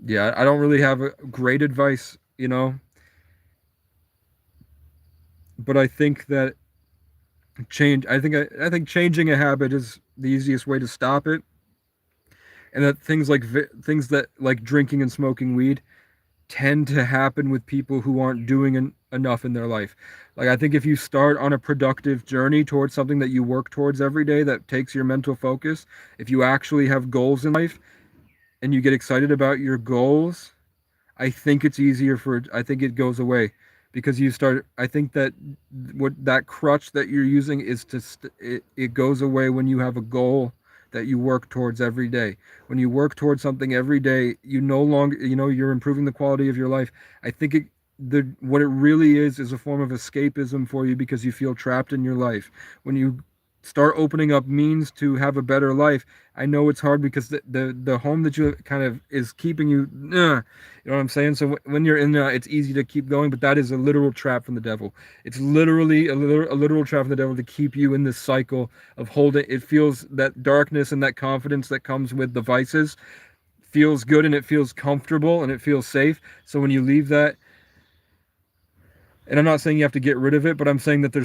Yeah, I don't really have a great advice, you know? But I think that I think changing a habit is the easiest way to stop it. And that things that like drinking and smoking weed tend to happen with people who aren't doing enough in their life. Like I think if you start on a productive journey towards something that you work towards every day that takes your mental focus, if you actually have goals in life and you get excited about your goals, I think it goes away because I think that what that crutch that you're using is it goes away when you have a goal that you work towards every day. When you work towards something every day, you no longer, you're improving the quality of your life. I think what it really is a form of escapism for you because you feel trapped in your life. When you start opening up means to have a better life, I know it's hard because the home that you kind of is keeping you, you know what I'm saying? So when you're in there, it's easy to keep going, but that is a literal trap from the devil. It's literally a literal trap from the devil to keep you in this cycle of holding. It feels that darkness and that confidence that comes with the vices feels good and it feels comfortable and it feels safe. So when you leave that, and I'm not saying you have to get rid of it, but I'm saying that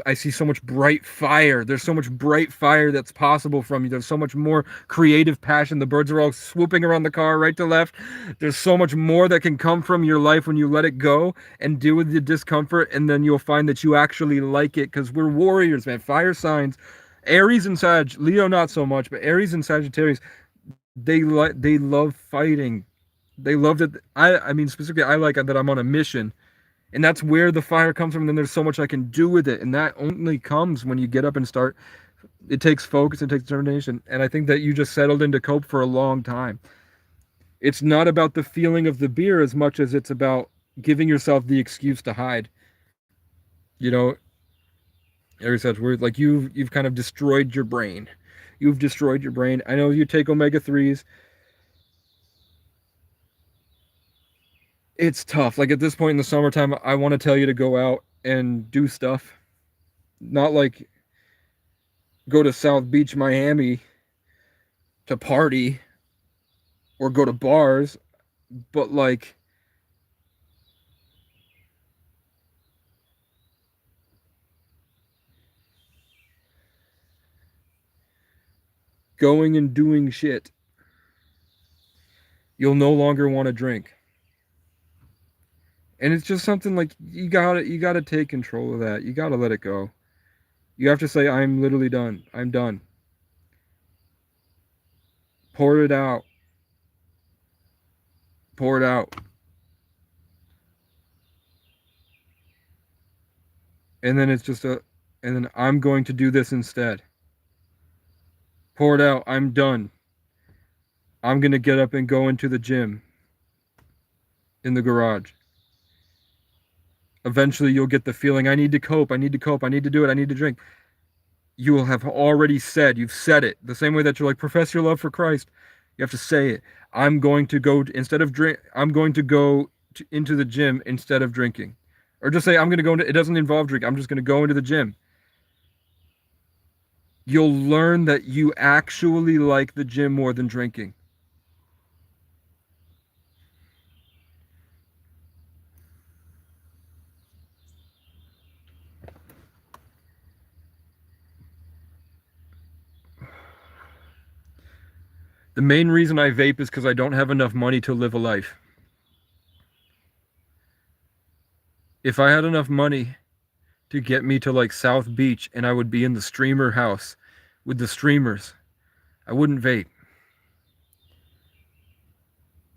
I see so much bright fire. There's so much bright fire that's possible from you. There's so much more creative passion. The birds are all swooping around the car right to left. There's so much more that can come from your life when you let it go and deal with the discomfort. And then you'll find that you actually like it because we're warriors, man. Fire signs, Aries and Leo, not so much, but Aries and Sagittarius, they love fighting. They love that. I mean, specifically, I like that I'm on a mission, and that's where the fire comes from. And then there's so much I can do with it, and that only comes when you get up and start. It takes focus and takes determination, and I think that you just settled into cope for a long time. It's not about the feeling of the beer as much as it's about giving yourself the excuse to hide. You know, every such word, like you've kind of destroyed your brain. You've destroyed your brain. I know you take omega-3s. It's tough. Like at this point in the summertime, I want to tell you to go out and do stuff. Not like go to South Beach, Miami to party or go to bars, but like going and doing shit. You'll no longer want to drink. And it's just something like you gotta take control of that. You gotta let it go. You have to say, I'm literally done. I'm done. Pour it out. Pour it out. And then and then I'm going to do this instead. Pour it out. I'm done. I'm going to get up and go into the gym in the garage. Eventually you'll get the feeling, I need to cope, I need to cope, I need to do it, I need to drink. You will have already said, you've said it. The same way that you're like, profess your love for Christ. You have to say it. I'm going to go, instead of drink, I'm going to go into the gym instead of drinking. Or just say, I'm going to go into, it doesn't involve drink, I'm just going to go into the gym. You'll learn that you actually like the gym more than drinking. The main reason I vape is because I don't have enough money to live a life. If I had enough money to get me to like South Beach and I would be in the streamer house with the streamers, I wouldn't vape.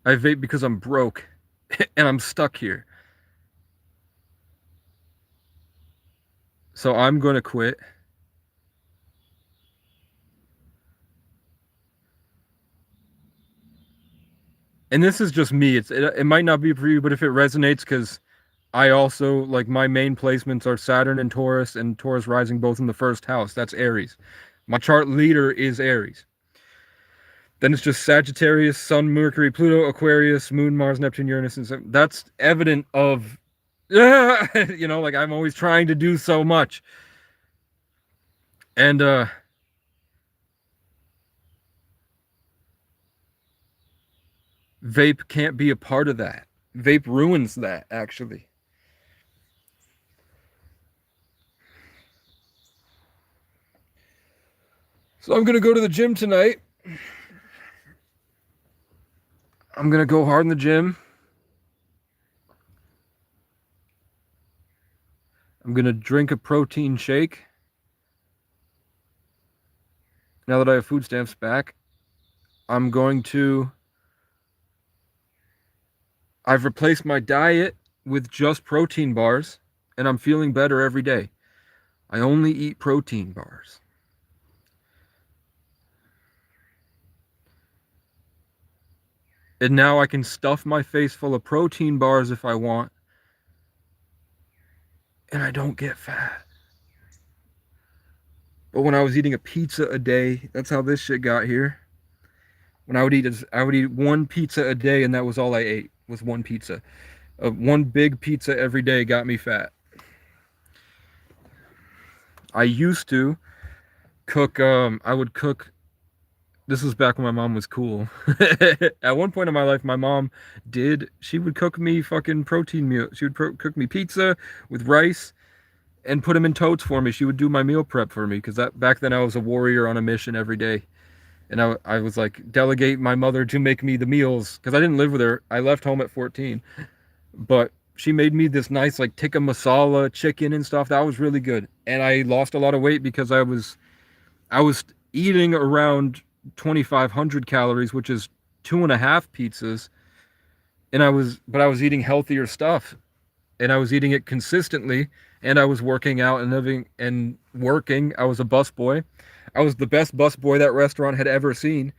I vape because I'm broke and I'm stuck here. So I'm going to quit. And this is just me. It might not be for you, but if it resonates, because I also, like, my main placements are Saturn and Taurus rising both in the first house. That's Aries. My chart leader is Aries. Then it's just Sagittarius, Sun, Mercury, Pluto, Aquarius, Moon, Mars, Neptune, Uranus, and so that's evident of, you know, like I'm always trying to do so much. And vape can't be a part of that. Vape ruins that, actually. So I'm gonna go to the gym tonight. I'm gonna go hard in the gym. I'm gonna drink a protein shake. Now that I have food stamps back, I've replaced my diet with just protein bars, and I'm feeling better every day. I only eat protein bars. And now I can stuff my face full of protein bars if I want, and I don't get fat. But when I was eating a pizza a day, that's how this shit got here. When I would eat one pizza a day, and that was all I ate, was one pizza. One big pizza every day got me fat. I used to cook, I would cook, this was back when my mom was cool. At one point in my life, my mom she would cook me fucking protein meal. She would cook me pizza with rice and put them in totes for me. She would do my meal prep for me, because back then I was a warrior on a mission every day. And I was like, delegate my mother to make me the meals, because I didn't live with her. I left home at 14. But she made me this nice like tikka masala chicken and stuff. That was really good. And I lost a lot of weight because I was eating around 2,500 calories, which is 2.5 pizzas. But I was eating healthier stuff, and I was eating it consistently, and I was working out and living and working. I was a busboy. I was the best busboy that restaurant had ever seen.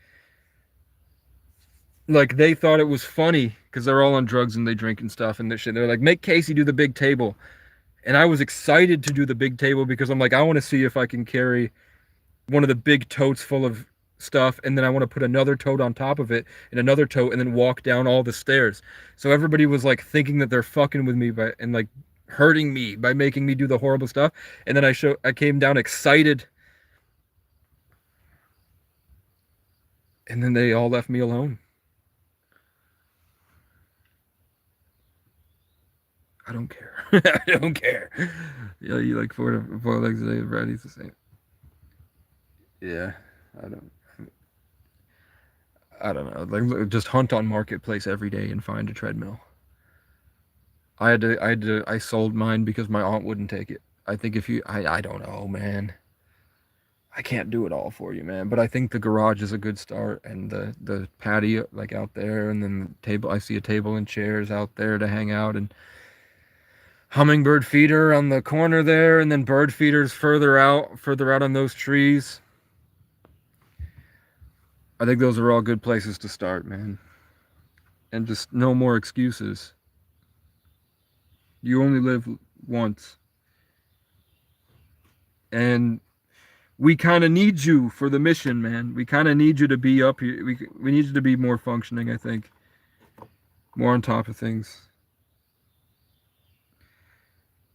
Like, they thought it was funny because they're all on drugs and they drink and stuff and this shit. They're like, make Casey do the big table. And I was excited to do the big table because I'm like, I want to see if I can carry one of the big totes full of stuff, and then I want to put another tote on top of it and another tote, and then walk down all the stairs. So everybody was like thinking that they're fucking with me and like hurting me by making me do the horrible stuff. And then I came down excited, and then they all left me alone. I don't care. I don't care. Yeah, you like four legs a day, Brady's the same. Yeah, I don't know. Like, just hunt on Marketplace every day and find a treadmill. I sold mine because my aunt wouldn't take it. I think I don't know, man. I can't do it all for you, man. But I think the garage is a good start, and the patio, like, out there, and then the table. I see a table and chairs out there to hang out, and hummingbird feeder on the corner there, and then bird feeders further out on those trees. I think those are all good places to start, man. And just no more excuses. You only live once. And we kind of need you for the mission, man. We kind of need you to be up here. We need you to be more functioning, I think. More on top of things.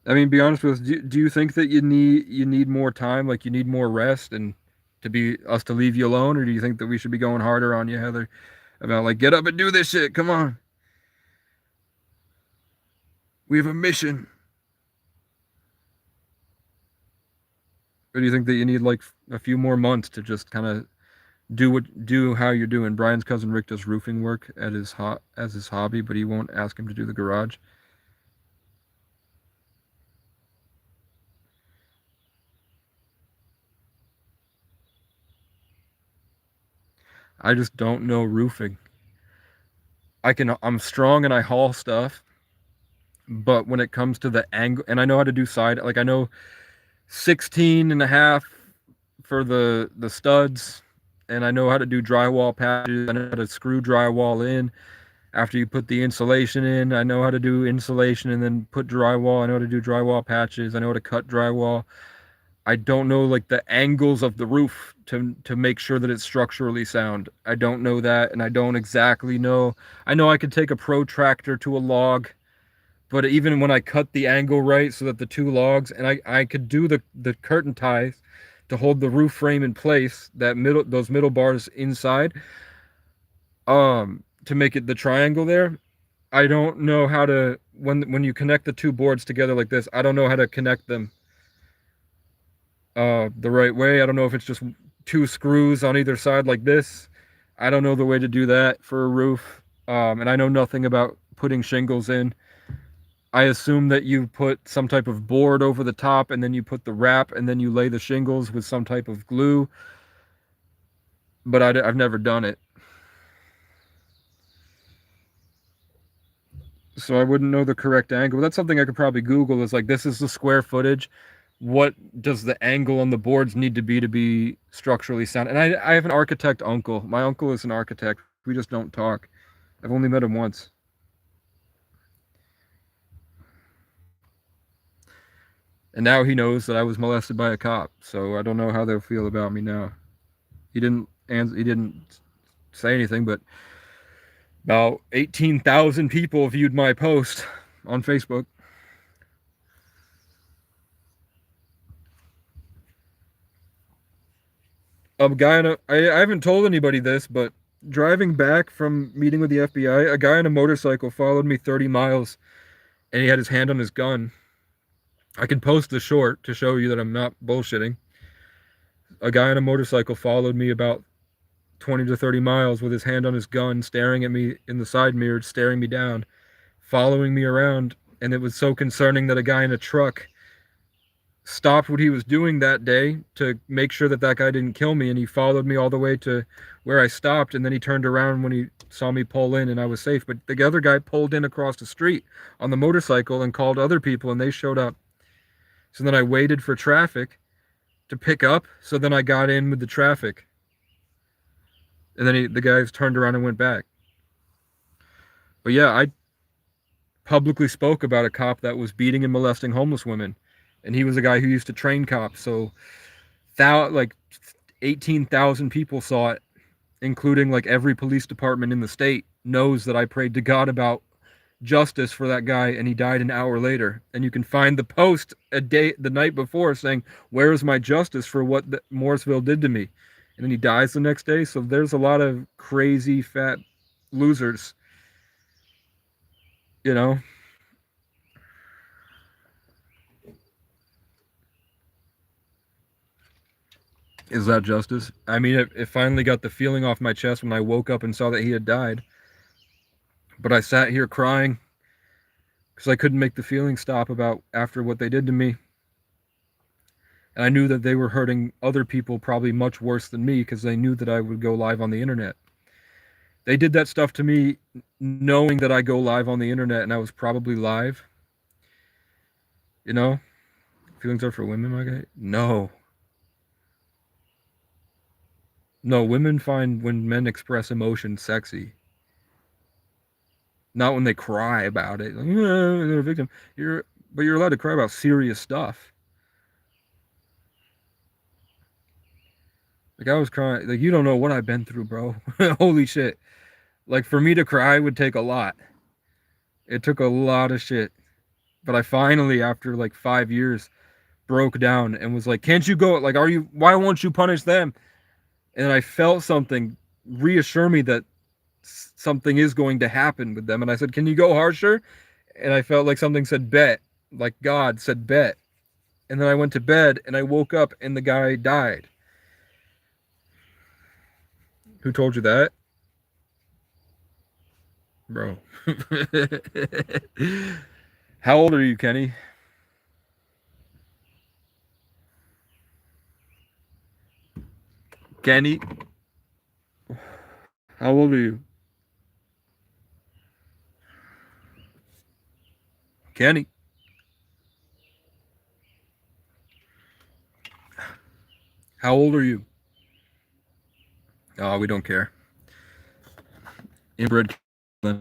I mean, be honest with us, do you think that you need more time, like you need more rest and to be us to leave you alone, or do you think that we should be going harder on you, Heather, about like get up and do this shit? Come on. We have a mission. Or do you think that you need like a few more months to just kind of do how you're doing? Brian's cousin Rick does roofing work at as his hobby, but he won't ask him to do the garage. I just don't know roofing. I'm strong and I haul stuff, but when it comes to the angle, and I know how to do side, like I know 16 and a half for the studs, and I know how to do drywall patches. I know how to screw drywall in after you put the insulation in. I know how to do insulation and then put drywall. I know how to do drywall patches. I know how to cut drywall. I don't know like the angles of the roof to make sure that it's structurally sound. I don't know that, and I don't exactly know. I know I could take a protractor to a log, but even when I cut the angle right so that the two logs, and I could do the curtain ties to hold the roof frame in place, those middle bars inside, to make it the triangle there. I don't know how to when you connect the two boards together like this. I don't know how to connect them the right way. I don't know if it's just two screws on either side like this. I don't know the way to do that for a roof. And I know nothing about putting shingles in. I assume that you put some type of board over the top and then you put the wrap and then you lay the shingles with some type of glue. But I've never done it. So I wouldn't know the correct angle. That's something I could probably Google is like, this is the square footage. What does the angle on the boards need to be structurally sound? And I have an architect uncle. My uncle is an architect. We just don't talk. I've only met him once. And now he knows that I was molested by a cop. So I don't know how they'll feel about me now. He didn't say anything, but about 18,000 people viewed my post on Facebook. A guy I haven't told anybody this, but driving back from meeting with the FBI, a guy on a motorcycle followed me 30 miles and he had his hand on his gun. I can post the short to show you that I'm not bullshitting. A guy on a motorcycle followed me about 20 to 30 miles with his hand on his gun, staring at me in the side mirror, staring me down, following me around. And it was so concerning that a guy in a truck stopped what he was doing that day to make sure that that guy didn't kill me, and he followed me all the way to where I stopped, and then he turned around when he saw me pull in and I was safe. But the other guy pulled in across the street on the motorcycle and called other people and they showed up. So then I waited for traffic to pick up, so then I got in with the traffic. And then the guys turned around and went back. But yeah, I publicly spoke about a cop that was beating and molesting homeless women. And he was a guy who used to train cops. So like 18,000 people saw it, including like every police department in the state knows that I prayed to God about justice for that guy, and he died an hour later. And you can find the post the night before saying, "Where is my justice for what Morrisville did to me?" And then he dies the next day. So there's a lot of crazy fat losers, you know. Is that justice? I mean, it finally got the feeling off my chest when I woke up and saw that he had died. But I sat here crying because I couldn't make the feeling stop about after what they did to me. And I knew that they were hurting other people probably much worse than me because they knew that I would go live on the internet. They did that stuff to me knowing that I go live on the internet and I was probably live. You know? Feelings are for women, my guy? No. No, women find when men express emotion sexy. Not when they cry about it. Like, they're a victim. But you're allowed to cry about serious stuff. Like I was crying. Like you don't know what I've been through, bro. Holy shit. Like for me to cry would take a lot. It took a lot of shit. But I finally, after like 5 years, broke down and was like, "Can't you go? Like, why won't you punish them?" And I felt something reassure me that something is going to happen with them. And I said, "Can you go harsher?" And I felt like something said, "Bet." Like God said, "Bet." And then I went to bed and I woke up and the guy died. Who told you that? Bro. How old are you, Kenny? Kenny? How old are you? Kenny? How old are you? Oh, we don't care. Inbred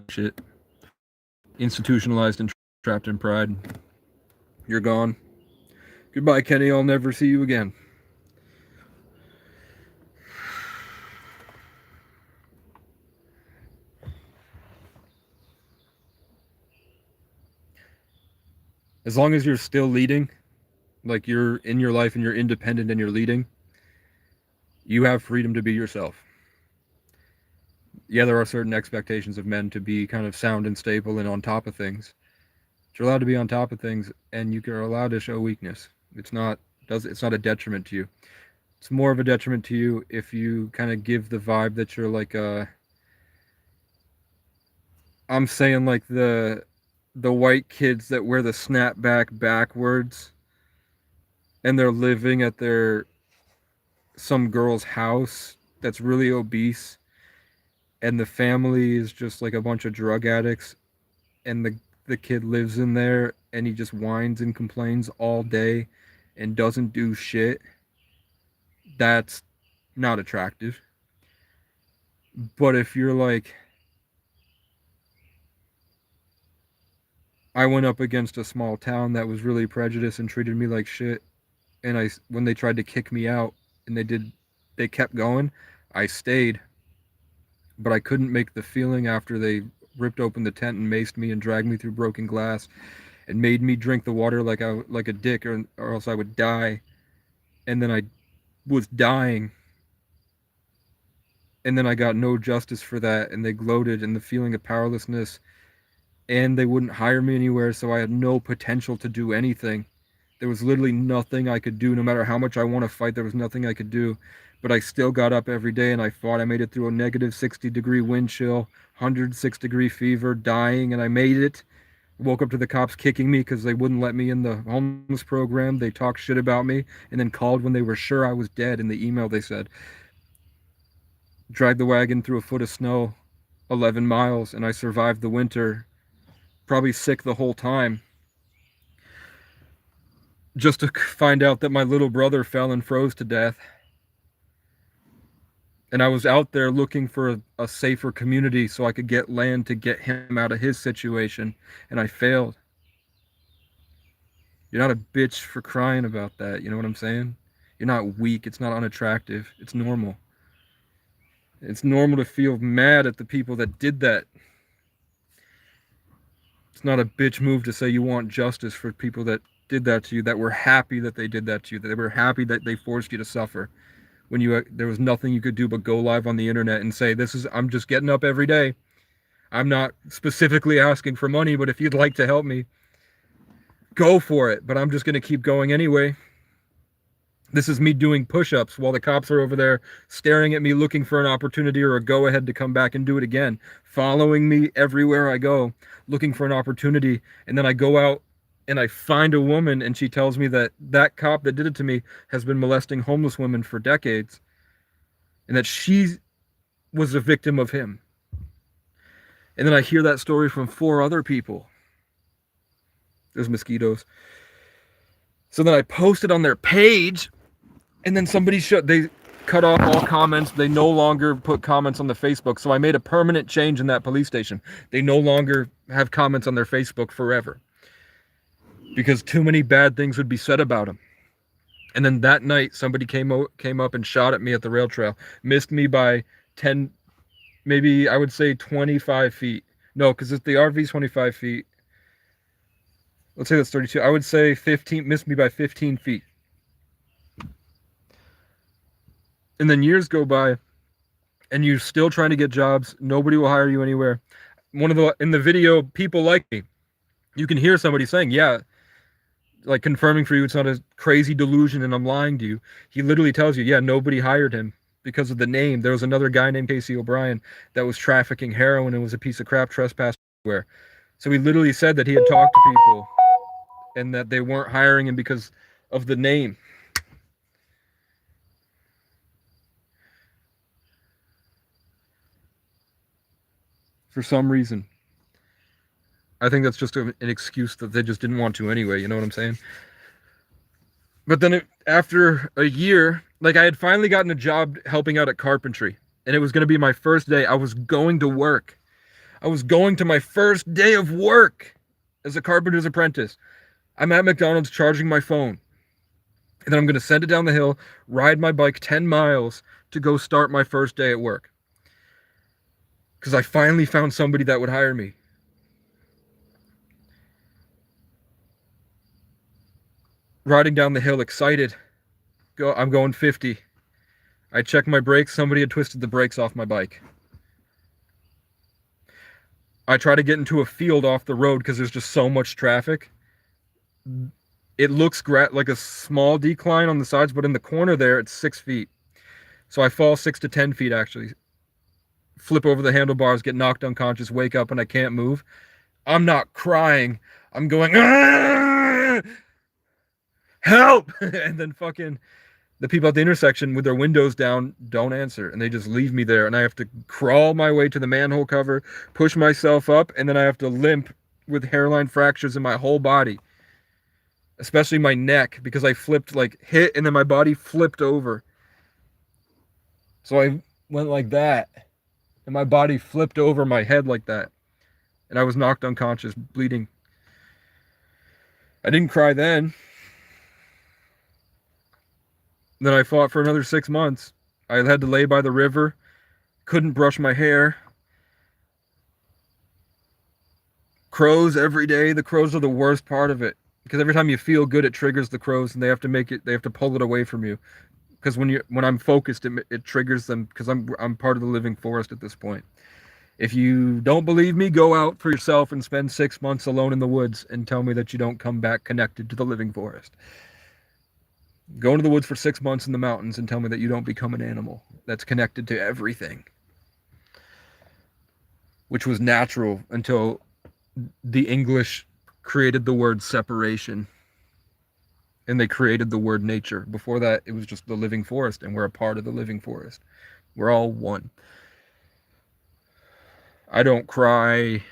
shit. Institutionalized and trapped in pride. You're gone. Goodbye, Kenny. I'll never see you again. As long as you're still leading, like you're in your life and you're independent and you're leading, you have freedom to be yourself. Yeah, there are certain expectations of men to be kind of sound and stable and on top of things. But you're allowed to be on top of things, and you are allowed to show weakness. It's not a detriment to you. It's more of a detriment to you if you kind of give the vibe that you're like I'm saying like the white kids that wear the snapback backwards and they're living at some girl's house that's really obese and the family is just like a bunch of drug addicts and the kid lives in there and he just whines and complains all day and doesn't do shit. That's not attractive. But if you're like, I went up against a small town that was really prejudiced and treated me like shit, and when they tried to kick me out and they kept going, I stayed. But I couldn't make the feeling after they ripped open the tent and maced me and dragged me through broken glass and made me drink the water like a dick or else I would die. And then I was dying. And then I got no justice for that, and they gloated in the feeling of powerlessness, and they wouldn't hire me anywhere, so I had no potential to do anything. There was literally nothing I could do. No matter how much I want to fight, there was nothing I could do. But I still got up every day and I fought. I made it through a negative 60-degree wind chill, 106-degree fever, dying, and I made it. Woke up to the cops kicking me because they wouldn't let me in the homeless program. They talked shit about me and then called when they were sure I was dead. In the email they said, dragged the wagon through a foot of snow, 11 miles, and I survived the winter, probably sick the whole time, just to find out that my little brother fell and froze to death. And I was out there looking for a safer community so I could get land to get him out of his situation, and I failed. You're not a bitch for crying about that, you know what I'm saying? You're not weak, it's not unattractive, it's normal. It's normal to feel mad at the people that did that. It's not a bitch move to say you want justice for people that did that to you, that were happy that they did that to you, that they were happy that they forced you to suffer. When there was nothing you could do but go live on the internet and say, I'm just getting up every day. I'm not specifically asking for money, but if you'd like to help me, go for it. But I'm just going to keep going anyway. This is me doing push-ups while the cops are over there staring at me, looking for an opportunity or a go-ahead to come back and do it again, following me everywhere I go, looking for an opportunity. And then I go out and I find a woman and she tells me that cop that did it to me has been molesting homeless women for decades and that she was a victim of him. And then I hear that story from 4 other people. There's mosquitoes. So then I post it on their page, and then somebody cut off all comments. They no longer put comments on the Facebook. So I made a permanent change in that police station. They no longer have comments on their Facebook forever, because too many bad things would be said about them. And then that night, somebody came up and shot at me at the rail trail. Missed me by 10, maybe I would say 25 feet. No, because if the RV's 25 feet, let's say that's 32. I would say 15, missed me by 15 feet. And then years go by, and you're still trying to get jobs. Nobody will hire you anywhere. In the video, people like me, you can hear somebody saying, yeah, like confirming for you it's not a crazy delusion and I'm lying to you. He literally tells you, yeah, nobody hired him because of the name. There was another guy named Casey O'Brien that was trafficking heroin and was a piece of crap, trespassing everywhere. So he literally said that he had talked to people and that they weren't hiring him because of the name. For some reason. I think that's just an excuse that they just didn't want to anyway, you know what I'm saying? But then after a year, like I had finally gotten a job helping out at carpentry, and it was going to be my first day. I was going to work. I was going to my first day of work as a carpenter's apprentice. I'm at McDonald's charging my phone, and then I'm going to send it down the hill, ride my bike 10 miles to go start my first day at work. Because I finally found somebody that would hire me. Riding down the hill, excited. I'm going 50. I check my brakes. Somebody had twisted the brakes off my bike. I try to get into a field off the road because there's just so much traffic. It looks like a small decline on the sides, but in the corner there, it's 6 feet. So I fall 6 to 10 feet, actually. Flip over the handlebars, get knocked unconscious, wake up, and I can't move. I'm not crying. I'm going, "Ah! Help!" And then fucking the people at the intersection with their windows down don't answer, and they just leave me there, and I have to crawl my way to the manhole cover, push myself up, and then I have to limp with hairline fractures in my whole body, especially my neck, because I flipped, like hit, and then my body flipped over. So I went like that, and my body flipped over my head like that, and I was knocked unconscious, bleeding. I didn't cry then. Then I fought for another 6 months. I had to lay by the river, couldn't brush my hair. Crows every day. The crows are the worst part of it, because every time you feel good, it triggers the crows, and they have to pull it away from you. Because when I'm focused, it triggers them, because I'm part of the living forest at this point. If you don't believe me, go out for yourself and spend 6 months alone in the woods and tell me that you don't come back connected to the living forest. Go into the woods for 6 months in the mountains and tell me that you don't become an animal that's connected to everything. Which was natural until the English created the word separation. And they created the word nature. Before that, it was just the living forest, and we're a part of the living forest. We're all one. I don't cry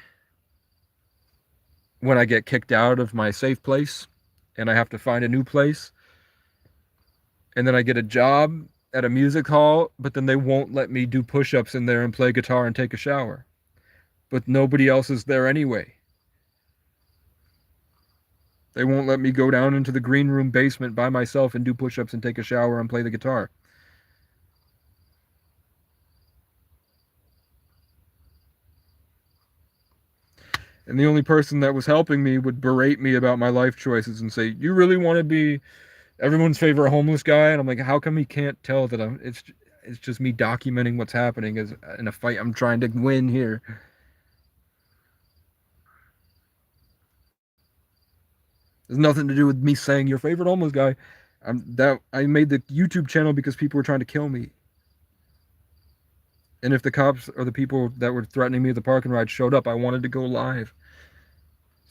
when I get kicked out of my safe place and I have to find a new place. And then I get a job at a music hall, but then they won't let me do push-ups in there and play guitar and take a shower. But nobody else is there anyway. They won't let me go down into the green room basement by myself and do push-ups and take a shower and play the guitar. And the only person that was helping me would berate me about my life choices and say, "You really want to be everyone's favorite homeless guy?" And I'm like, how come he can't tell that it's just me documenting what's happening as in a fight I'm trying to win here. There's nothing to do with me saying your favorite homeless guy. I made the YouTube channel because people were trying to kill me. And if the cops or the people that were threatening me at the parking ride showed up, I wanted to go live.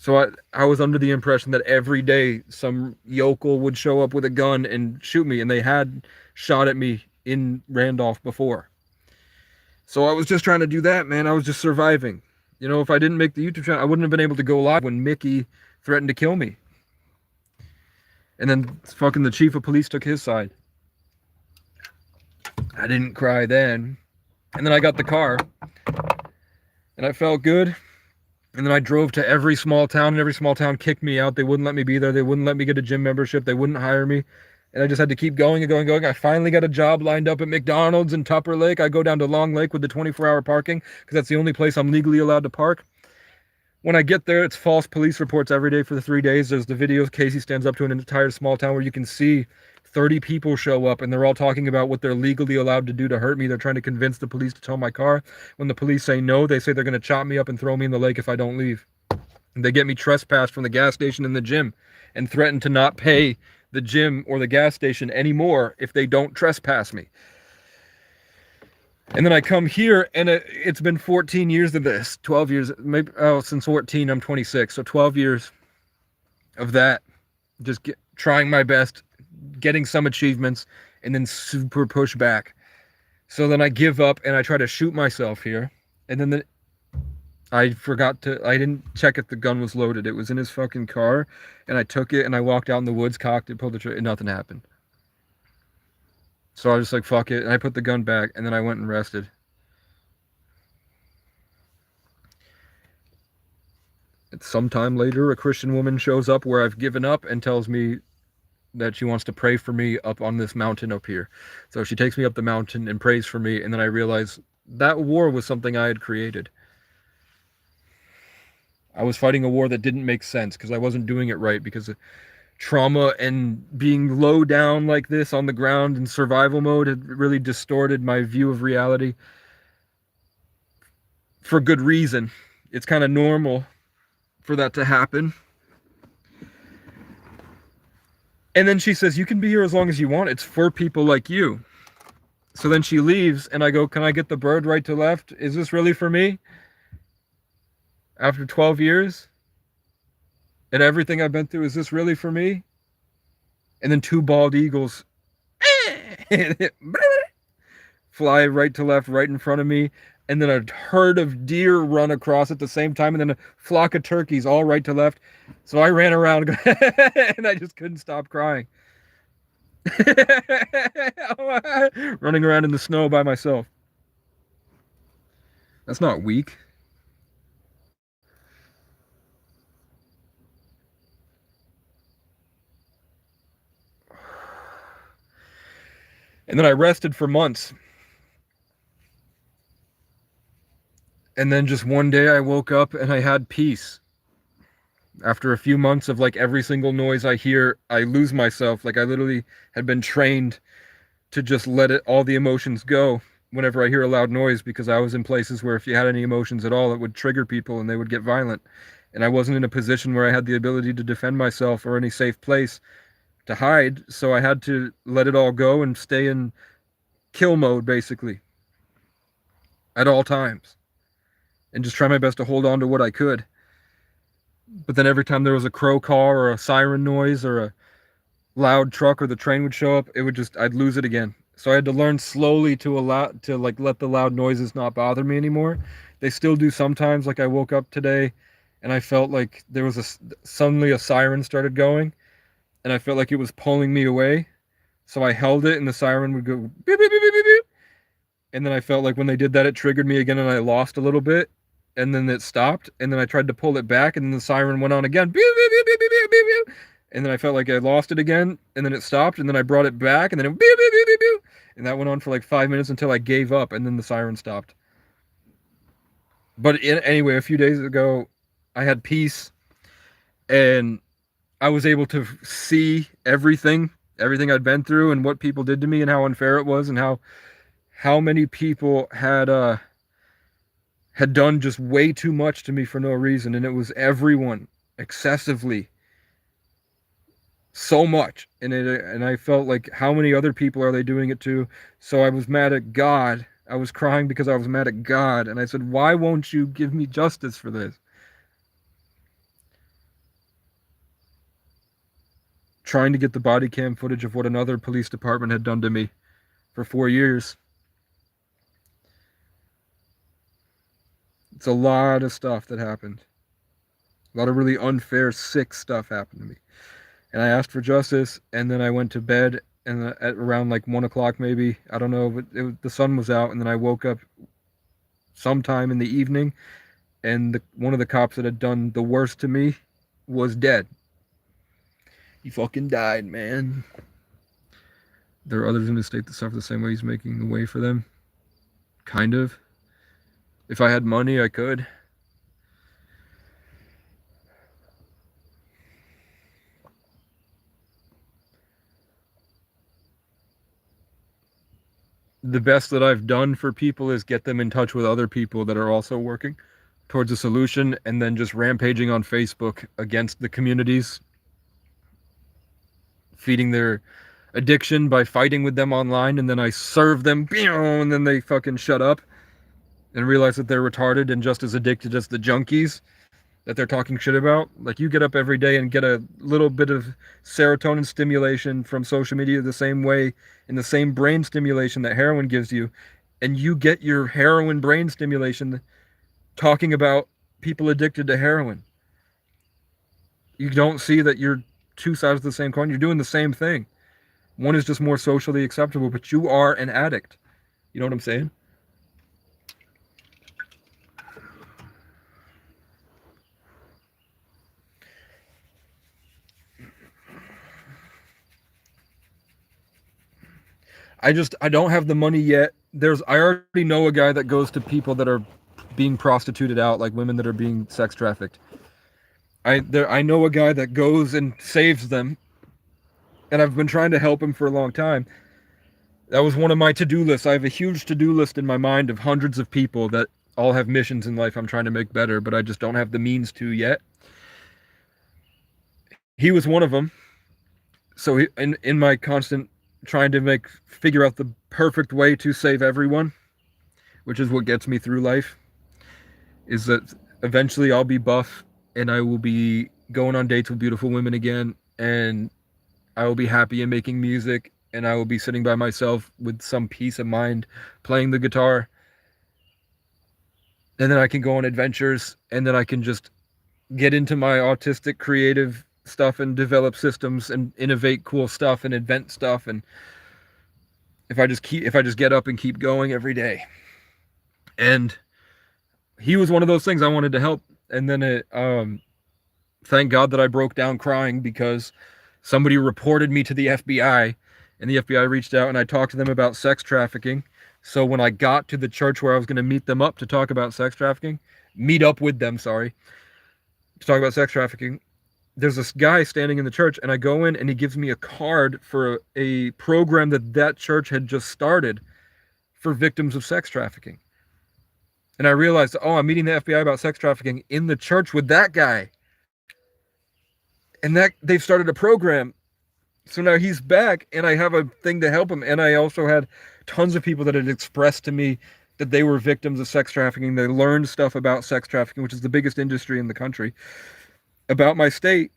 So I was under the impression that every day some yokel would show up with a gun and shoot me, and they had shot at me in Randolph before. So I was just trying to do that, man. I was just surviving. You know, if I didn't make the YouTube channel, I wouldn't have been able to go live when Mickey threatened to kill me. And then fucking the chief of police took his side. I didn't cry then. And then I got the car, and I felt good. And then I drove to every small town, and every small town kicked me out. They wouldn't let me be there. They wouldn't let me get a gym membership. They wouldn't hire me. And I just had to keep going and going and going. I finally got a job lined up at McDonald's in Tupper Lake. I go down to Long Lake with the 24-hour parking because that's the only place I'm legally allowed to park. When I get there, it's false police reports every day for the 3 days. There's the videos Casey stands up to in an entire small town where you can see 30 people show up, and they're all talking about what they're legally allowed to do to hurt me. They're trying to convince the police to tow my car. When the police say no, they say they're going to chop me up and throw me in the lake if I don't leave. And they get me trespassed from the gas station and the gym and threaten to not pay the gym or the gas station anymore if they don't trespass me. And then I come here, and it's been 14 years of this, 12 years, maybe, since 14, I'm 26, so 12 years of that, just trying my best, getting some achievements, and then super pushback. So then I give up, and I try to shoot myself here, and then I didn't check if the gun was loaded. It was in his fucking car, and I took it, and I walked out in the woods, cocked it, pulled the trigger, and nothing happened. So I was just like, fuck it. And I put the gun back, and then I went and rested. Sometime later, a Christian woman shows up where I've given up and tells me that she wants to pray for me up on this mountain up here. So she takes me up the mountain and prays for me, and then I realize that war was something I had created. I was fighting a war that didn't make sense because I wasn't doing it right, because trauma and being low down like this on the ground in survival mode had really distorted my view of reality for good reason. It's kind of normal for that to happen. And then she says, you can be here as long as you want. It's for people like you. So then she leaves, and I go, can I get the bird right to left? Is this really for me? After 12 years? And everything I've been through, is this really for me? And then 2 bald eagles fly right to left, right in front of me. And then a herd of deer run across at the same time. And then a flock of turkeys all right to left. So I ran around and I just couldn't stop crying. Running around in the snow by myself. That's not weak. And then I rested for months. And then just one day I woke up and I had peace. After a few months of like every single noise I hear, I lose myself. Like I literally had been trained to just let all the emotions go whenever I hear a loud noise, because I was in places where if you had any emotions at all, it would trigger people and they would get violent. And I wasn't in a position where I had the ability to defend myself or any safe place to hide, so I had to let it all go and stay in kill mode, basically, at all times, and just try my best to hold on to what I could. But then every time there was a crow call or a siren noise or a loud truck or the train would show up, I'd lose it again. So I had to learn slowly to let the loud noises not bother me anymore. They still do sometimes. Like I woke up today and I felt like there was suddenly a siren started going, and I felt like it was pulling me away. So I held it, and the siren would go beep, beep, beep, beep, beep, beep. And then I felt like when they did that, it triggered me again, and I lost a little bit. And then it stopped, and then I tried to pull it back, and then the siren went on again. Beep, beep, beep, beep, beep, beep, beep, beep. And then I felt like I lost it again, and then it stopped, and then I brought it back, and then it beep, beep, beep, beep, beep. And that went on for like 5 minutes until I gave up, and then the siren stopped. But anyway, a few days ago, I had peace, and I was able to see everything I'd been through and what people did to me and how unfair it was, and how many people had done just way too much to me for no reason. And it was everyone, excessively, so much. And I felt like, how many other people are they doing it to? So I was mad at God. I was crying because I was mad at God. And I said, why won't you give me justice for this? Trying to get the body cam footage of what another police department had done to me for 4 years. It's a lot of stuff that happened. A lot of really unfair, sick stuff happened to me. And I asked for justice, and then I went to bed, and at around like 1 o'clock maybe, I don't know, but the sun was out, and then I woke up sometime in the evening, and one of the cops that had done the worst to me was dead. He fucking died, man. There are others in the state that suffer the same way. He's making the way for them. Kind of. If I had money, I could. The best that I've done for people is get them in touch with other people that are also working towards a solution, and then just rampaging on Facebook against the communities, feeding their addiction by fighting with them online, and then I serve them, and then they fucking shut up and realize that they're retarded and just as addicted as the junkies that they're talking shit about. Like, you get up every day and get a little bit of serotonin stimulation from social media the same way, in the same brain stimulation that heroin gives you, and you get your heroin brain stimulation talking about people addicted to heroin. You don't see that you're two sides of the same coin. You're doing the same thing. One is just more socially acceptable, but you are an addict. You know what I'm saying? I don't have the money yet. I already know a guy that goes to people that are being prostituted out, like women that are being sex trafficked. I know a guy that goes and saves them, and I've been trying to help him for a long time. That was one of my to-do lists. I have a huge to-do list in my mind of hundreds of people that all have missions in life I'm trying to make better, but I just don't have the means to yet. He was one of them. So in my constant trying to figure out the perfect way to save everyone, which is what gets me through life, is that eventually I'll be buff and I will be going on dates with beautiful women again, and I will be happy and making music, and I will be sitting by myself with some peace of mind playing the guitar. And then I can go on adventures, and then I can just get into my autistic creative stuff and develop systems and innovate cool stuff and invent stuff. And if I just get up and keep going every day. And he was one of those things I wanted to help. And then thank God that I broke down crying, because somebody reported me to the FBI, and the FBI reached out, and I talked to them about sex trafficking. So when I got to the church where I was going to meet them up to talk about sex trafficking, to talk about sex trafficking, there's this guy standing in the church, and I go in, and he gives me a card for a program that church had just started for victims of sex trafficking. And I realized, I'm meeting the FBI about sex trafficking in the church with that guy. And that they've started a program. So now he's back, and I have a thing to help him. And I also had tons of people that had expressed to me that they were victims of sex trafficking. They learned stuff about sex trafficking, which is the biggest industry in the country, about my state,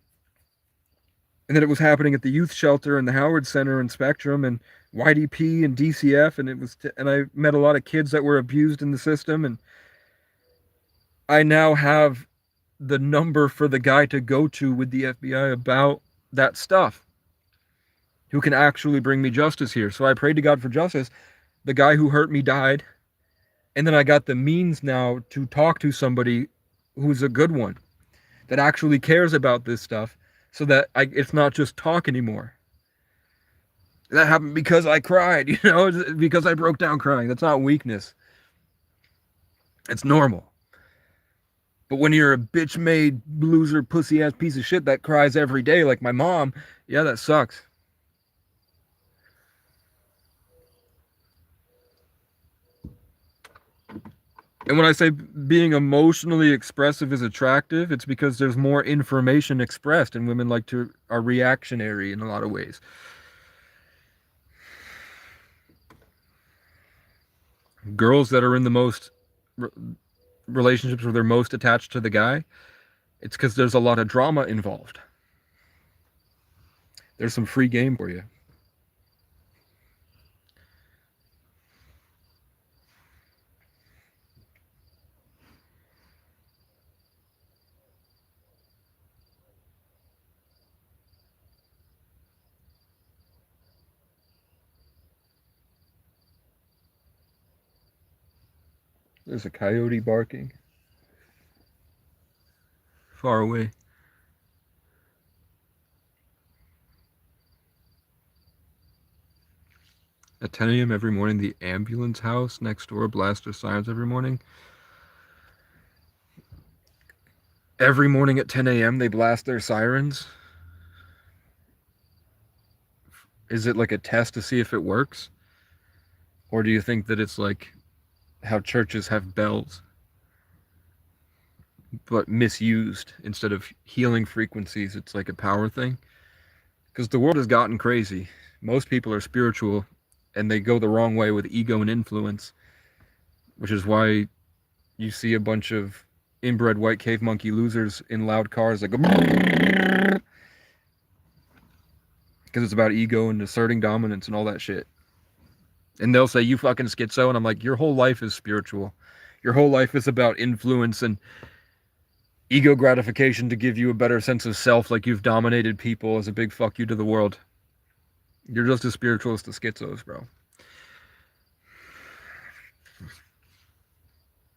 and that it was happening at the youth shelter and the Howard Center and Spectrum and YDP and DCF, and I met a lot of kids that were abused in the system, and I now have the number for the guy to go to with the FBI about that stuff, who can actually bring me justice here. So I prayed to God for justice. The guy who hurt me died, and then I got the means now to talk to somebody who's a good one, that actually cares about this stuff, so that it's not just talk anymore. That happened because I cried, because I broke down crying. That's not weakness. It's normal. But when you're a bitch-made, loser, pussy-ass piece of shit that cries every day like my mom, yeah, that sucks. And when I say being emotionally expressive is attractive, it's because there's more information expressed, and women are reactionary in a lot of ways. Girls that are in the most relationships where they're most attached to the guy, it's because there's a lot of drama involved. There's some free game for you. There's a coyote barking. Far away. At 10 a.m. every morning, the ambulance house next door blasts their sirens every morning. Every morning at 10 a.m. they blast their sirens. Is it like a test to see if it works? Or do you think that it's like how churches have bells, but misused? Instead of healing frequencies, it's like a power thing? Because the world has gotten crazy. Most people are spiritual, and they go the wrong way with ego and influence, which is why you see a bunch of inbred white cave monkey losers in loud cars that go, because it's about ego and asserting dominance and all that shit. And they'll say, you fucking schizo, and I'm like, your whole life is spiritual. Your whole life is about influence and ego gratification to give you a better sense of self, like you've dominated people as a big fuck you to the world. You're just as spiritual as the schizos, bro.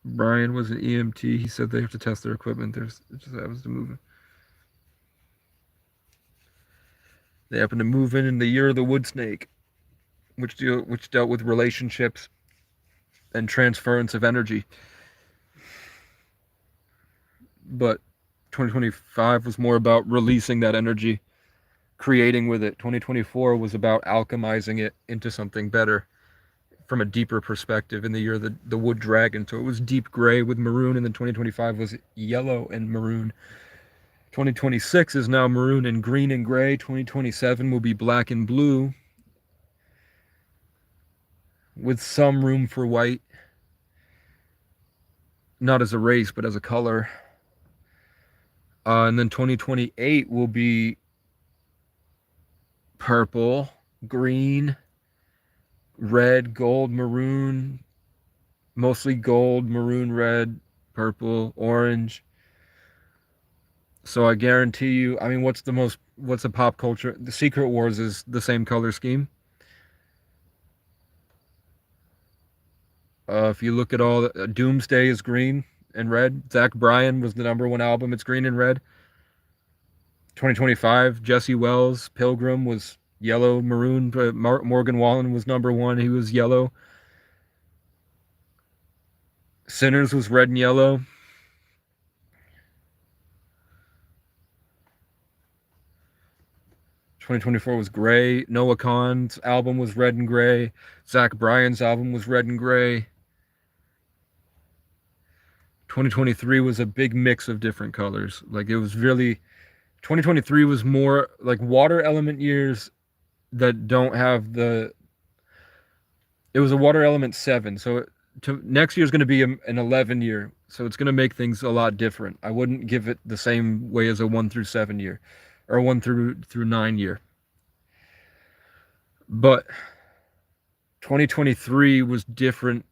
Brian was an EMT. He said they have to test their equipment. It just happens to move in. They happen to move in the year of the wood snake, which dealt with relationships and transference of energy. But 2025 was more about releasing that energy, creating with it. 2024 was about alchemizing it into something better from a deeper perspective in the year of the wood dragon. So it was deep gray with maroon, and then 2025 was yellow and maroon. 2026 is now maroon and green and gray. 2027 will be black and blue, with some room for white, not as a race, but as a color. And then 2028 will be purple, green, red, gold, maroon, mostly gold, maroon, red, purple, orange. So I guarantee you, I mean, what's a pop culture? The Secret Wars is the same color scheme. If you look at all, Doomsday is green and red. Zach Bryan was the #1 album. It's green and red. 2025, Jesse Wells, Pilgrim was yellow, maroon. Morgan Wallen was #1. He was yellow. Sinners was red and yellow. '24 was gray. Noah Kahan's album was red and gray. Zach Bryan's album was red and gray. 2023 was a big mix of different colors. Like, it was really, 2023 was more like water element years that don't have it was a water element 7. So next year is going to be an 11 year. So it's going to make things a lot different. I wouldn't give it the same way as a 1 through 7 year or 1 through 9 year. But 2023 was different.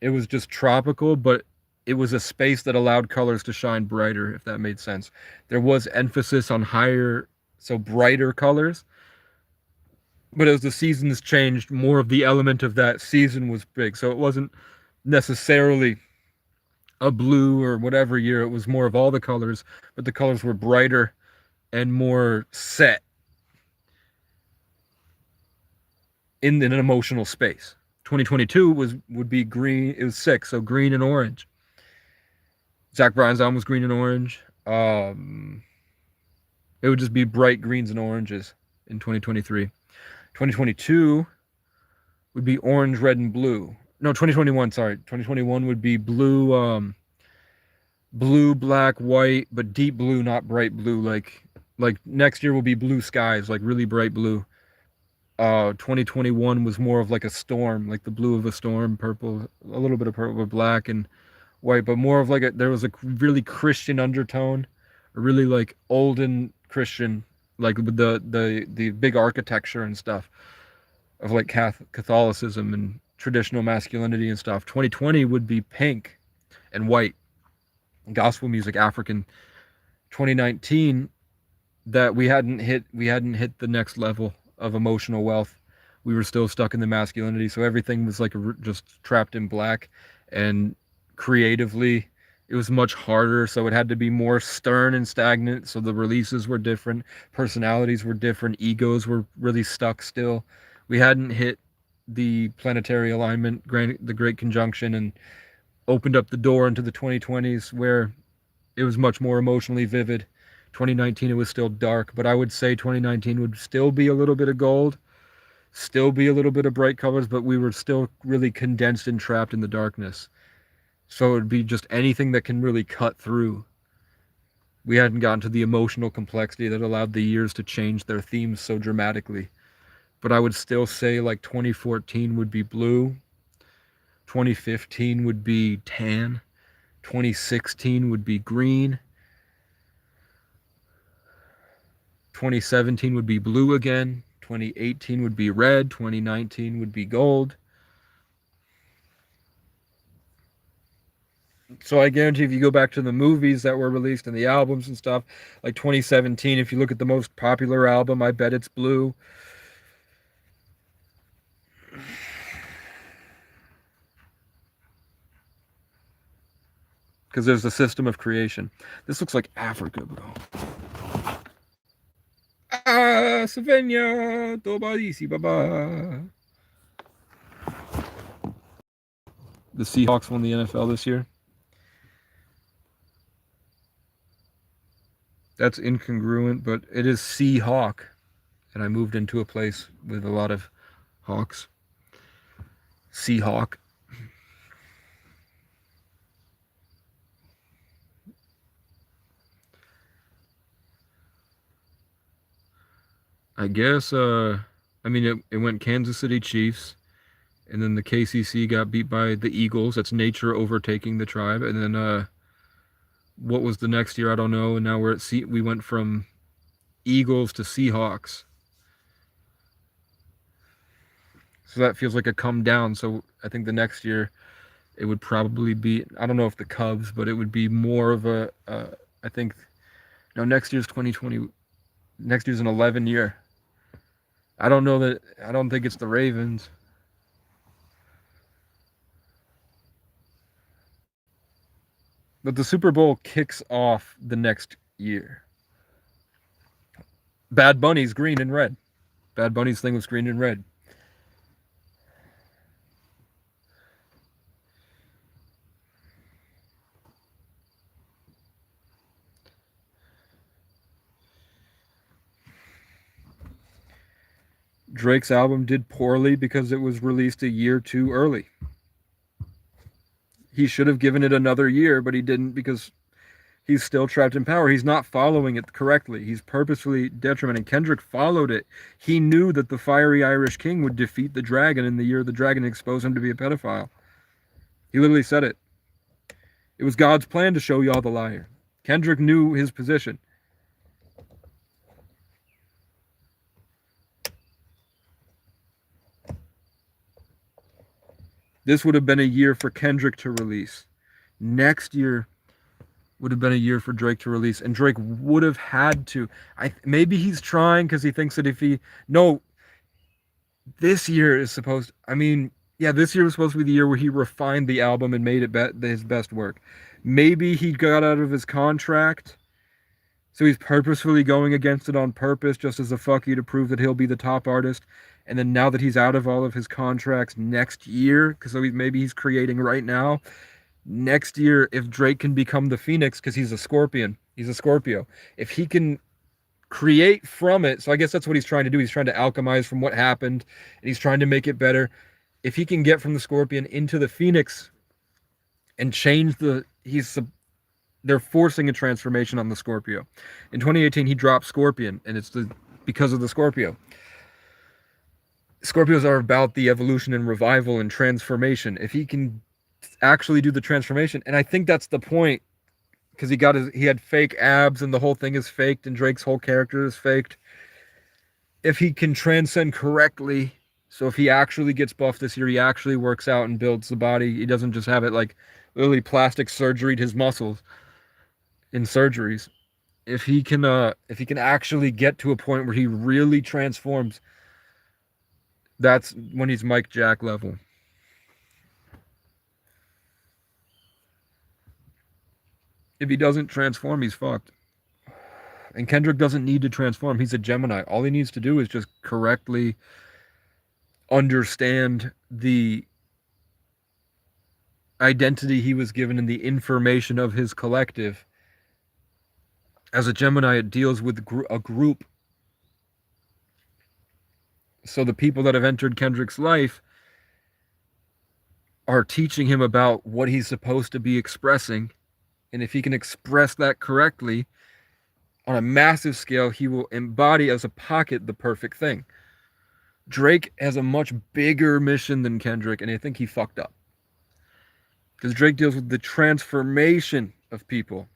It was just tropical, but it was a space that allowed colors to shine brighter, if that made sense. There was emphasis on higher, so brighter colors. But as the seasons changed, more of the element of that season was big. So it wasn't necessarily a blue or whatever year. It was more of all the colors, but the colors were brighter and more set in an emotional space. 2022 would be green. It was 6, so green and orange. Zach Bryan's album was green and orange. It would just be bright greens and oranges in 2023. 2022 would be orange, red, and blue. No, 2021, sorry. 2021 would be blue, blue, black, white, but deep blue, not bright blue. Like next year will be blue skies, like really bright blue. 2021 was more of like a storm, like the blue of a storm, purple, a little bit of purple, black and white, but more of like there was a really Christian undertone, a really like olden Christian, like with the big architecture and stuff of like Catholicism and traditional masculinity and stuff. 2020 would be pink and white, gospel music, African. 2019, that we hadn't hit the next level of emotional wealth. We were still stuck in the masculinity, so everything was like just trapped in black and creatively. It was much harder, so it had to be more stern and stagnant. So the releases were different, personalities were different, egos were really stuck still. We hadn't hit the planetary alignment, the Great Conjunction, and opened up the door into the 2020s where it was much more emotionally vivid. 2019, it was still dark, but I would say 2019 would still be a little bit of gold, still be a little bit of bright colors, but we were still really condensed and trapped in the darkness. So it would be just anything that can really cut through. We hadn't gotten to the emotional complexity that allowed the years to change their themes so dramatically. But I would still say like 2014 would be blue, 2015 would be tan, 2016 would be green, 2017 would be blue again, 2018 would be red, 2019 would be gold. So I guarantee if you go back to the movies that were released and the albums and stuff, like 2017, if you look at the most popular album, I bet it's blue. Because there's a system of creation. This looks like Africa, bro. Ah, Slovenia, Dobadisi, baba. The Seahawks won the NFL this year. That's incongruent, but it is Seahawk. And I moved into a place with a lot of hawks. Seahawk. I guess, I mean, it went Kansas City Chiefs, and then the KCC got beat by the Eagles. That's nature overtaking the tribe. And then, what was the next year? I don't know. And now we're at we went from Eagles to Seahawks. So that feels like a come down. So I think the next year it would probably be, I don't know if the Cubs, but it would be more of a, I think, no, next year's 2020, next year's an 11 year. I don't know that, I don't think it's the Ravens. But the Super Bowl kicks off the next year. Bad Bunny's green and red. Bad Bunny's thing was green and red. Drake's album did poorly because it was released a year too early. He should have given it another year, but he didn't because he's still trapped in power. He's not following it correctly. He's purposefully detrimenting. Kendrick followed it. He knew that the fiery Irish king would defeat the dragon in the year the dragon exposed him to be a pedophile. He literally said it. It was God's plan to show y'all the liar. Kendrick knew his position. This would have been a year for Kendrick to release. Next year would have been a year for Drake to release, and Drake would have had to. Maybe he's trying because he thinks that if he this year is supposed. This year was supposed to be the year where he refined the album and made it his best work. Maybe he got out of his contract, so he's purposefully going against it on purpose, just as a fuck you to prove that he'll be the top artist. And then now that he's out of all of his contracts next year, because maybe he's creating right now, next year, if Drake can become the Phoenix, because he's a Scorpion, he's a Scorpio, if he can create from it, so I guess that's what he's trying to do. He's trying to alchemize from what happened, and he's trying to make it better. If he can get from the Scorpion into the Phoenix and change they're forcing a transformation on the Scorpio. In 2018, he dropped Scorpion, and it's because of the Scorpio. Scorpios are about the evolution and revival and transformation. If he can actually do the transformation, and I think that's the point, because he had fake abs and the whole thing is faked and Drake's whole character is faked. If he can transcend correctly, so if he actually gets buffed this year, he actually works out and builds the body. He doesn't just have it like literally plastic surgeryed his muscles in surgeries. If he can actually get to a point where he really transforms, that's when he's Mike Jack level. If he doesn't transform, he's fucked. And Kendrick doesn't need to transform. He's a Gemini. All he needs to do is just correctly understand the identity he was given and the information of his collective. As a Gemini, it deals with a group. So the people that have entered Kendrick's life are teaching him about what he's supposed to be expressing. And if he can express that correctly on a massive scale, he will embody as a pocket the perfect thing. Drake has a much bigger mission than Kendrick, and I think he fucked up. Because Drake deals with the transformation of people.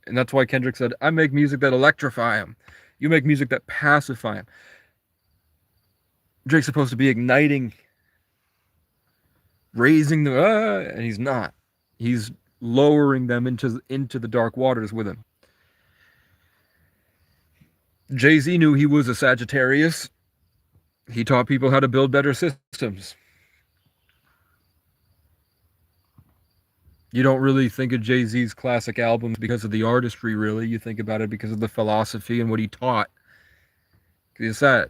And that's why Kendrick said, I make music that electrify him. You make music that pacify him. Drake's supposed to be igniting, raising them, and he's not. He's lowering them into the dark waters with him. Jay-Z knew he was a Sagittarius. He taught people how to build better systems. You don't really think of Jay-Z's classic albums because of the artistry, really. You think about it because of the philosophy and what he taught. He's a Sag.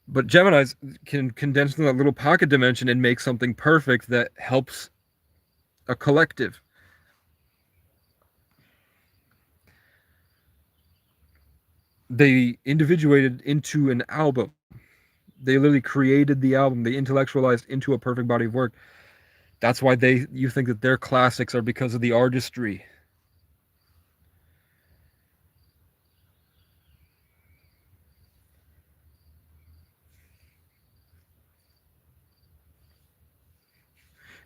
But Geminis can condense in that little pocket dimension and make something perfect that helps a collective. They individuated into an album. They literally created the album. They intellectualized into a perfect body of work. That's why you think that their classics are because of the artistry.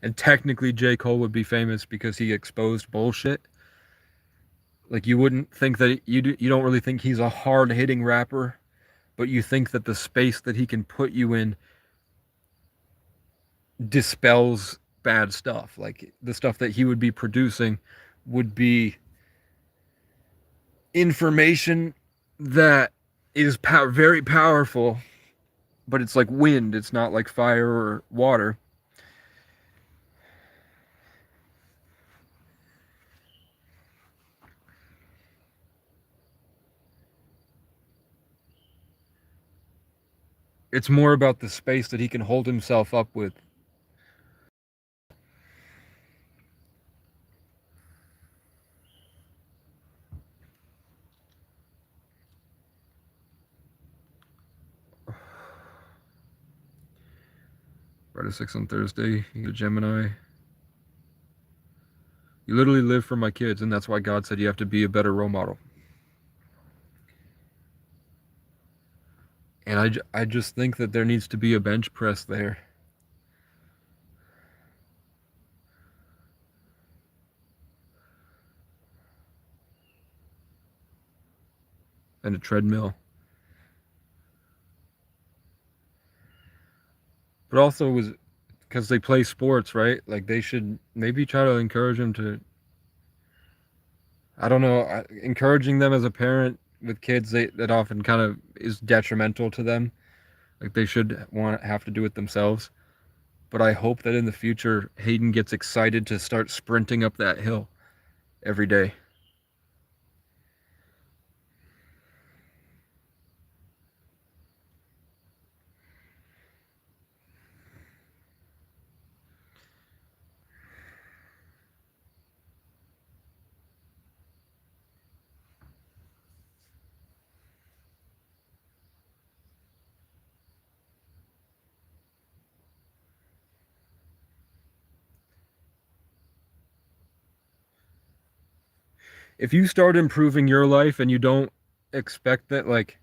And technically, J. Cole would be famous because he exposed bullshit. Like, you wouldn't think that you don't really think he's a hard-hitting rapper, but you think that the space that he can put you in dispels bad stuff. Like, the stuff that he would be producing would be information that is very powerful, but it's like wind. It's not like fire or water. It's more about the space that he can hold himself up with. Friday 6 on Thursday, you're a Gemini. You literally live for my kids, and that's why God said you have to be a better role model. And I just think that there needs to be a bench press there. And a treadmill. But also was because they play sports, right? Like, they should maybe try to encourage them to, I don't know, encouraging them as a parent with kids, that often kind of is detrimental to them. Like, they should have to do it themselves. But I hope that in the future, Hayden gets excited to start sprinting up that hill every day. If you start improving your life and you don't expect that, like,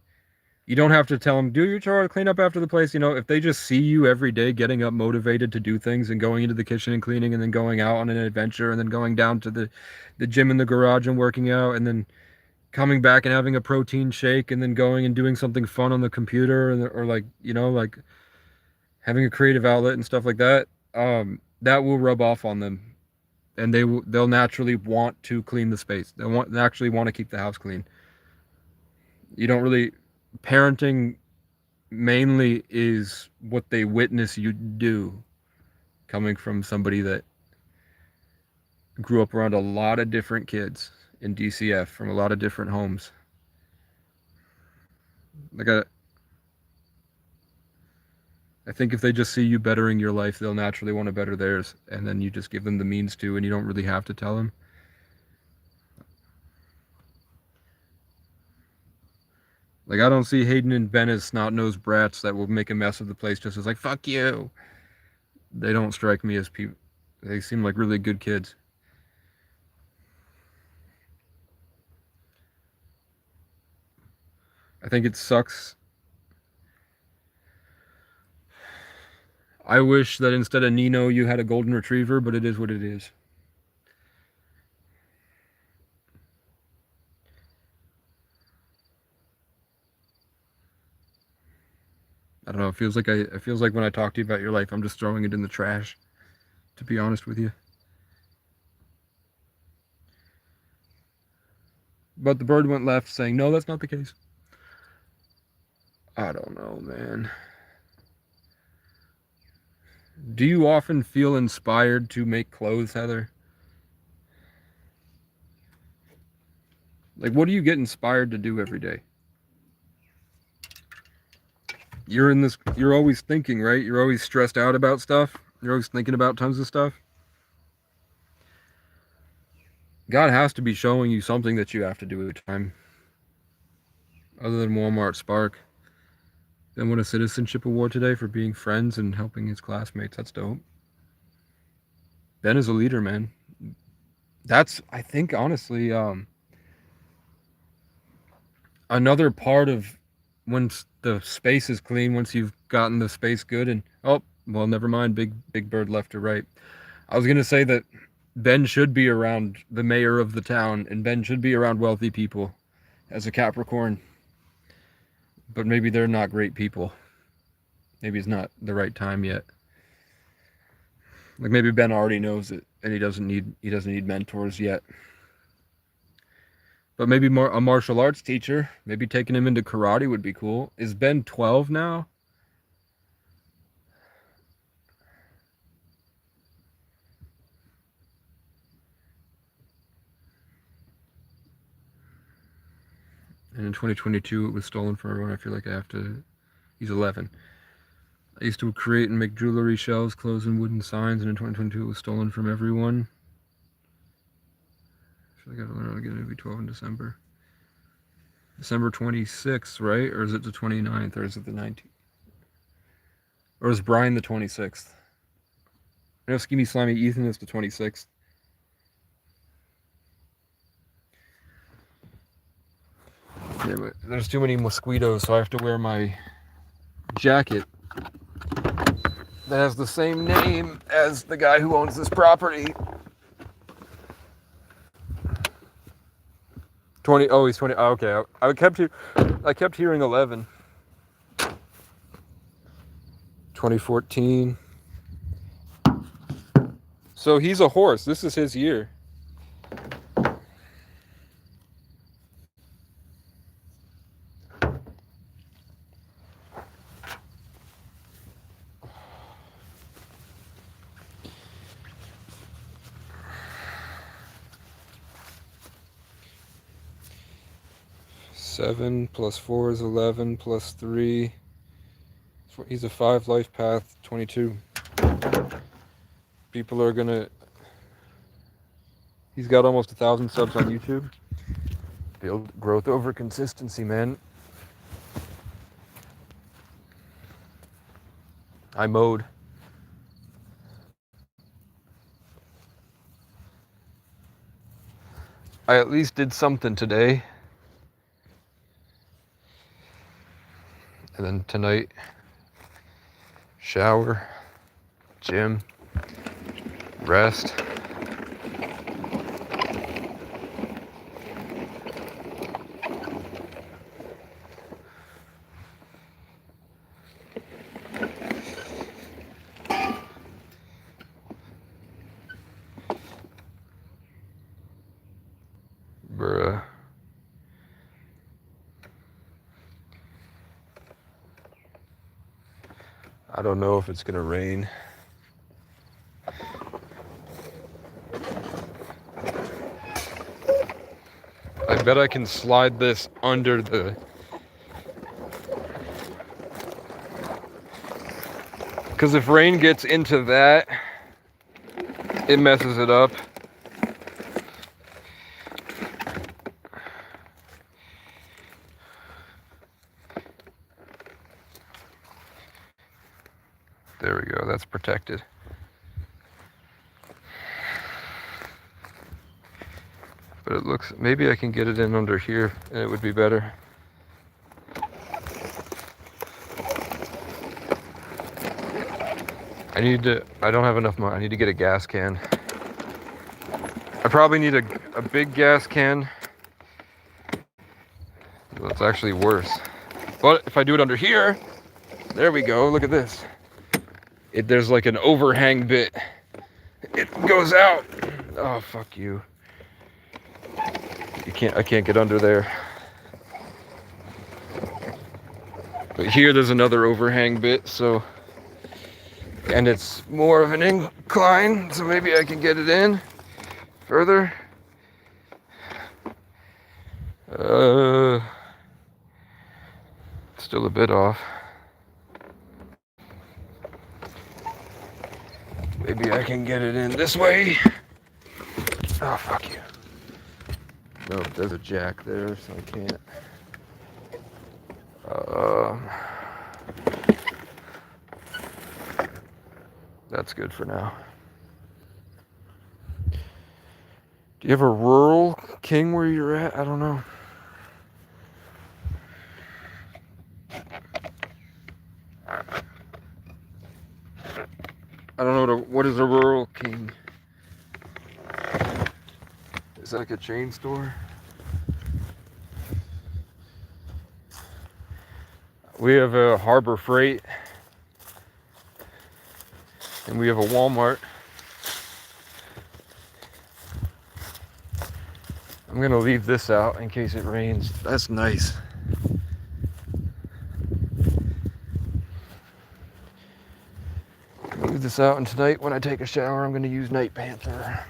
you don't have to tell them, do your chore, clean up after the place. If they just see you every day getting up motivated to do things and going into the kitchen and cleaning and then going out on an adventure and then going down to the gym in the garage and working out and then coming back and having a protein shake and then going and doing something fun on the computer, or like, like having a creative outlet and stuff like that, that will rub off on them. And they'll naturally want to clean the space. They actually want to keep the house clean. You don't really parenting mainly is what they witness you do, coming from somebody that grew up around a lot of different kids in DCF from a lot of different homes. Like I think if they just see you bettering your life, they'll naturally want to better theirs, and then you just give them the means to, and you don't really have to tell them. Like, I don't see Hayden and Ben as snot-nosed brats that will make a mess of the place just as like, fuck you. They don't strike me as people. They seem like really good kids. I think it sucks. I wish that instead of Nino, you had a golden retriever, but it is what it is. I don't know. It feels like when I talk to you about your life, I'm just throwing it in the trash, to be honest with you. But the bird went left saying, no, that's not the case. I don't know, man. Do you often feel inspired to make clothes, Heather? Like, what do you get inspired to do every day? You're always thinking, right? You're always stressed out about stuff. You're always thinking about tons of stuff. God has to be showing you something that you have to do at a time. Other than Walmart Spark. Ben won a citizenship award today for being friends and helping his classmates. That's dope. Ben is a leader, man. That's, I think, honestly, another part of once the space is clean, once you've gotten the space good, and oh, well, never mind. Big bird left or right. I was gonna say that Ben should be around the mayor of the town, and Ben should be around wealthy people as a Capricorn. But maybe they're not great people. Maybe it's not the right time yet. Like maybe Ben already knows it, and he doesn't need mentors yet. But maybe a martial arts teacher, maybe taking him into karate would be cool. Is Ben 12 now? And in 2022, it was stolen from everyone. I feel like I have to. He's 11. I used to create and make jewelry shells, clothes, and wooden signs, and in 2022, it was stolen from everyone. I feel like I have to learn how to get into V12 in December. December 26th, right? Or is it the 29th? Or is it the 19th? Or is Brian the 26th? I know Skinny Slimy Ethan is the 26th. Yeah, but there's too many mosquitoes, so I have to wear my jacket that has the same name as the guy who owns this property. 20. Oh, he's 20. Oh, okay. I kept hearing 11. 2014. So he's a horse. This is his year. Seven plus 4 is 11 plus 3. He's a 5 life path, 22. People are gonna. He's got almost 1,000 subs on YouTube. Build growth over consistency, man. I mowed. I at least did something today. And then tonight, shower, gym, rest. Bruh. I don't know if it's gonna rain. I bet I can slide this under the... Because if rain gets into that, it messes it up. There we go, that's protected. But it looks, maybe I can get it in under here and it would be better. I don't have enough money. I need to get a gas can. I probably need a big gas can. Well, it's actually worse. But if I do it under here, there we go, look at this. There's like an overhang bit. It goes out. Oh, fuck you. I can't get under there. But here there's another overhang bit, so, and it's more of an incline, so maybe I can get it in further. Still a bit off. Maybe I can get it in this way. Oh, fuck you. No, there's a jack there, so I can't. That's good for now. Do you have a rural king where you're at? I don't know. I don't know what is a rural king. Is that like a chain store? We have a Harbor Freight, and we have a Walmart. I'm gonna leave this out in case it rains. That's nice. Leave this out, and tonight when I take a shower, I'm gonna use Night Panther.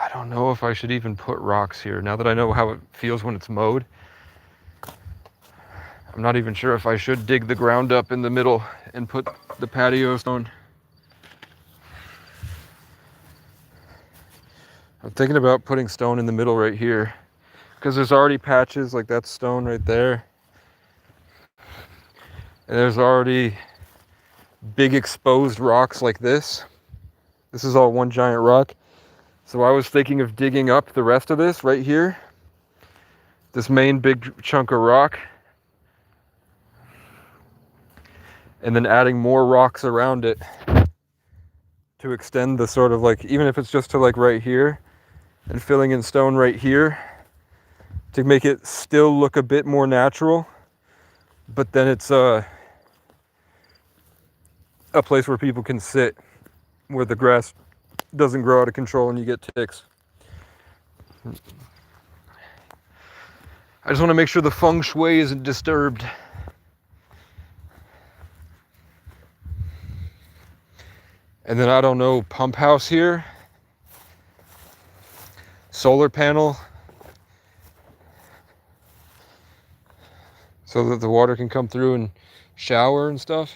I don't know if I should even put rocks here. Now that I know how it feels when it's mowed, I'm not even sure if I should dig the ground up in the middle and put the patio stone. I'm thinking about putting stone in the middle right here, because there's already patches, like that stone right there. And there's already big exposed rocks like this. This is all one giant rock. So I was thinking of digging up the rest of this right here. This main big chunk of rock. And then adding more rocks around it to extend the sort of like, even if it's just to like right here, and filling in stone right here to make it still look a bit more natural, but then it's a place where people can sit, where the grass doesn't grow out of control and you get ticks. I just want to make sure the feng shui isn't disturbed. And then I don't know, pump house here. Solar panel. So that the water can come through and shower and stuff.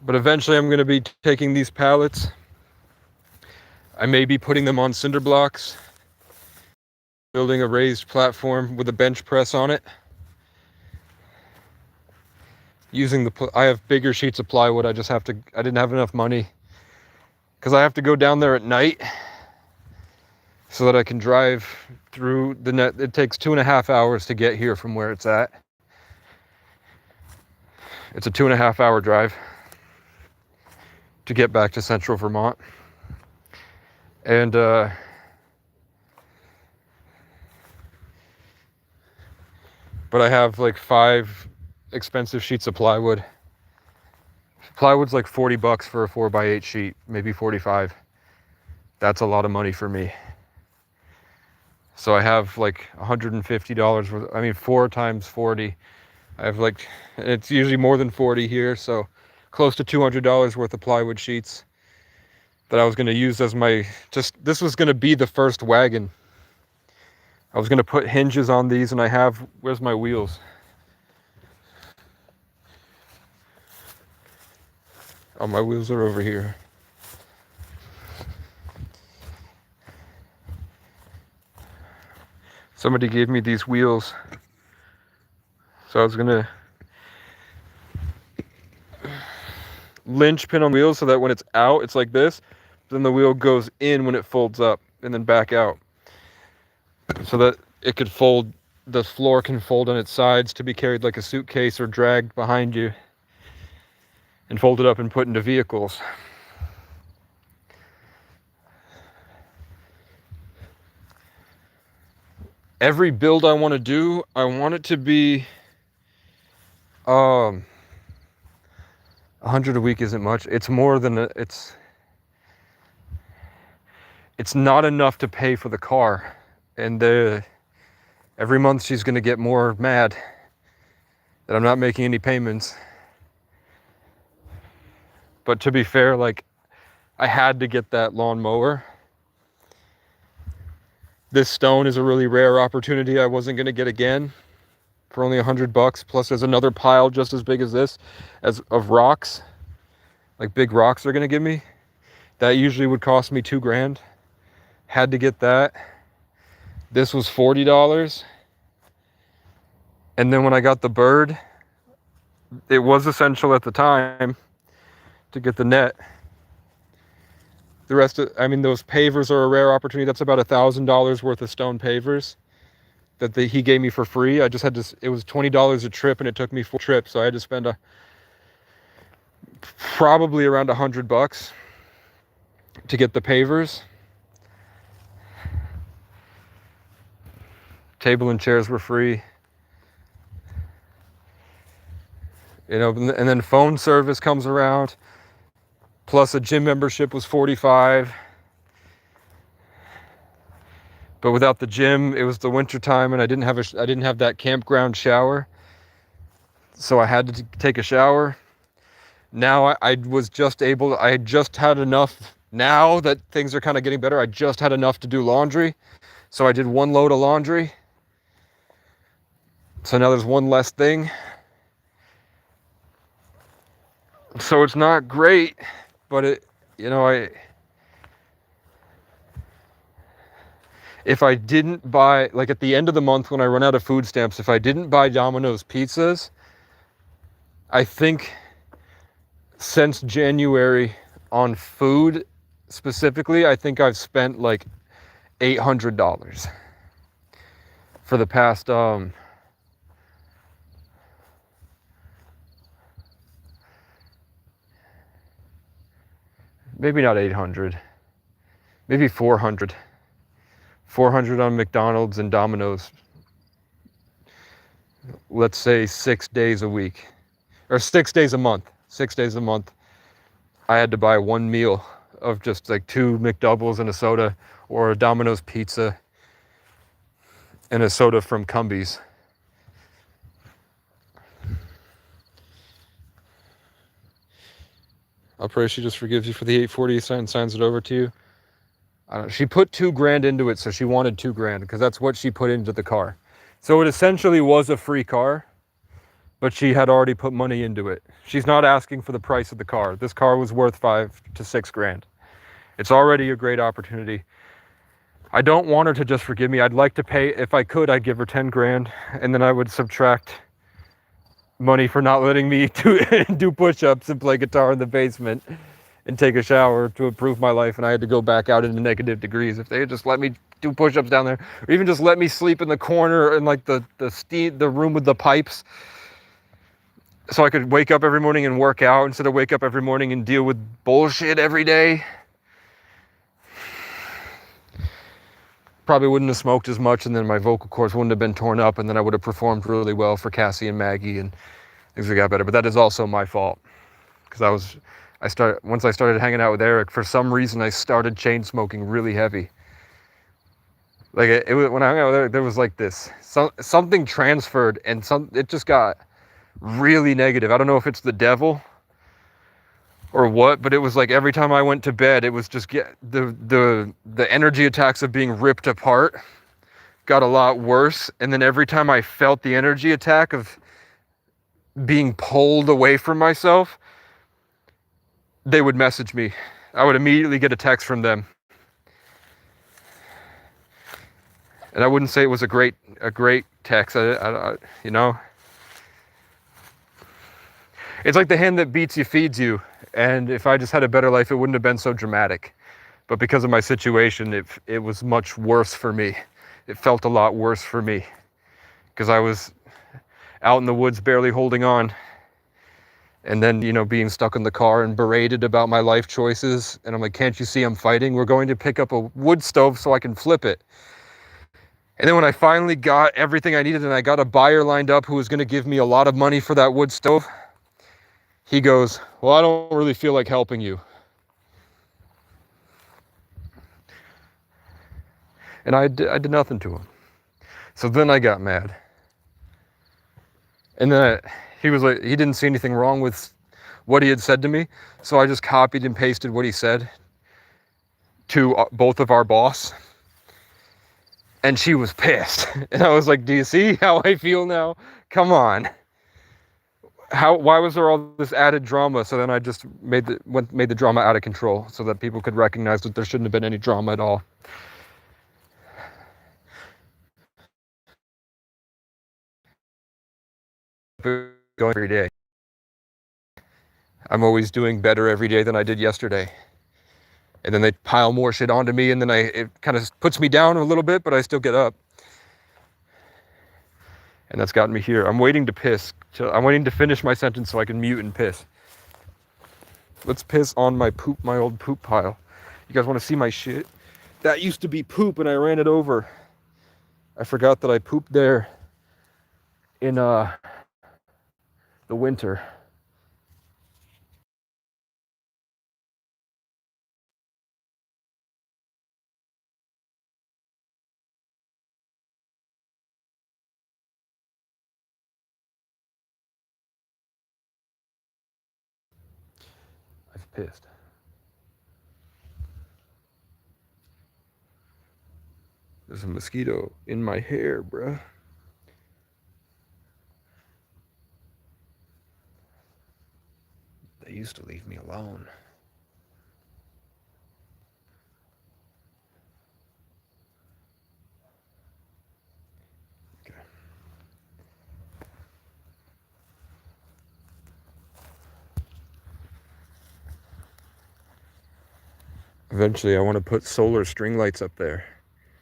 But eventually I'm going to be taking these pallets. I may be putting them on cinder blocks. Building a raised platform with a bench press on it. I have bigger sheets of plywood. I didn't have enough money. Because I have to go down there at night so that I can drive through the net. It takes 2.5 hours to get here from where it's at. It's a 2.5 hour drive to get back to central Vermont. And but I have like 5 expensive sheets of plywood. Plywood's like $40 for a 4x8 sheet, maybe 45. That's a lot of money for me. So I have like $150 worth, I mean 4 times 40. I have like, it's usually more than 40 here, so close to $200 worth of plywood sheets that I was going to use as my, this was going to be the first wagon. I was going to put hinges on these, and I have, where's my wheels? Oh, my wheels are over here. Somebody gave me these wheels, so I was going to linch pin on wheels so that when it's out, it's like this. Then the wheel goes in when it folds up and then back out, so that it could fold, the floor can fold on its sides to be carried like a suitcase or dragged behind you and folded up and put into vehicles. Every build I want to do, I want it to be 100 a week isn't much. It's more than it's not enough to pay for the car, and every month she's going to get more mad that I'm not making any payments. But to be fair, like, I had to get that lawnmower. This stone is a really rare opportunity I wasn't going to get again for only $100. Plus there's another pile just as big as this of rocks, like big rocks they're going to give me. That usually would cost me $2,000. Had to get that. This was $40. And then when I got the bird, it was essential at the time to get the net. The rest of, I mean, those pavers are a rare opportunity. That's about $1,000 worth of stone pavers that he gave me for free. I just had to, it was $20 a trip, and it took me 4 trips. So I had to spend probably around $100 to get the pavers. Table and chairs were free. You know, and then phone service comes around. Plus a gym membership was $45. But without the gym, it was the winter time, and I didn't have that campground shower. So I had to take a shower. Now I was just able, I just had enough, now that things are kind of getting better, I just had enough to do laundry. So I did 1 load of laundry. So now there's one less thing. So it's not great, but it, you know, if I didn't buy, like at the end of the month when I run out of food stamps, if I didn't buy Domino's pizzas, I think since January on food specifically, I think I've spent like $800 for the past, maybe not 800, maybe 400 on McDonald's and Domino's. Let's say 6 days a week, or 6 days a month. 6 days a month, I had to buy 1 meal of just like 2 McDoubles and a soda, or a Domino's pizza and a soda from Cumbies. I'll pray she just forgives you for the 840 and signs it over to you. I don't know. She put $2,000 into it, so she wanted $2,000 because that's what she put into the car. So it essentially was a free car, but she had already put money into it. She's not asking for the price of the car. This car was worth $5,000 to $6,000. It's already a great opportunity. I don't want her to just forgive me. I'd like to pay, if I could, I'd give her $10,000, and then I would subtract money for not letting me do push-ups and play guitar in the basement and take a shower to improve my life, and I had to go back out into negative degrees. If they had just let me do push-ups down there, or even just let me sleep in the corner in like the room with the pipes, so I could wake up every morning and work out instead of wake up every morning and deal with bullshit every day. Probably wouldn't have smoked as much, and then my vocal cords wouldn't have been torn up, and then I would have performed really well for Cassie and Maggie, and things would have got better. But that is also my fault, because once I started hanging out with Eric, for some reason I started chain smoking really heavy. Like it was, when I hung out with her, there was like this, something transferred, and it just got really negative. I don't know if it's the devil or what, but it was like every time I went to bed, it was just the energy attacks of being ripped apart got a lot worse. And then every time I felt the energy attack of being pulled away from myself, they would message me. I would immediately get a text from them. And I wouldn't say it was a great text. You know, it's like the hand that beats you feeds you. And if I just had a better life, it wouldn't have been so dramatic. But because of my situation, it was much worse for me. It felt a lot worse for me because I was out in the woods barely holding on. And then, you know, being stuck in the car and berated about my life choices. And I'm like, can't you see I'm fighting? We're going to pick up a wood stove so I can flip it. And then when I finally got everything I needed and I got a buyer lined up who was going to give me a lot of money for that wood stove, he goes, well, I don't really feel like helping you. And I did nothing to him. So then I got mad. And then he was like, he didn't see anything wrong with what he had said to me. So I just copied and pasted what he said to both of our boss. And she was pissed. And I was like, do you see how I feel now? Come on. Why was there all this added drama? So then I just made the drama out of control so that people could recognize that there shouldn't have been any drama at all. Going every day. I'm always doing better every day than I did yesterday. And then they pile more shit onto me, and then it kind of puts me down a little bit, but I still get up. And that's gotten me here. I'm waiting to piss. I'm waiting to finish my sentence so I can mute and piss. Let's piss on my old poop pile. You guys want to see my shit? That used to be poop, and I ran it over. I forgot that I pooped there in the winter. I've pissed. There's a mosquito in my hair, bruh. They used to leave me alone. Okay. Eventually, I want to put solar string lights up there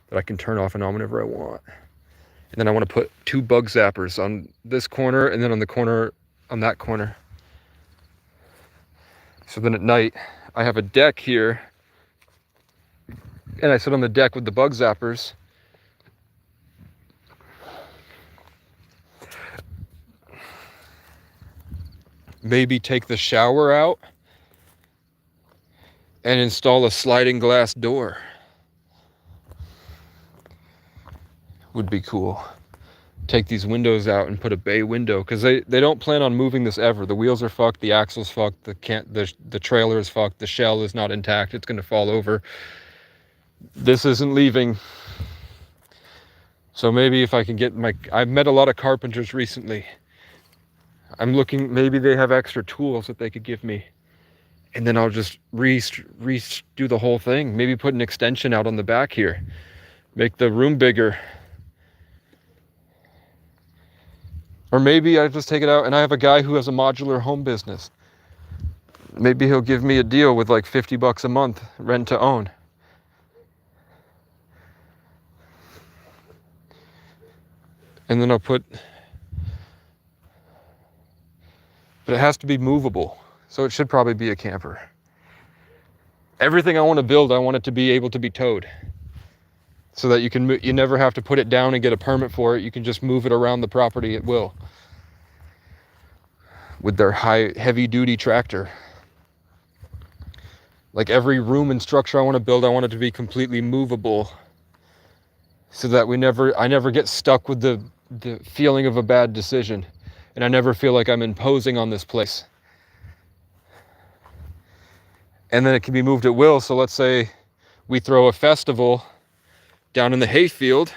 that I can turn off and on whenever I want. And then I want to put 2 bug zappers on this corner and then on the corner, on that corner. So then at night, I have a deck here, and I sit on the deck with the bug zappers. Maybe take the shower out and install a sliding glass door. Would be cool. Take these windows out and put a bay window, because they don't plan on moving this ever. The wheels are fucked, the axle's fucked, the trailer is fucked, the shell is not intact, it's going to fall over. This isn't leaving. So maybe if I can get I've met a lot of carpenters recently. I'm looking, maybe they have extra tools that they could give me. And then I'll just redo the whole thing. Maybe put an extension out on the back here. Make the room bigger. Or maybe I just take it out and I have a guy who has a modular home business. Maybe he'll give me a deal with like $50 a month, rent to own. And then I'll put, but it has to be movable. So it should probably be a camper. Everything I want to build, I want it to be able to be towed. So that you never have to put it down and get a permit for it. You can just move it around the property at will. With their heavy duty tractor. Like every room and structure I want to build, I want it to be completely movable. so that I never get stuck with the feeling of a bad decision, and I never feel like I'm imposing on this place. And then it can be moved at will. So let's say we throw a festival down in the hayfield.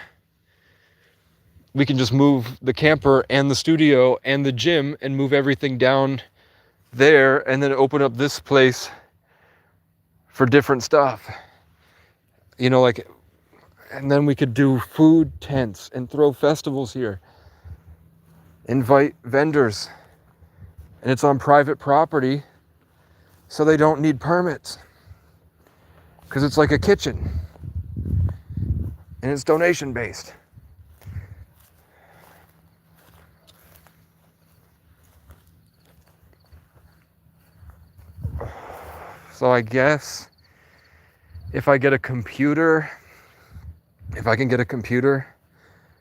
We can just move the camper and the studio and the gym and move everything down there, and then open up this place for different stuff. You know, like, and then we could do food tents and throw festivals here. Invite vendors. And it's on private property, so they don't need permits. Because it's like a kitchen. And it's donation based. So I guess if I get a computer, if I can get a computer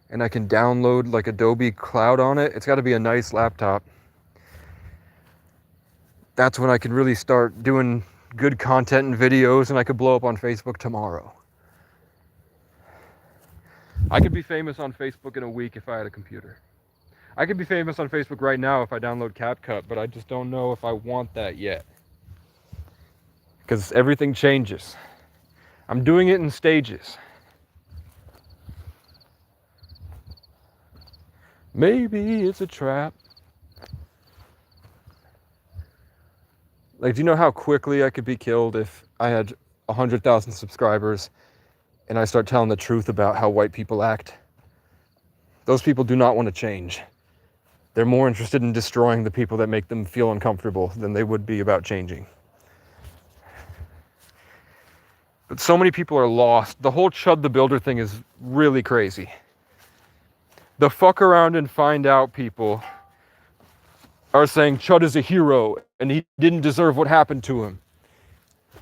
and I can download like Adobe Cloud on it, it's got to be a nice laptop. That's when I can really start doing good content and videos, and I could blow up on Facebook tomorrow. I could be famous on Facebook in a week if I had a computer. I could be famous on Facebook right now if I download CapCut, but I just don't know if I want that yet. Because everything changes. I'm doing it in stages. Maybe it's a trap. Like, do you know how quickly I could be killed if I had 100,000 subscribers and I start telling the truth about how white people act? Those people do not want to change. They're more interested in destroying the people that make them feel uncomfortable than they would be about changing. But so many people are lost. The whole Chud the Builder thing is really crazy. The fuck around and find out people are saying Chud is a hero and he didn't deserve what happened to him.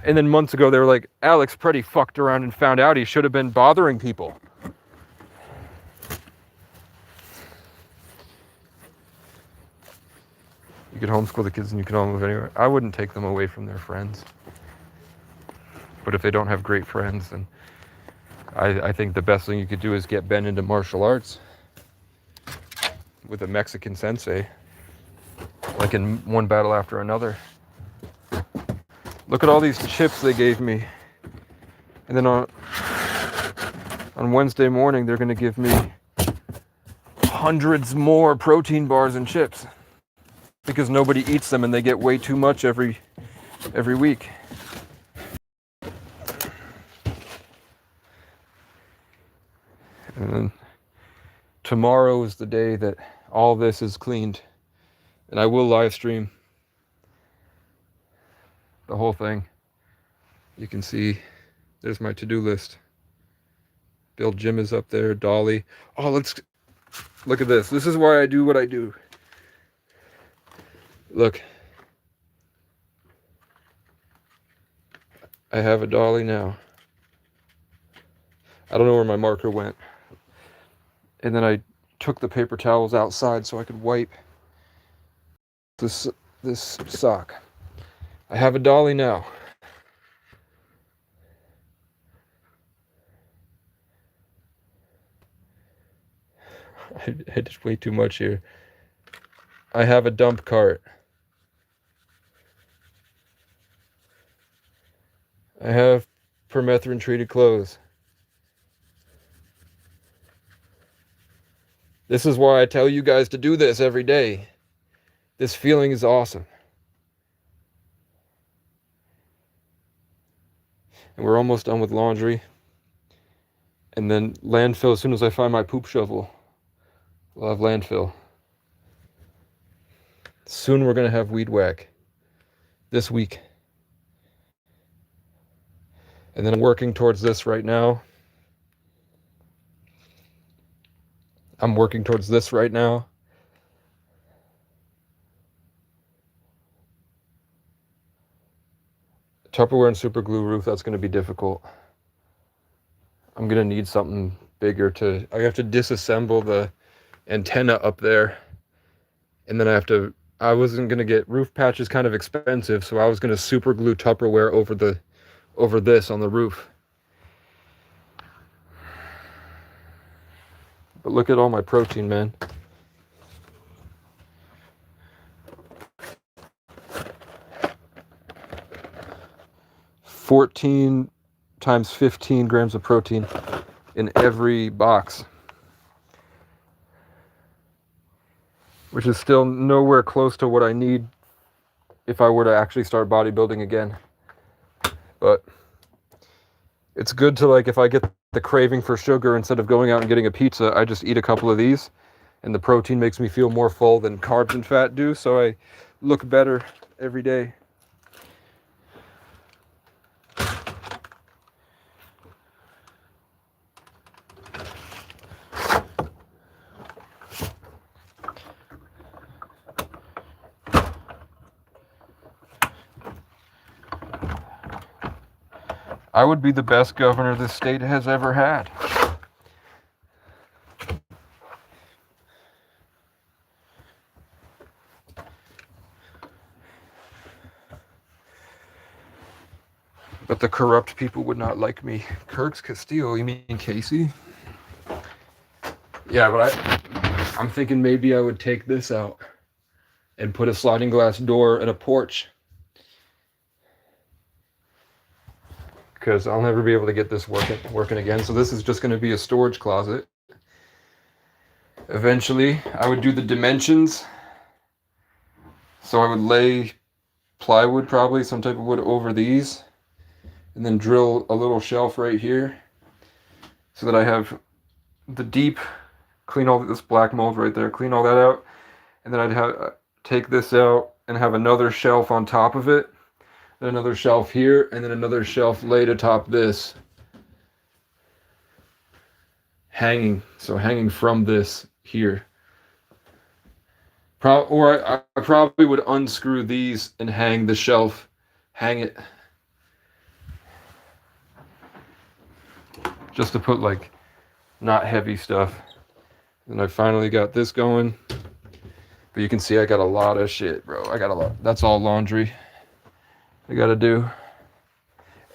And then months ago they were like, Alex Preddy fucked around and found out he should have been bothering people. You could homeschool the kids and you could all move anywhere. I wouldn't take them away from their friends. But if they don't have great friends, then I think the best thing you could do is get Ben into martial arts with a Mexican sensei, like in one battle after another. Look at all these chips they gave me. And then on Wednesday morning, they're going to give me hundreds more protein bars and chips because nobody eats them and they get way too much every week. And then tomorrow is the day that all this is cleaned. And I will live stream the whole thing. You can see there's my to-do list. Build gym is up there, Dolly. Oh, let's look at this. This is why I do what I do. Look. I have a Dolly now. I don't know where my marker went. And then I took the paper towels outside so I could wipe this sock. I have a Dolly now. I did way too much here. I have a dump cart. I have permethrin treated clothes. This is why I tell you guys to do this every day. This feeling is awesome. And we're almost done with laundry. And then landfill, as soon as I find my poop shovel, we'll have landfill. Soon we're going to have weed whack. This week. And then I'm working towards this right now. Tupperware and super glue roof, that's going to be difficult. I'm going to need something bigger I have to disassemble the antenna up there. And then I wasn't going to get roof patches, kind of expensive, so I was going to super glue Tupperware over this on the roof. But look at all my protein, man. $14 times 15 grams of protein in every box, which is still nowhere close to what I need if I were to actually start bodybuilding again. But it's good to, like, if I get the craving for sugar, instead of going out and getting a pizza, I just eat a couple of these, and the protein makes me feel more full than carbs and fat do, so I look better every day. I would be the best governor this state has ever had. But the corrupt people would not like me. Kirk Castillo, you mean Casey? Yeah, but I'm thinking maybe I would take this out and put a sliding glass door and a porch, because I'll never be able to get this working again. So this is just going to be a storage closet. Eventually, I would do the dimensions. So I would lay plywood, probably some type of wood, over these, and then drill a little shelf right here so that I have the deep, clean all this black mold right there, clean all that out, and then I'd have take this out and have another shelf on top of it, and another shelf here, and then another shelf laid atop this, hanging from this here. Or I probably would unscrew these and hang the shelf, hang it, just to put, like, not heavy stuff. And I finally got this going. But you can see I got a lot of shit, bro. I got a lot. That's all laundry I gotta do.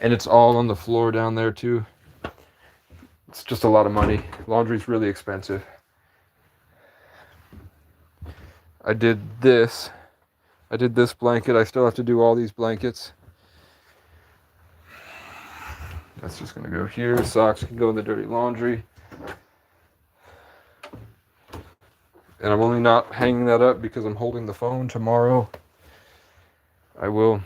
And it's all on the floor down there too. It's just a lot of money. Laundry's really expensive. I did this blanket. I still have to do all these blankets. That's just gonna go here. Socks can go in the dirty laundry. And I'm only not hanging that up because I'm holding the phone. Tomorrow I will.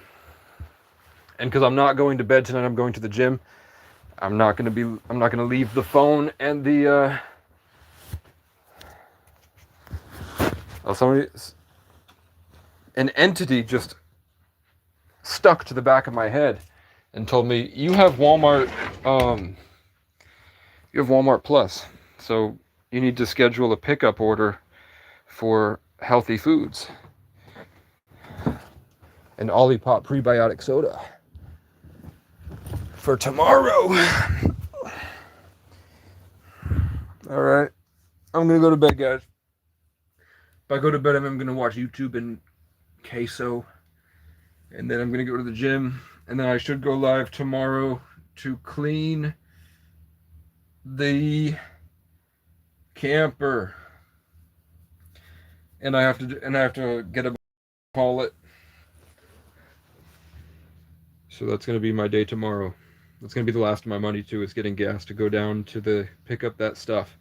And because I'm not going to bed tonight, I'm going to the gym. I'm not going to leave the phone and the an entity just stuck to the back of my head and told me, you have Walmart Plus, so you need to schedule a pickup order for healthy foods and Olipop prebiotic soda for tomorrow. All right, I'm gonna go to bed, guys. If I go to bed, I'm gonna watch YouTube and queso, and then I'm gonna go to the gym, and then I should go live tomorrow to clean the camper. And I have to get a pallet. So that's going to be my day tomorrow. That's going to be the last of my money too, is getting gas to go down to pick up that stuff.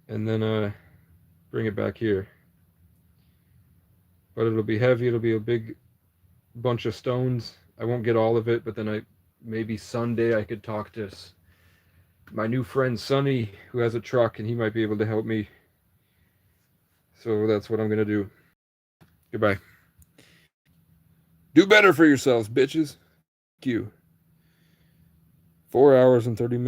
And then bring it back here. But it'll be heavy, it'll be a big bunch of stones. I won't get all of it, but then maybe Sunday I could talk to my new friend Sonny, who has a truck, and he might be able to help me. So that's what I'm going to do. Goodbye. Do better for yourselves, bitches. Thank you. 4 hours and 30 minutes.